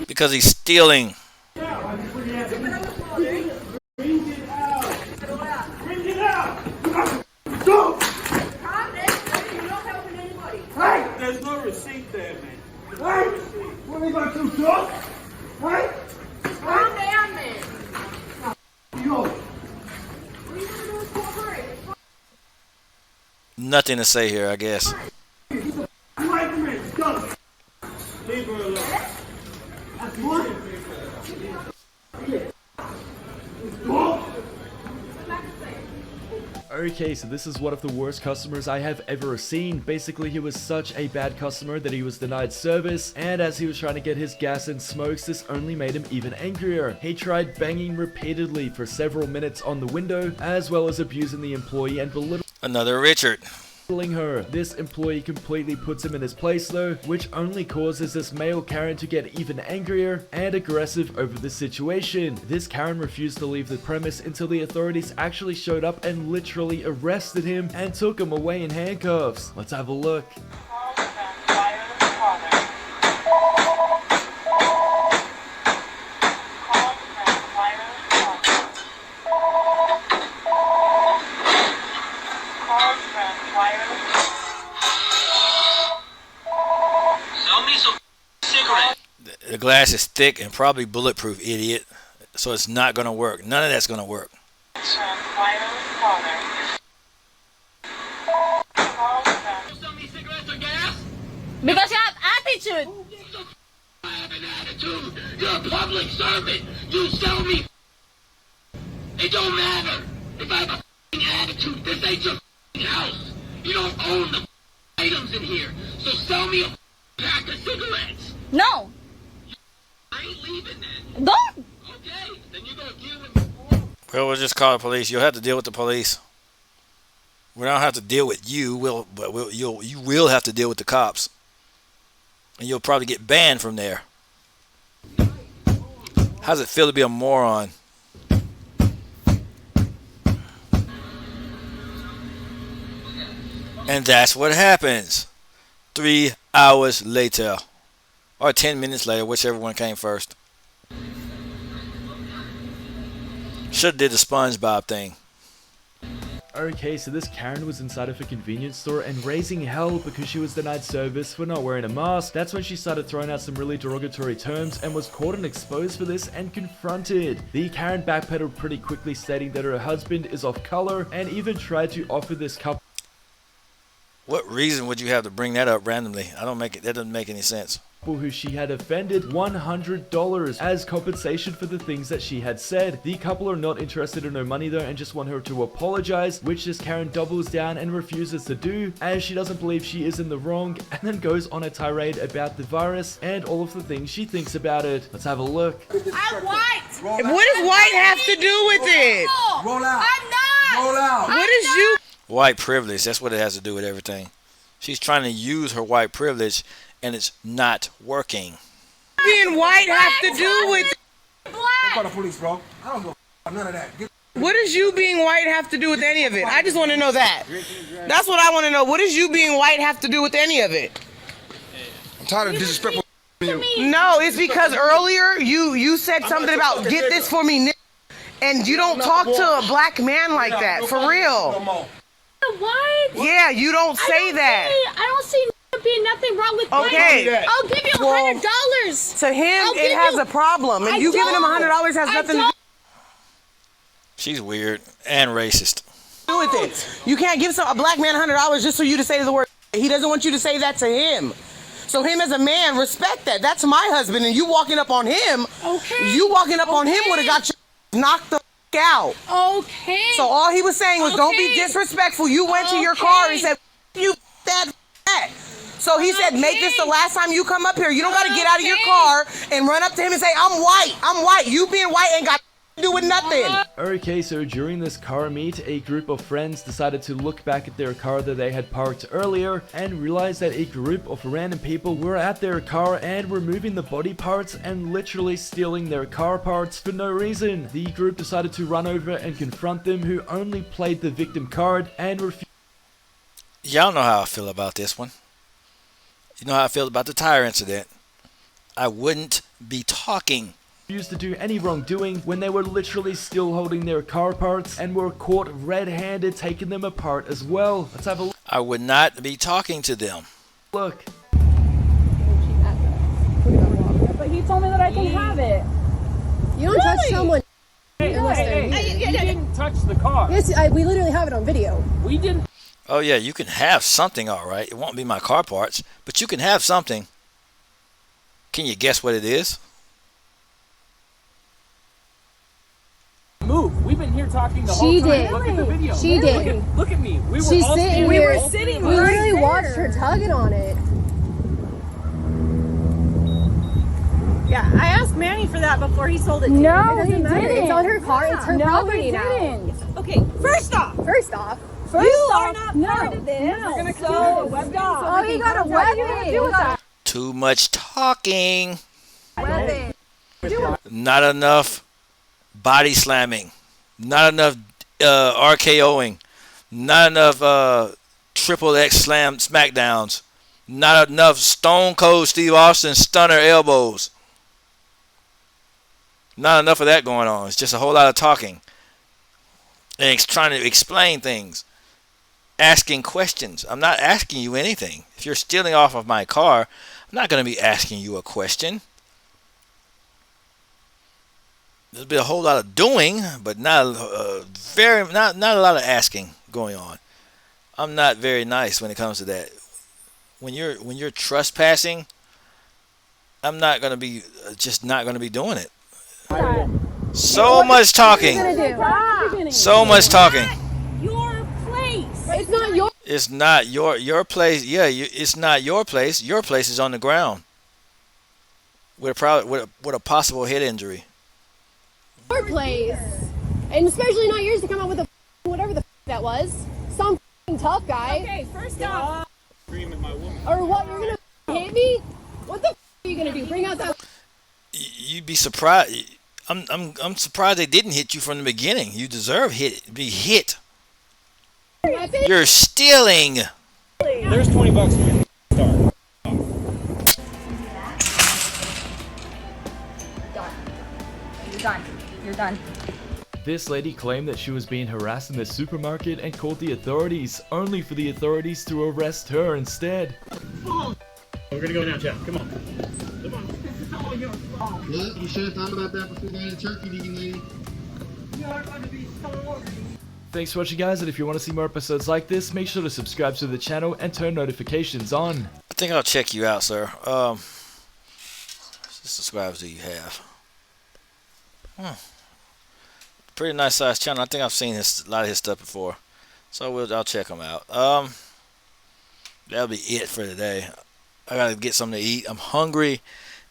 Because he's stealing. There's no receipt there, man. Hey! What are you going to do, dog? Hey! Calm down, man. Yo! Nothing to say here, I guess. You like the man. Go. Leave her alone. That's one. Okay, so this is one of the worst customers I have ever seen. Basically, he was such a bad customer that he was denied service, and as he was trying to get his gas and smokes, this only made him even angrier. He tried banging repeatedly for several minutes on the window, as well as abusing the employee and belittling Another Richard. her. This employee completely puts him in his place though, which only causes this male Karen to get even angrier and aggressive over the situation. This Karen refused to leave the premise until the authorities actually showed up and literally arrested him and took him away in handcuffs. Let's have a look. The glass is thick and probably bulletproof, idiot. So it's not going to work. None of that's going to work. Because you have attitude. You're a public servant. You sell me. It don't matter if I have a attitude. This ain't your house. You don't own the items in here. So sell me a pack of cigarettes. No. I ain't leaving then. Don't. Okay, then you gonna deal with me. Well, we'll just call the police. You'll have to deal with the police. We don't have to deal with you. You will have to deal with the cops. and you'll probably get banned from there. How's it feel to be a moron? And that's what happens 3 hours later. Or 10 minutes later, whichever one came first. Should have did the SpongeBob thing. Okay, so this Karen was inside of a convenience store and raising hell because she was denied service for not wearing a mask. That's when she started throwing out some really derogatory terms and was caught and exposed for this and confronted. The Karen backpedaled pretty quickly, stating that her husband is off color and even tried to offer this couple. What reason would you have to bring that up randomly? That doesn't make any sense. Who she had offended $100 as compensation for the things that she had said. The couple are not interested in her money though and just want her to apologize, which this Karen doubles down and refuses to do as she doesn't believe she is in the wrong, and then goes on a tirade about the virus and all of the things she thinks about it. Let's have a look. I'm white. What does white have to do with it? Roll out. I'm not. Roll out. What is you? White privilege, that's what it has to do with everything. She's trying to use her white privilege and it's not working. Being white have to do with Black. Call the police, bro. I don't give a none of that. what does you being white have to do with any of it? I just want to know that. That's what I want to know. What does you being white have to do with any of it? I'm tired of disrespectful. No, it's because earlier you said something about get this for me, and you don't talk to a black man like that, for real. What? Yeah, you don't say that. I don't see being nothing wrong with Okay. white. I'll give you $100. To him, it has a problem, and you giving him $100 has nothing to She's weird and racist. do with it. You can't give a black man $100 just for you to say the word. He doesn't want you to say that to him. So him as a man, respect that. That's my husband, and you walking up on him. Okay. You walking up on him would have got you knocked the out. Okay. So all he was saying was, don't be disrespectful. You went to your car and said, you that. So he said, make this the last time you come up here. You don't got to get out of your car and run up to him and say, I'm white. I'm white. You being white ain't got to do with nothing. Okay, so during this car meet, a group of friends decided to look back at their car that they had parked earlier and realized that a group of random people were at their car and removing the body parts and literally stealing their car parts for no reason. The group decided to run over and confront them, who only played the victim card and refused. Y'all know how I feel about this one. You know how I feel about the tire incident. I wouldn't be talking. Refused to do any wrongdoing when they were literally still holding their car parts and were caught red-handed taking them apart as well. Let's have a look. I would not be talking to them. Look. But he told me that I can have it. You don't touch someone. You didn't touch the car. Yes, we literally have it on video. We didn't. Oh yeah, you can have something, all right. It won't be my car parts, but you can have something. Can you guess what it is? Move. We've been here talking the whole time. Did. Look at the video. She did. Look at me. We were She's all sitting we here. were sitting We right literally there. watched her tugging on it. Yeah, I asked Manny for that before he sold it to me. No, It he doesn't matter. didn't. It's on her car. It's her property now. Okay, first off, you are not part of this. We're gonna so a weapon. Oh, you got a weapon. Too much talking. Weapon. Not enough body slamming. Not enough RKOing. Not enough triple X slam smackdowns. Not enough Stone Cold Steve Austin stunner elbows. Not enough of that going on. It's just a whole lot of talking. And trying to explain things. Asking questions. I'm not asking you anything. If you're stealing off of my car, I'm not going to be asking you a question. There'll be a whole lot of doing, but not a lot of asking going on. I'm not very nice when it comes to that. When you're trespassing, I'm not going to be not going to be doing it. So much talking. So much talking. Your place. It's not your. It's not your place. Yeah, it's not your place. Your place is on the ground with a possible head injury. Your place. And especially not yours to come out with a whatever the that was. Some tough guy. Okay, first off. Screaming my woman. Or what? You're gonna hit me? What the are you gonna do? Bring out that? You'd be surprised. I'm surprised they didn't hit you from the beginning. You deserve be hit. You're stealing. There's $20 for you. Start. You're done. You're done. This lady claimed that she was being harassed in the supermarket and called the authorities, only for the authorities to arrest her instead. We're gonna go now, Jeff. Come on. Come on. This is all your fault. Look, you should have thought about that before going to turkey digging, lady. You're gonna be sorry. Thanks for watching, guys, and if you want to see more episodes like this, make sure to subscribe to the channel and turn notifications on. I think I'll check you out, sir. How many subscribers do you have? Pretty nice sized channel. I think I've seen a lot of his stuff before, so I'll check him out. That'll be it for today. I gotta get something to eat. I'm hungry,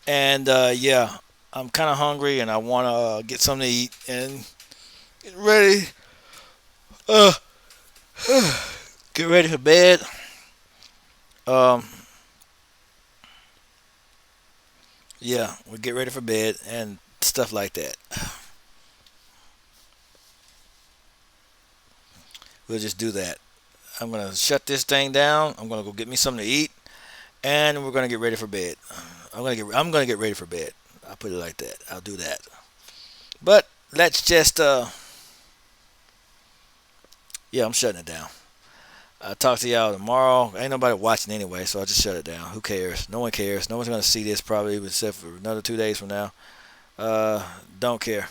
and yeah, I'm kind of hungry, and I want to get something to eat and get ready. Get ready for bed. Yeah, we'll get ready for bed and stuff like that. We'll just do that. I'm gonna shut this thing down. I'm gonna go get me something to eat, and we're gonna get ready for bed. I'm gonna get ready for bed. I'll put it like that. I'll do that. But let's just yeah, I'm shutting it down. I'll talk to y'all tomorrow. Ain't nobody watching anyway, so I'll just shut it down. Who cares? No one cares. No one's gonna see this probably except for another 2 days from now. Don't care.